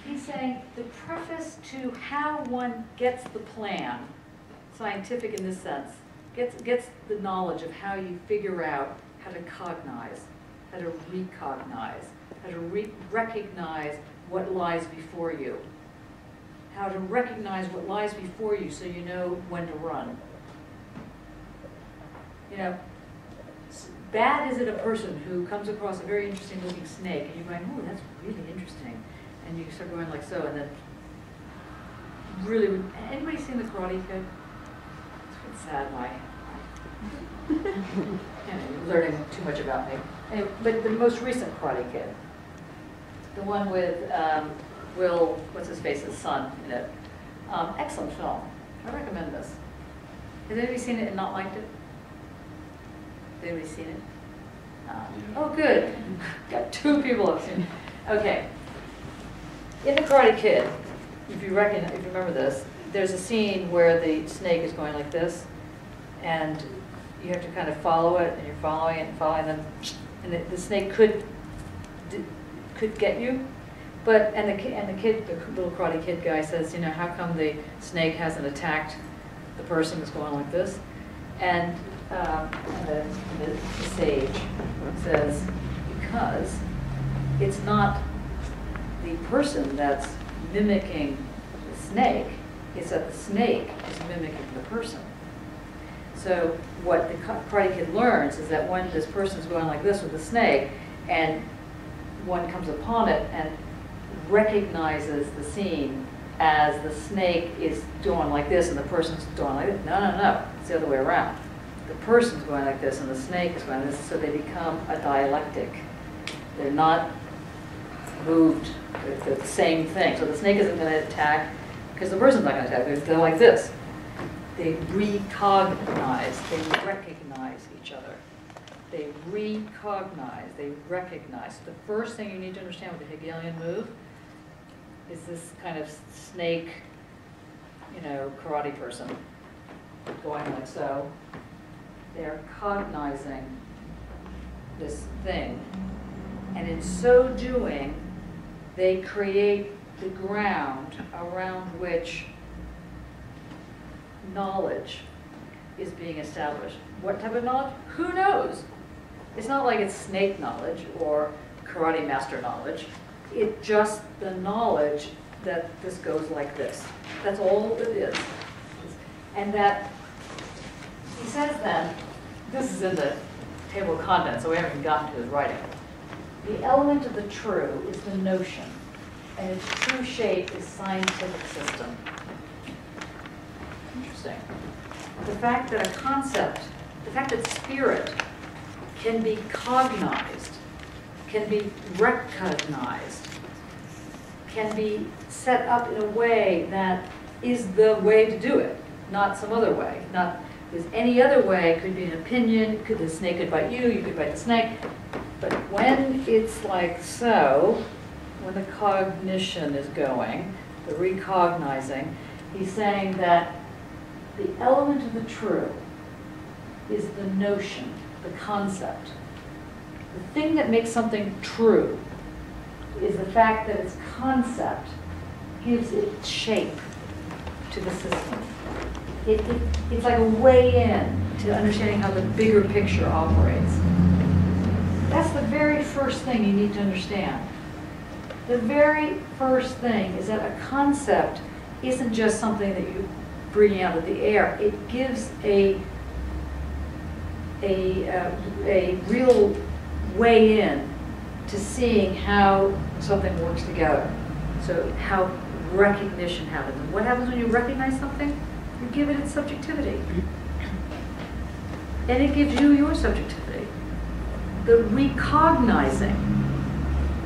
He's saying the preface to how one gets the plan, scientific in this sense, gets the knowledge of how you figure out how to cognize, how to recognize, how to recognize what lies before you, how to recognize what lies before you so you know when to run. You know, bad is it a person who comes across a very interesting looking snake and you're going, oh, that's really interesting. And you start going like so, and then really, anybody seen The Karate Kid? It's sad why. You're learning too much about me. Anyway, but the most recent Karate Kid, the one with Will, what's his face, his son in it. Excellent film. I recommend this. Has anybody seen it and not liked it? Has anybody seen it? Oh, good. Got 2 people who have seen it. Okay. In The Karate Kid, if you remember this, there's a scene where the snake is going like this, and you have to kind of follow it, and you're following it and following them, and the snake could get you, but the little Karate Kid guy says, you know, how come the snake hasn't attacked the person that's going like this? And the sage says, because it's not the person that's mimicking the snake, it's that the snake is mimicking the person. So what the Karate Kid learns is that when this person's going like this with the snake, and one comes upon it and recognizes the scene as the snake is doing like this and the person's doing like this. No, no, no. It's the other way around. The person's going like this and the snake is going like this, so they become a dialectic. They're not moved. They're the same thing. So the snake isn't going to attack because the person's not going to attack. They're like this. They recognize. They recognize each other. They recognize. They recognize. The first thing you need to understand with the Hegelian move is this kind of snake, karate person going like so. They're cognizing this thing. And in so doing, they create the ground around which knowledge is being established. What type of knowledge? Who knows? It's not like it's snake knowledge or karate master knowledge. It's just the knowledge that this goes like this. That's all it is. And that, he says then, this is in the table of contents, so we haven't even gotten to his writing. The element of the true is the notion, and its true shape is scientific system. Interesting. The fact that a concept, the fact that spirit can be cognized, can be recognized, can be set up in a way that is the way to do it, not some other way. Not because any other way could be an opinion, the snake could bite you, you could bite the snake. But when it's like so, when the cognition is going, the recognizing, he's saying that the element of the true is the notion, the concept. The thing that makes something true is the fact that its concept gives it shape to the system. It's like a way in to understanding how the bigger picture operates. That's the very first thing you need to understand. The very first thing is that a concept isn't just something that you bring out of the air. It gives a real way in to seeing how something works together. So how recognition happens. And what happens when you recognize something? You give it its subjectivity. And it gives you your subjectivity. The recognizing.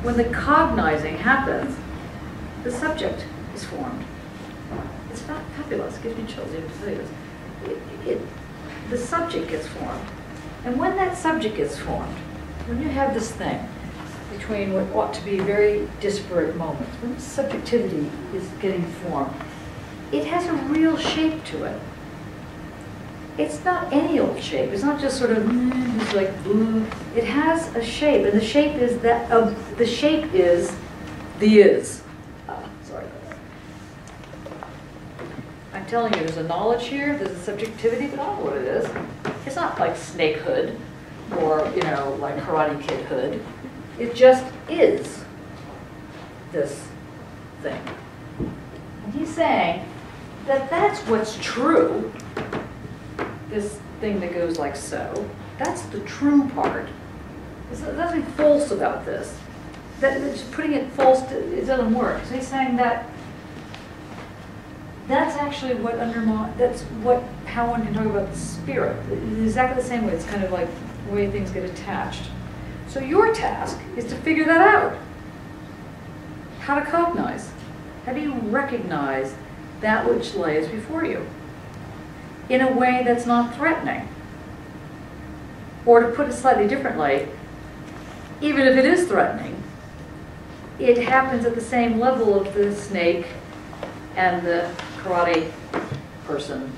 When the cognizing happens, the subject is formed. It's fabulous. It gives me chills even to tell you this. The subject gets formed. And when that subject gets formed, when you have this thing between what ought to be very disparate moments, when the subjectivity is getting formed, it has a real shape to it. It's not any old shape. It's not just sort of just like it has a shape, and the shape is that the shape is the is. Sorry about that. I'm telling you, there's a knowledge here. There's a subjectivity, but I don't know what it is. It's not like snakehood or like Karate Kid hood. It just is this thing. And he's saying that that's what's true. This thing that goes like so, that's the true part. There's nothing false about this. Just putting it false, it doesn't work. So he's saying that that's actually what how one can talk about the spirit. In exactly the same way. It's kind of like the way things get attached. So your task is to figure that out. How to cognize. How do you recognize that which lays before you in a way that's not threatening? Or to put it slightly differently, even if it is threatening, it happens at the same level of the snake and the karate person.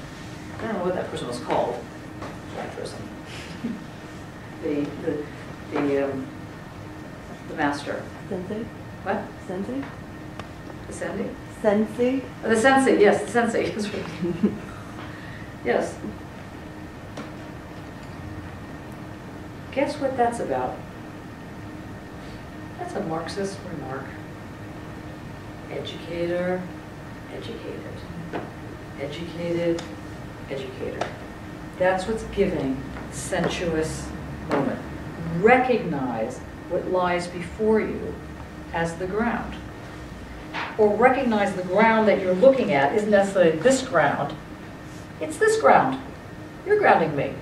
I don't know what that person was called. That person. The master. Sensei? What? Sensei? The sensei? Sensei? Oh, the sensei, yes, the sensei. That's right. Yes. Guess what that's about? That's a Marxist remark. Educator, educated. Educated, educator. That's what's giving sensuous moment. Recognize what lies before you as the ground. or recognize the ground that you're looking at isn't necessarily this ground. It's this ground. You're grounding me.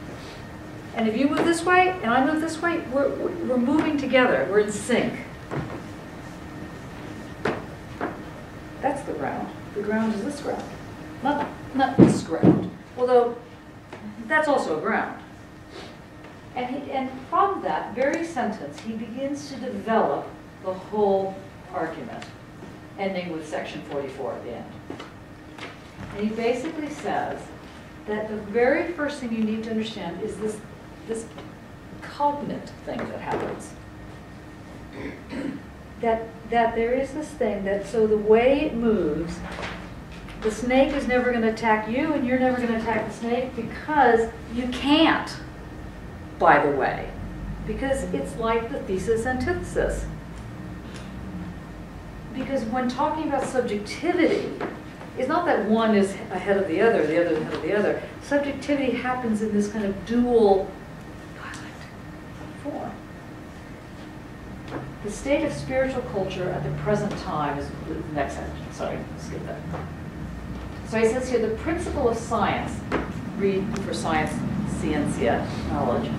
And if you move this way and I move this way, we're moving together. We're in sync. That's the ground. The ground is this ground, not this ground. Although that's also a ground. And from that very sentence, he begins to develop the whole argument, ending with section 44 at the end. And he basically says that the very first thing you need to understand is this cognate thing that happens. That there is this thing that, so the way it moves, the snake is never going to attack you and you're never going to attack the snake because you can't, by the way. Because it's like the thesis-antithesis. Because when talking about subjectivity, it's not that one is ahead of the other is ahead of the other. Subjectivity happens in this kind of dual dialectic form. The state of spiritual culture at the present time is the next sentence. Sorry, skip that. So he says here, the principle of science, read for science, scientia, knowledge,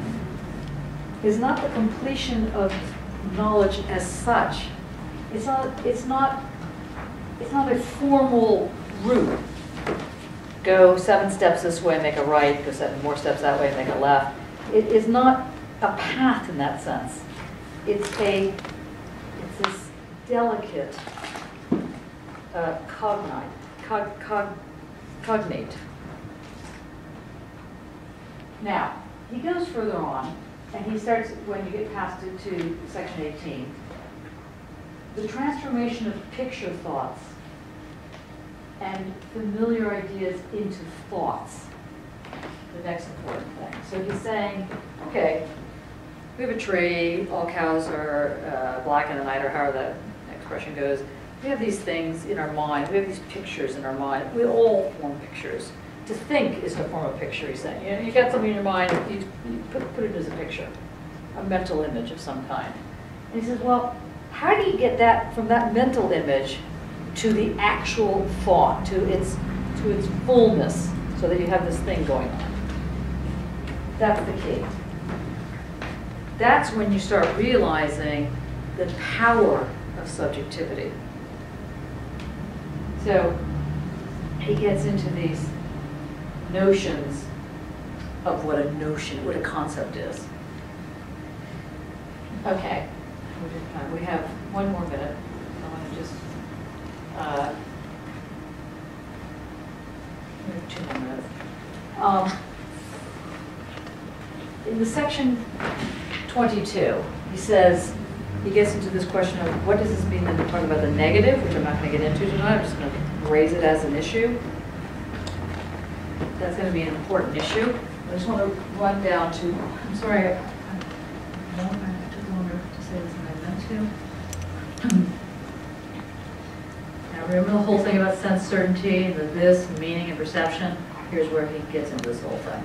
is not the completion of knowledge as such. It's not a formal route. Go 7 steps this way, make a right, go 7 more steps that way, make a left. It is not a path in that sense. It's this delicate cognate. Now, he goes further on, and he starts, when you get past it to section 18, the transformation of picture thoughts and familiar ideas into thoughts, the next important thing. So he's saying, okay, we have a tree, all cows are black in the night, or however that expression goes. We have these things in our mind. We have these pictures in our mind. We all form pictures. To think is to form a picture, he's saying. You know, you got something in your mind, you put it as a picture, a mental image of some kind. And he says, well, how do you get that from that mental image to the actual thought, to its fullness, so that you have this thing going on? That's the key. That's when you start realizing the power of subjectivity. So he gets into these notions of what a concept is. Okay, we have 1 more minute. I want to just, we have 2 more minutes. In the section 22, he says, he gets into this question of what does this mean, and talk about the negative, which I'm not going to get into tonight. I'm just going to raise it as an issue. That's going to be an important issue. I just want to run down to, I'm sorry, I took longer to say this than I meant to. Now remember the whole thing about sense certainty, and the this, meaning and perception? Here's where he gets into this whole thing.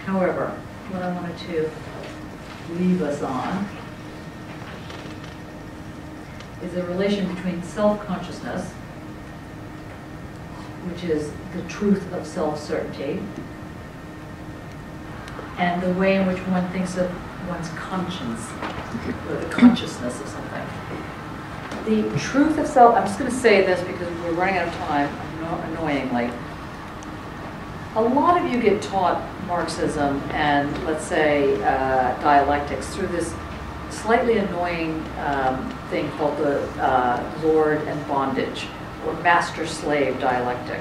However, what I wanted to leave us on is the relation between self-consciousness, which is the truth of self-certainty, and the way in which one thinks of one's conscience, or the consciousness of something. The truth of self, I'm just going to say this because we're running out of time, annoyingly. A lot of you get taught Marxism and, let's say, dialectics through this slightly annoying thing called the Lord and Bondage, or master-slave dialectic.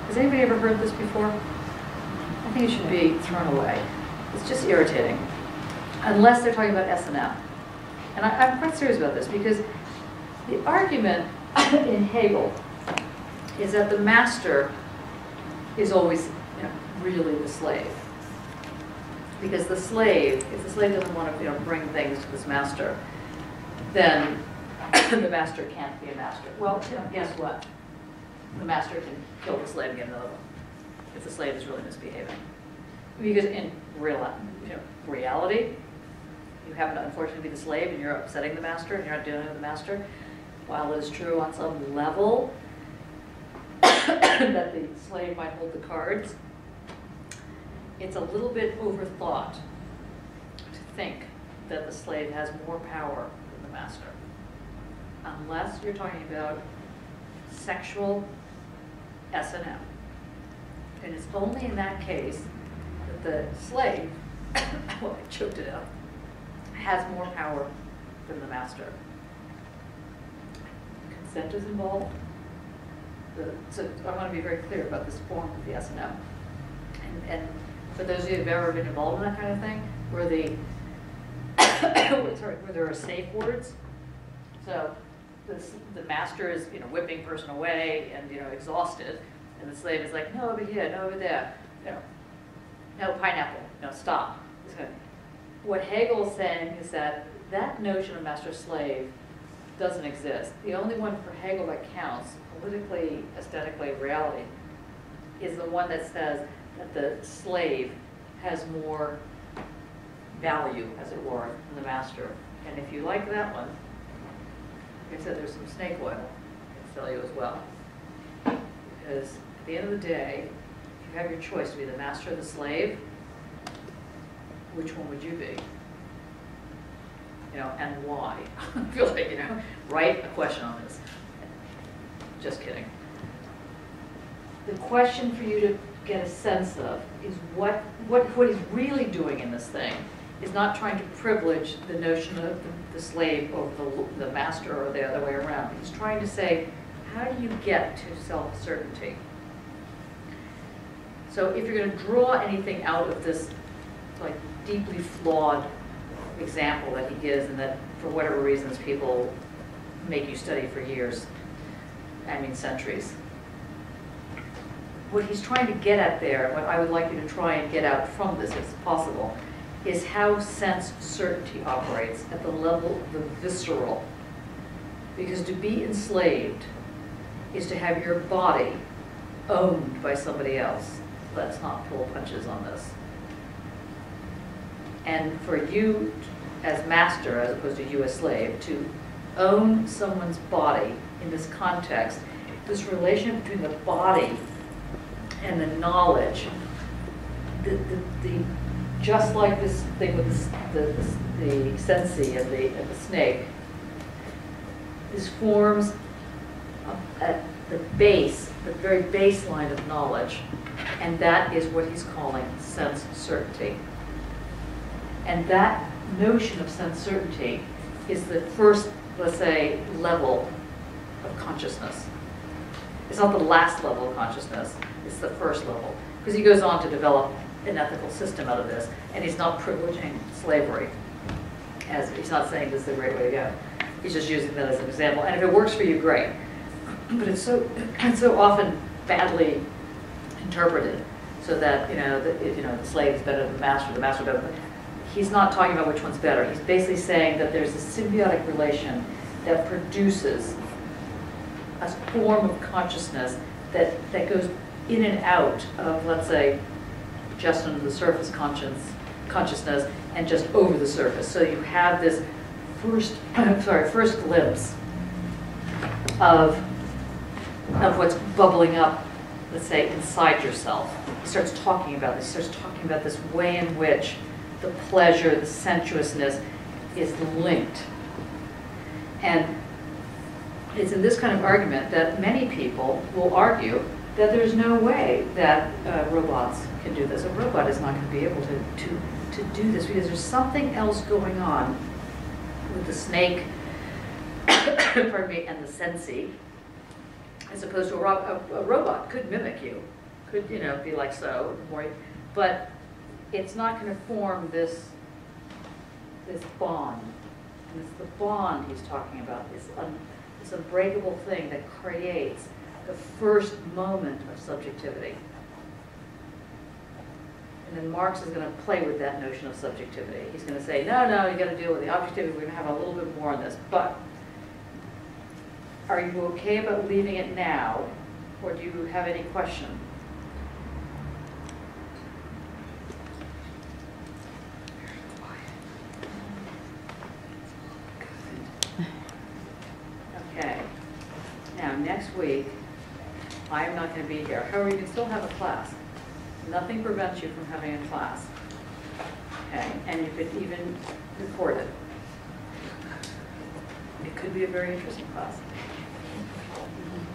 Has anybody ever heard this before? I think it should be thrown away. It's just irritating, unless they're talking about S&M. And I'm quite serious about this, because the argument in Hegel is that the master is always, really the slave. Because the slave, if the slave doesn't want to, bring things to this master, then the master can't be a master. Well, guess what? The master can kill the slave and get another one if the slave is really misbehaving. Because in reality, you happen to unfortunately be the slave and you're upsetting the master and you're not dealing with the master. while it is true on some level that the slave might hold the cards, it's a little bit overthought to think that the slave has more power than the master, unless you're talking about sexual S&M. And it's only in that case that the slave, well, I choked it out, has more power than the master. Consent is involved. So I want to be very clear about this form of the S&M. And for those of you who've ever been involved in that kind of thing, where where there are safe words. So the master is, whipping person away and, exhausted, and the slave is like, no, over here, no, over there, no pineapple, no, stop. What Hegel's saying is that that notion of master-slave doesn't exist. The only one for Hegel that counts, politically, aesthetically, reality, is the one that says that the slave has more value, as it were, than the master. And if you like that one, like I said, there's some snake oil I can sell you as well. Because at the end of the day, if you have your choice to be the master or the slave, which one would you be? And why? I feel like, write a question on this. Just kidding. The question for you to get a sense of is what he's really doing in this thing is not trying to privilege the notion of the slave over the master or the other way around. He's trying to say, how do you get to self-certainty? So if you're going to draw anything out of this like deeply flawed example that he gives, and that for whatever reasons people make you study for years, I mean centuries, what he's trying to get at there, what I would like you to try and get out from this if possible, is how sense certainty operates at the level of the visceral. Because to be enslaved is to have your body owned by somebody else. Let's not pull punches on this. And for you as master, as opposed to you as slave, to own someone's body in this context, this relation between the body and the knowledge, just like this thing with the sensi and the snake, this forms at the base, the very baseline of knowledge, and that is what he's calling sense certainty. And that notion of sense certainty is the first, let's say, level of consciousness. It's not the last level of consciousness, it's the first level. Because he goes on to develop an ethical system out of this, and he's not privileging slavery. As he's not saying this is the great way to go. He's just using that as an example. And if it works for you, great. But it's so often badly interpreted, so that the slave is better than the master better than. He's not talking about which one's better. He's basically saying that there's a symbiotic relation that produces a form of consciousness that goes in and out of, let's say, just under the surface consciousness and just over the surface. So you have this first glimpse of what's bubbling up, let's say, inside yourself. He starts talking about this. He starts talking about this way in which the pleasure, the sensuousness is linked. And it's in this kind of argument that many people will argue that there's no way that robots can do this. A robot is not going to be able to do this because there's something else going on with the snake, pardon me, and the sensi, as opposed to a robot could mimic you, could be like so, but it's not going to form this bond. And it's the bond he's talking about, this unbreakable thing that creates the first moment of subjectivity. And then Marx is going to play with that notion of subjectivity. He's going to say, no, you got to deal with the objectivity. We're going to have a little bit more on this. But are you okay about leaving it now, or do you have any question? Okay. next week, I am not going to be here. However, you can still have a class. Nothing prevents you from having a class. Okay, and you could even record it. It could be a very interesting class.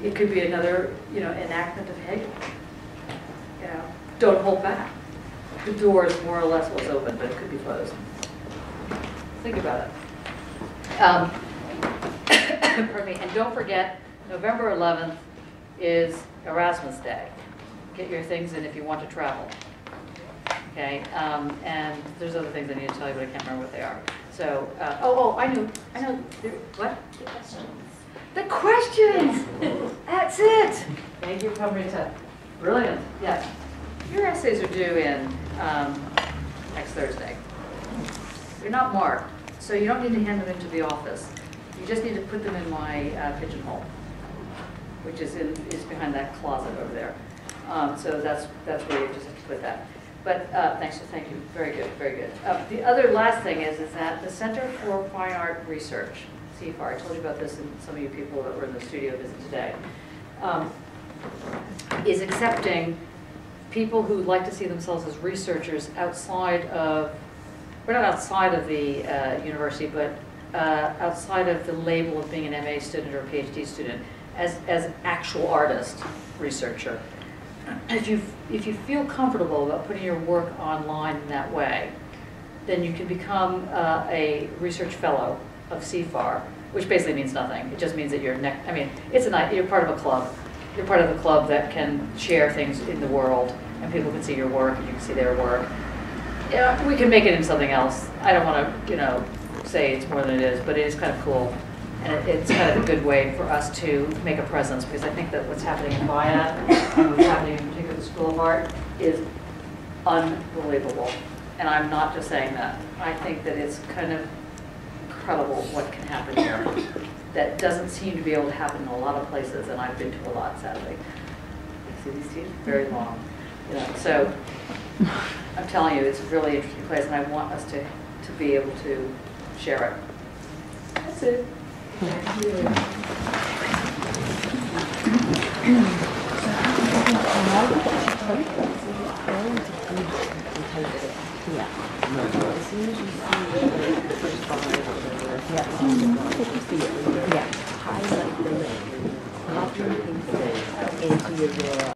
It could be another, enactment of Hegel. Don't hold back. The door is more or less was open, but it could be closed. Think about it. Pardon me. And don't forget, November 11th is Erasmus Day. Get your things in if you want to travel. Okay. And there's other things I need to tell you, but I can't remember what they are. So, I know. What? The questions. The questions! That's it! Thank you, Pamarita. Brilliant. Yes. Your essays are due in next Thursday. They're not marked, so you don't need to hand them into the office. You just need to put them in my pigeonhole, which is behind that closet over there. So that's where you just have to put that. But thank you. Very good, very good. The other last thing is that the Center for Fine Art Research, CFAR, I told you about this, and some of you people that were in the studio visit today, is accepting people who like to see themselves as researchers outside of, we're not outside of the university, but outside of the label of being an MA student or a PhD student, as actual artist, researcher. If you feel comfortable about putting your work online in that way, then you can become a research fellow of CFAR, which basically means nothing. It just means that you're you're part of a club. You're part of a club that can share things in the world, and people can see your work, and you can see their work. Yeah, we can make it into something else. I don't want to, say it's more than it is, but it is kind of cool. And it's kind of a good way for us to make a presence, because I think that what's happening in BIAD and what's happening in particular the School of Art is unbelievable. And I'm not just saying that. I think that it's kind of incredible what can happen here. That doesn't seem to be able to happen in a lot of places, and I've been to a lot, sadly. You see these teeth? Very long. So I'm telling you, it's a really interesting place, and I want us to be able to share it. That's it. Thank you. Highlight the link, copy things into your